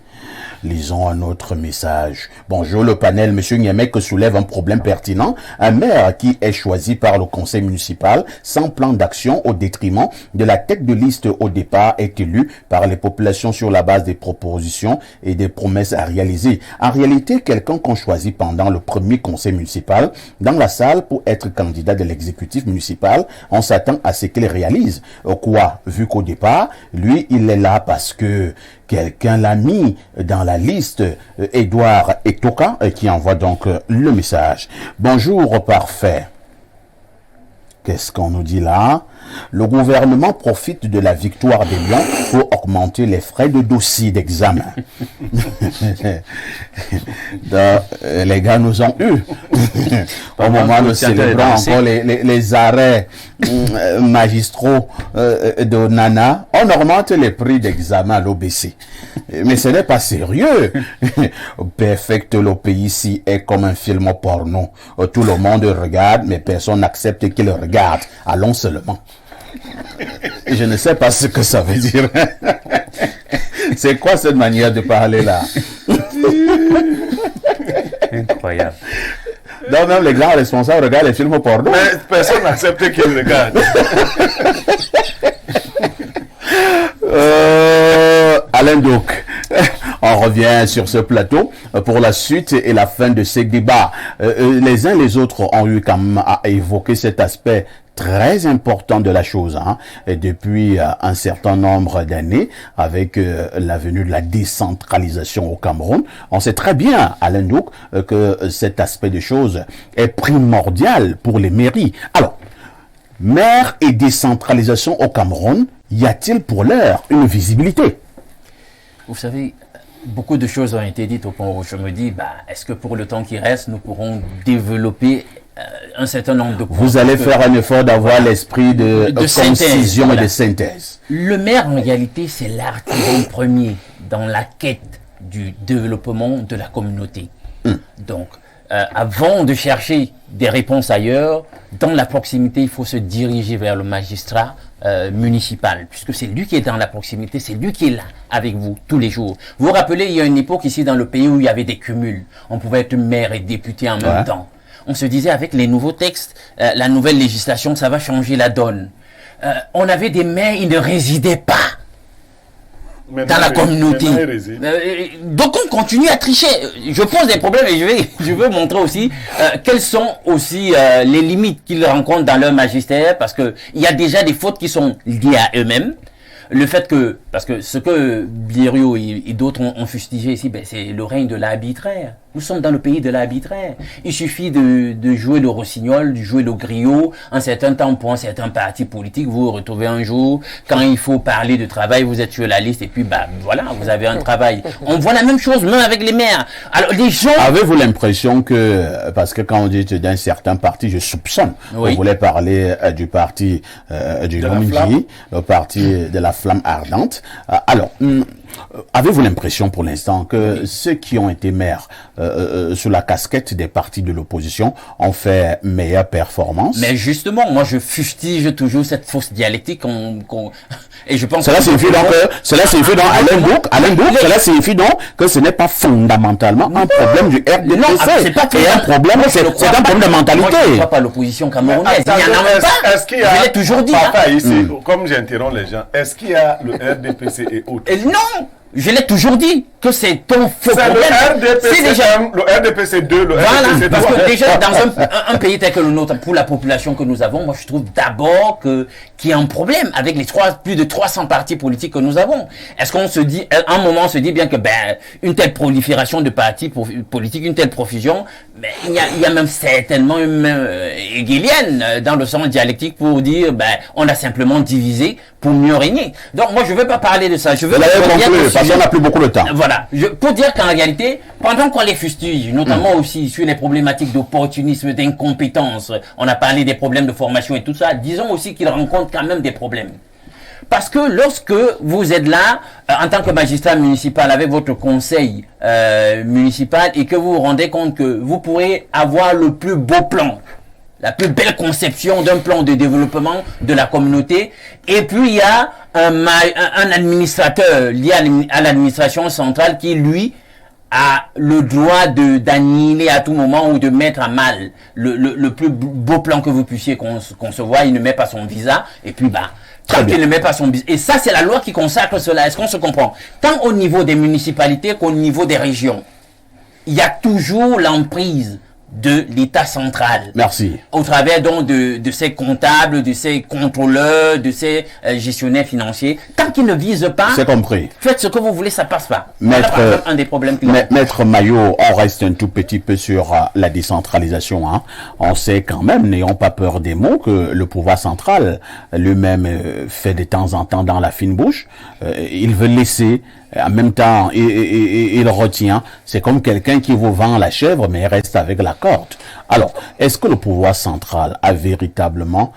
[SPEAKER 1] Lisons un autre message. Bonjour le panel, Monsieur Niemek soulève un problème pertinent. Un maire qui est choisi par le conseil municipal sans plan d'action au détriment de la tête de liste au départ est élu par les populations sur la base des propositions et des promesses à réaliser. En réalité, quelqu'un qu'on choisit pendant le premier conseil municipal dans la salle pour être candidat de l'exécutif municipal, on s'attend à ce qu'il réalise. Quoi? Vu qu'au départ, lui, il est là parce que quelqu'un l'a mis dans la liste, Edouard Etoka, qui envoie donc le message. Bonjour, parfait. Qu'est-ce qu'on nous dit là? Le gouvernement profite de la victoire des Lions pour augmenter les frais de dossier d'examen. Les gars nous ont eu. Au moment où nous célébrons encore les arrêts magistraux de Nana, on augmente les prix d'examen à l'OBC. Mais ce n'est pas sérieux. Perfect, le pays ici est comme un film porno. Tout le monde regarde, mais personne n'accepte qu'il regarde. Allons seulement. Je ne sais pas ce que ça veut dire. C'est quoi cette manière de parler là?
[SPEAKER 3] Incroyable.
[SPEAKER 1] Donc même les grands responsables regardent les films porno.
[SPEAKER 5] Mais personne n'accepte qu'ils regardent.
[SPEAKER 1] Alain Douk, on revient sur ce plateau pour la suite et la fin de ces débats. Les uns les autres ont eu quand même à évoquer cet aspect très important de la chose, hein, et depuis un certain nombre d'années, avec la venue de la décentralisation au Cameroun, on sait très bien, Alain Douk, que cet aspect de choses est primordial pour les mairies. Alors, maire et décentralisation au Cameroun, y a-t-il pour l'heure une visibilité?
[SPEAKER 2] Vous savez, beaucoup de choses ont été dites au point où je me dis, est-ce que pour le temps qui reste, nous pourrons développer un certain nombre de points?
[SPEAKER 1] Vous allez faire un effort d'avoir l'esprit de concision et de synthèse.
[SPEAKER 2] Le maire, en réalité, c'est l'artisan premier dans la quête du développement de la communauté. Donc, avant de chercher des réponses ailleurs, dans la proximité, il faut se diriger vers le magistrat municipal, puisque c'est lui qui est dans la proximité, c'est lui qui est là avec vous tous les jours. Vous vous rappelez, il y a une époque ici dans le pays où il y avait des cumuls. On pouvait être maire et député en même temps. On se disait avec les nouveaux textes, la nouvelle législation, ça va changer la donne. On avait des maires, ils ne résidaient pas dans la communauté. Donc on continue à tricher. Je pose des problèmes et je veux montrer aussi quelles sont aussi les limites qu'ils rencontrent dans leur magistère, parce que il y a déjà des fautes qui sont liées à eux-mêmes. Le fait que, parce que ce que Blériot et d'autres ont fustigé ici, c'est le règne de l'arbitraire. Nous sommes dans le pays de l'arbitraire. Il suffit de jouer le rossignol, de jouer le griot. Un certain temps, pour un certain parti politique, vous vous retrouvez un jour, quand il faut parler de travail, vous êtes sur la liste et puis voilà, vous avez un travail. On voit la même chose, même avec les maires. Alors les gens...
[SPEAKER 1] Avez-vous l'impression que, parce que quand on dit d'un certain parti, je soupçonne, vous voulez parler du parti du Lomidji, le parti de la flamme ardente. Alors, avez-vous l'impression pour l'instant que ceux qui ont été maires sous la casquette des partis de l'opposition ont fait meilleure performance?
[SPEAKER 2] Mais justement, moi je fustige toujours cette fausse dialectique et je pense
[SPEAKER 1] cela signifie donc cela signifie donc que ce n'est pas fondamentalement un problème du RDPC.
[SPEAKER 2] Non, c'est pas
[SPEAKER 1] un problème, c'est un problème de mentalité.
[SPEAKER 2] Moi, je ne crois pas l'opposition camerounaise. Il n'y en a même pas.
[SPEAKER 5] Est-ce qu'il y a,
[SPEAKER 2] je l'ai toujours dit.
[SPEAKER 5] Ici, comme j'interromps les gens, est-ce qu'il y a le RDPC et autres?
[SPEAKER 2] Non, je l'ai toujours dit que c'est un faux problème.
[SPEAKER 5] C'est déjà le RDPC 2, le RDPC 3.
[SPEAKER 2] Parce que déjà dans un pays tel que le nôtre, pour la population que nous avons, moi je trouve d'abord qu'il y a un problème avec les plus de 300 partis politiques que nous avons. Est-ce qu'on se dit, à un moment on se dit bien que une telle prolifération de partis politiques, une telle profusion, il y a même certainement une hegelienne dans le sens dialectique pour dire on a simplement divisé pour mieux régner. Donc moi je ne veux pas parler de ça. Je veux
[SPEAKER 1] on n'a plus beaucoup de temps.
[SPEAKER 2] Voilà. Pour dire qu'en réalité, pendant qu'on les fustige, notamment aussi sur les problématiques d'opportunisme, d'incompétence, on a parlé des problèmes de formation et tout ça, disons aussi qu'ils rencontrent quand même des problèmes. Parce que lorsque vous êtes là, en tant que magistrat municipal, avec votre conseil municipal, et que vous vous rendez compte que vous pourrez avoir le plus beau plan, la plus belle conception d'un plan de développement de la communauté, et puis il y a un administrateur lié à l'administration centrale qui, lui, a le droit d'annihiler à tout moment ou de mettre à mal le plus beau plan que vous puissiez concevoir. Il ne met pas son visa et puis tant qu'il ne met pas son visa. Et ça, c'est la loi qui consacre cela. Est-ce qu'on se comprend? Tant au niveau des municipalités qu'au niveau des régions, il y a toujours l'emprise de l'État central.
[SPEAKER 1] Merci.
[SPEAKER 2] Au travers donc de ces comptables, de ces contrôleurs, de ces gestionnaires financiers. Tant qu'ils ne visent pas,
[SPEAKER 1] c'est compris.
[SPEAKER 2] Faites ce que vous voulez, ça passe pas.
[SPEAKER 1] Maître,
[SPEAKER 2] voilà un des problèmes.
[SPEAKER 1] Maître Maillot, on reste un tout petit peu sur la décentralisation. Hein. On sait quand même, n'ayons pas peur des mots, que le pouvoir central lui-même fait de temps en temps dans la fine bouche. Il veut laisser. En même temps, il retient. C'est comme quelqu'un qui vous vend la chèvre, mais il reste avec la corde. Alors, est-ce que le pouvoir central a véritablement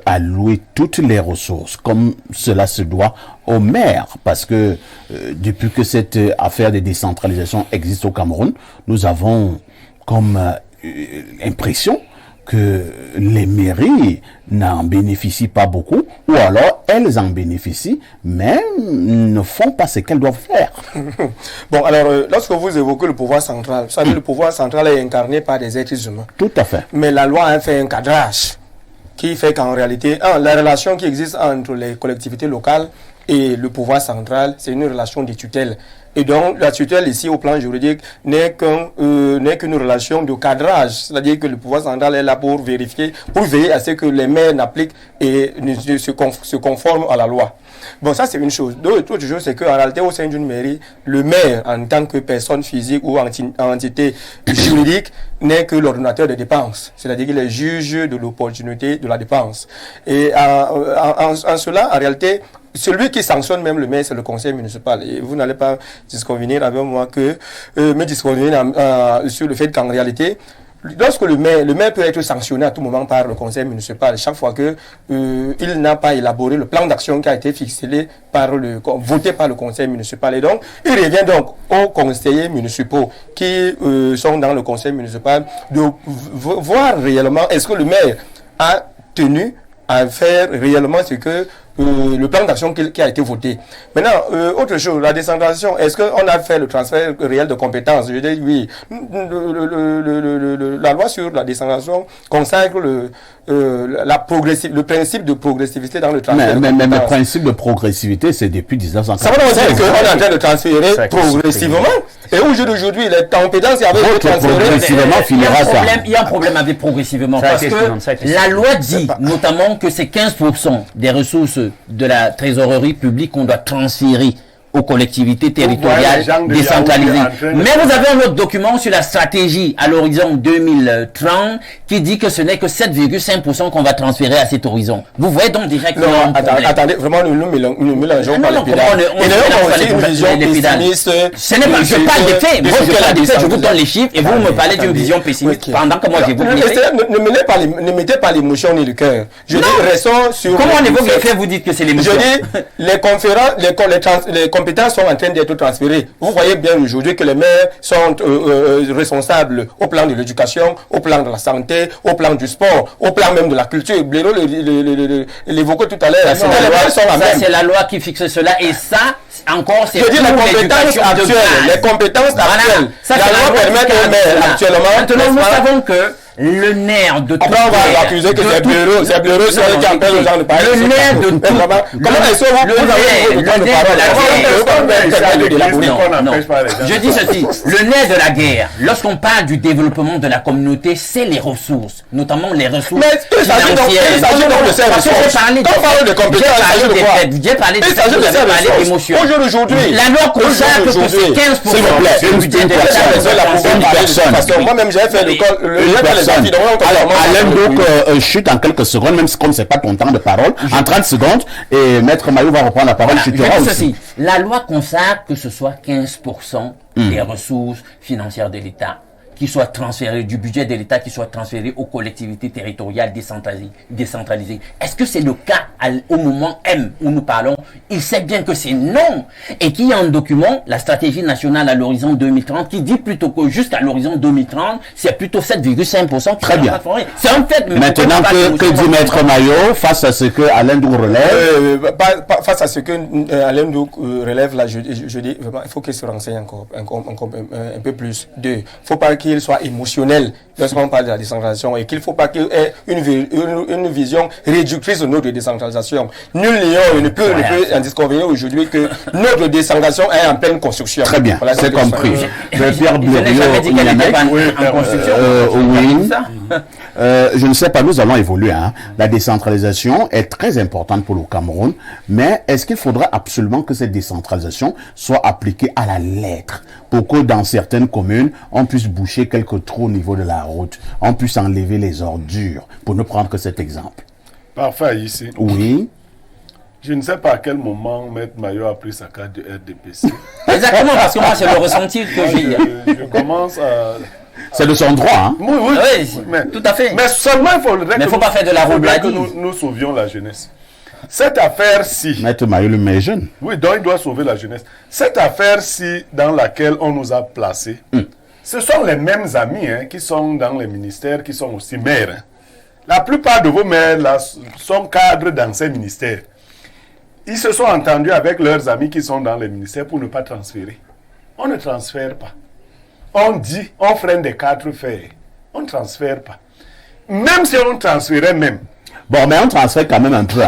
[SPEAKER 1] alloué toutes les ressources, comme cela se doit, aux maires? Parce que depuis que cette affaire de décentralisation existe au Cameroun, nous avons comme impression que les mairies n'en bénéficient pas beaucoup, ou alors elles en bénéficient, mais ne font pas ce qu'elles doivent faire.
[SPEAKER 4] Bon, alors, lorsque vous évoquez le pouvoir central, vous savez, le pouvoir central est incarné par des êtres humains.
[SPEAKER 1] Tout à fait.
[SPEAKER 4] Mais la loi a fait un cadrage qui fait qu'en réalité, la relation qui existe entre les collectivités locales et le pouvoir central, c'est une relation de tutelle. Et donc, la tutelle ici, au plan juridique, n'est qu'une relation de cadrage. C'est-à-dire que le pouvoir central est là pour vérifier, pour veiller à ce que les maires n'appliquent et se conforment à la loi. Bon, ça, c'est une chose. L'autre chose, c'est qu'en réalité, au sein d'une mairie, le maire, en tant que personne physique ou entité juridique, n'est que l'ordonnateur des dépenses. C'est-à-dire qu'il est juge de l'opportunité de la dépense. Et en cela, en réalité, celui qui sanctionne même le maire, c'est le conseil municipal. Et vous n'allez pas disconvenir avec moi que me disconvenir sur le fait qu'en réalité, lorsque le maire peut être sanctionné à tout moment par le conseil municipal, chaque fois que il n'a pas élaboré le plan d'action qui a été fixé voté par le conseil municipal. Et donc, il revient donc aux conseillers municipaux qui sont dans le conseil municipal de voir réellement est-ce que le maire a tenu à faire réellement ce que le plan d'action qui a été voté. Maintenant, autre chose, la décentralisation, est-ce qu'on a fait le transfert réel de compétences? Je dis oui. La loi sur la décentralisation consacre le principe de progressivité dans le transfert.
[SPEAKER 1] Mais le principe de progressivité, c'est depuis 1940.
[SPEAKER 4] Ça veut dire qu'on est en train de transférer progressivement. Et au jour d'aujourd'hui, les compétences avaient été transférées.
[SPEAKER 1] Progressivement finira ça.
[SPEAKER 2] Il y a un problème avec progressivement. Parce que la loi dit notamment que c'est 15% des ressources de la trésorerie publique qu'on doit transférer aux collectivités territoriales décentralisées. Mais vous avez un autre document sur la stratégie à l'horizon 2030 qui dit que ce n'est que 7,5% qu'on va transférer à cet horizon. Vous voyez donc déjà qu'il y a un problème.
[SPEAKER 4] Attendez, vraiment, nous mélangeons pas les pédales. Et d'ailleurs, on a aussi une vision pessimiste.
[SPEAKER 2] Ce n'est pas, je parle des faits. Moi, je parle des faits, je vous donne les chiffres et vous me parlez d'une vision pessimiste pendant que moi, j'évoque les faits.
[SPEAKER 4] Ne mettez pas l'émotion ni le cœur. Je dis, restons sur...
[SPEAKER 2] Comment on évoque les faits, vous dites que c'est l'émotion?
[SPEAKER 4] Je dis, les conférences, les compétences sont en train d'être transférées. Vous voyez bien aujourd'hui que les maires sont responsables au plan de l'éducation, au plan de la santé, au plan du sport, au plan même de la culture. Bléro l'évoquait tout à l'heure.
[SPEAKER 2] C'est la loi qui fixe cela et ça, encore, c'est...
[SPEAKER 4] Je dis les compétences actuelles. La loi permet aux maires actuellement...
[SPEAKER 2] Maintenant, nous savons que le nerf de tout...
[SPEAKER 4] Après, on va accuser que c'est Blaireau, c'est celui qui appelle aux gens de parler.
[SPEAKER 2] Le nerf de tout...
[SPEAKER 4] Comment est-ce que vous avez le temps de parole?
[SPEAKER 2] Non, je dis ceci. Le nerf de la guerre, lorsqu'on parle du développement de la communauté, c'est les ressources, notamment les ressources financières.
[SPEAKER 4] Il s'agit donc de ces ressources. Quand on parle de compétences, il s'agit de quoi?
[SPEAKER 2] J'ai parlé de
[SPEAKER 4] ça, vous avez parlé d'émotions. Aujourd'hui,
[SPEAKER 2] la loi consacre que c'est 15%
[SPEAKER 1] du budget de l'État.
[SPEAKER 4] Parce que moi-même, j'ai fait l'école.
[SPEAKER 1] Alors, Alain Douk chute en quelques secondes, même comme c'est pas ton temps de parole, en 30 secondes, et Maître Maillot va reprendre la parole.
[SPEAKER 2] La loi consacre que ce soit 15% des ressources financières de l'État. qui soit transféré, du budget de l'État qui soit transféré aux collectivités territoriales décentralisées. Est-ce que c'est le cas au moment M où nous parlons? Il sait bien que c'est non. Et qu'il y a un document, la stratégie nationale à l'horizon 2030, qui dit plutôt que jusqu'à l'horizon 2030, c'est plutôt 7,5% qui
[SPEAKER 1] Très bien.
[SPEAKER 2] C'est un fait. Mais
[SPEAKER 1] maintenant, que dit Maître Maillot face à ce que Alain Dou relève?
[SPEAKER 4] Face à ce que Alain Dou relève, là, je dis vraiment, il faut qu'il se renseigne encore un peu plus. Il ne faut pas qu'il soit émotionnel lorsqu'on parle de la décentralisation et qu'il ne faut pas qu'il ait une vision réductrice de notre décentralisation. Nul ne peut en disconvenir aujourd'hui que notre décentralisation est en pleine construction.
[SPEAKER 1] Très bien,
[SPEAKER 4] voilà,
[SPEAKER 1] c'est compris.
[SPEAKER 2] Pierre Blériot, en construction.
[SPEAKER 1] Oui. Je ne sais pas, nous allons évoluer. La décentralisation est très importante pour le Cameroun, mais est-ce qu'il faudra absolument que cette décentralisation soit appliquée à la lettre pour que dans certaines communes, on puisse boucher quelques trous au niveau de la route, on puisse enlever les ordures, pour ne prendre que cet exemple?
[SPEAKER 5] Parfait, ici.
[SPEAKER 1] Oui.
[SPEAKER 5] Je ne sais pas à quel moment Maître Maillot a pris sa carte de RDPC.
[SPEAKER 2] Exactement, parce que moi, c'est le ressenti que j'ai.
[SPEAKER 5] Je commence à...
[SPEAKER 1] C'est de son droit,
[SPEAKER 5] Oui,
[SPEAKER 2] mais, tout à fait.
[SPEAKER 5] Mais seulement, il faudrait
[SPEAKER 2] faut pas faire de la
[SPEAKER 5] que nous sauvions la jeunesse. Cette affaire-ci...
[SPEAKER 1] Maître Maillot, le meilleur jeune.
[SPEAKER 5] Oui, donc il doit sauver la jeunesse. Cette affaire-ci dans laquelle on nous a placés, ce sont les mêmes amis qui sont dans les ministères, qui sont aussi maires. La plupart de vos maires là, sont cadres dans ces ministères. Ils se sont entendus avec leurs amis qui sont dans les ministères pour ne pas transférer. On ne transfère pas. On dit, on freine des 4 fers. On ne transfère pas. Même si on transférait même.
[SPEAKER 1] Bon, mais on transfère quand même un peu.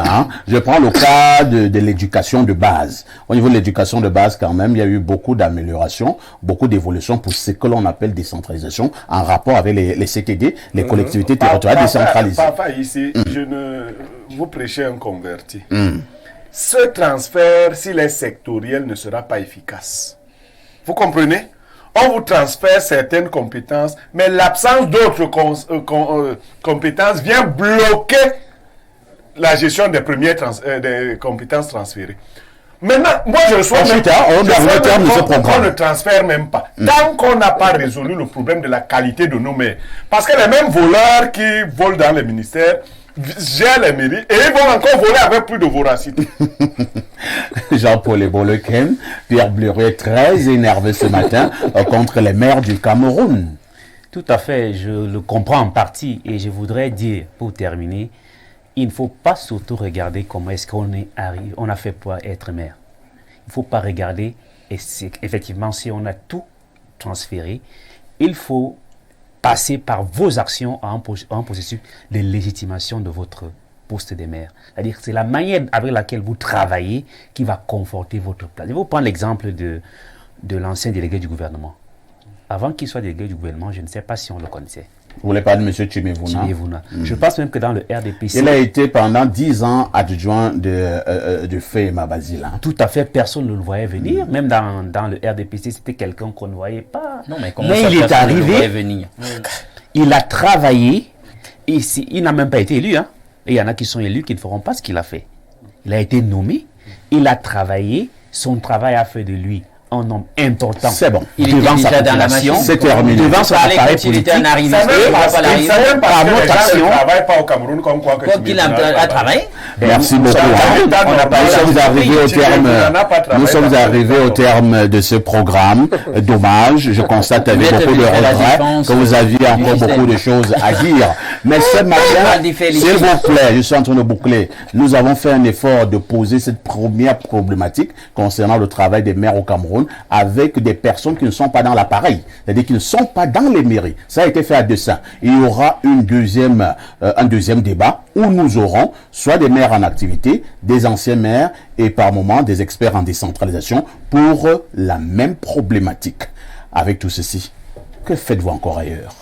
[SPEAKER 1] Je prends le cas de l'éducation de base. Au niveau de l'éducation de base, quand même, il y a eu beaucoup d'améliorations, beaucoup d'évolutions pour ce que l'on appelle décentralisation en rapport avec les CTD, les collectivités territoriales décentralisées.
[SPEAKER 5] Papa, ici, vous prêchez un converti. Ce transfert, s'il est sectoriel, ne sera pas efficace. Vous comprenez? On vous transfère certaines compétences, mais l'absence d'autres compétences vient bloquer la gestion des premières des compétences transférées. Maintenant, moi je reçois on ne transfère même pas. Tant qu'on n'a pas résolu le problème de la qualité de nos maires. Parce que les mêmes voleurs qui volent dans les ministères gèrent les mairies et ils vont encore voler avec plus de voracité.
[SPEAKER 1] Jean-Paul Ebolokem, Pierre Blériot est très énervé ce matin contre les maires du Cameroun.
[SPEAKER 3] Tout à fait, je le comprends en partie et je voudrais dire, pour terminer, il ne faut pas surtout regarder comment est-ce qu'on est arrivé, on a fait pour être maire. Il ne faut pas regarder, et effectivement, si on a tout transféré, il faut passer par vos actions en processus de légitimation de votre poste de maire. C'est-à-dire que c'est la manière avec laquelle vous travaillez qui va conforter votre place. Je vais vous prendre l'exemple de l'ancien délégué du gouvernement. Avant qu'il soit délégué du gouvernement, je ne sais pas si on le connaissait.
[SPEAKER 1] Vous voulez parler de M. Chimevouna?
[SPEAKER 3] Je pense même que dans le RDPC...
[SPEAKER 1] Il a été pendant 10 ans adjoint de FEMA Basile.
[SPEAKER 3] Tout à fait, personne ne le voyait venir. Même dans le RDPC, c'était quelqu'un qu'on ne voyait pas.
[SPEAKER 2] Non, mais
[SPEAKER 3] il est arrivé, il a travaillé, et il n'a même pas été élu. Et il y en a qui sont élus qui ne feront pas ce qu'il a fait. Il a été nommé, il a travaillé, son travail a fait de lui un homme important.
[SPEAKER 1] C'est bon.
[SPEAKER 2] Il devant sa population,
[SPEAKER 1] c'est terminé.
[SPEAKER 3] Devant son appareil politique.
[SPEAKER 2] Ça même
[SPEAKER 5] parce que les gens ne travaillent pas au Cameroun comme quoi que
[SPEAKER 2] qu'il a travaillé.
[SPEAKER 1] Merci beaucoup. Nous sommes arrivés au terme de ce programme. Dommage. Je constate avec beaucoup de regrets que vous aviez encore beaucoup de choses à dire. Mais ce matin, s'il vous plaît, je suis en train de boucler. Nous avons fait un effort de poser cette première problématique concernant le travail des maires au Cameroun avec des personnes qui ne sont pas dans l'appareil, c'est-à-dire qui ne sont pas dans les mairies. Ça a été fait à dessein. Il y aura un deuxième débat où nous aurons soit des maires en activité, des anciens maires et par moments des experts en décentralisation pour la même problématique. Avec tout ceci, que faites-vous encore ailleurs?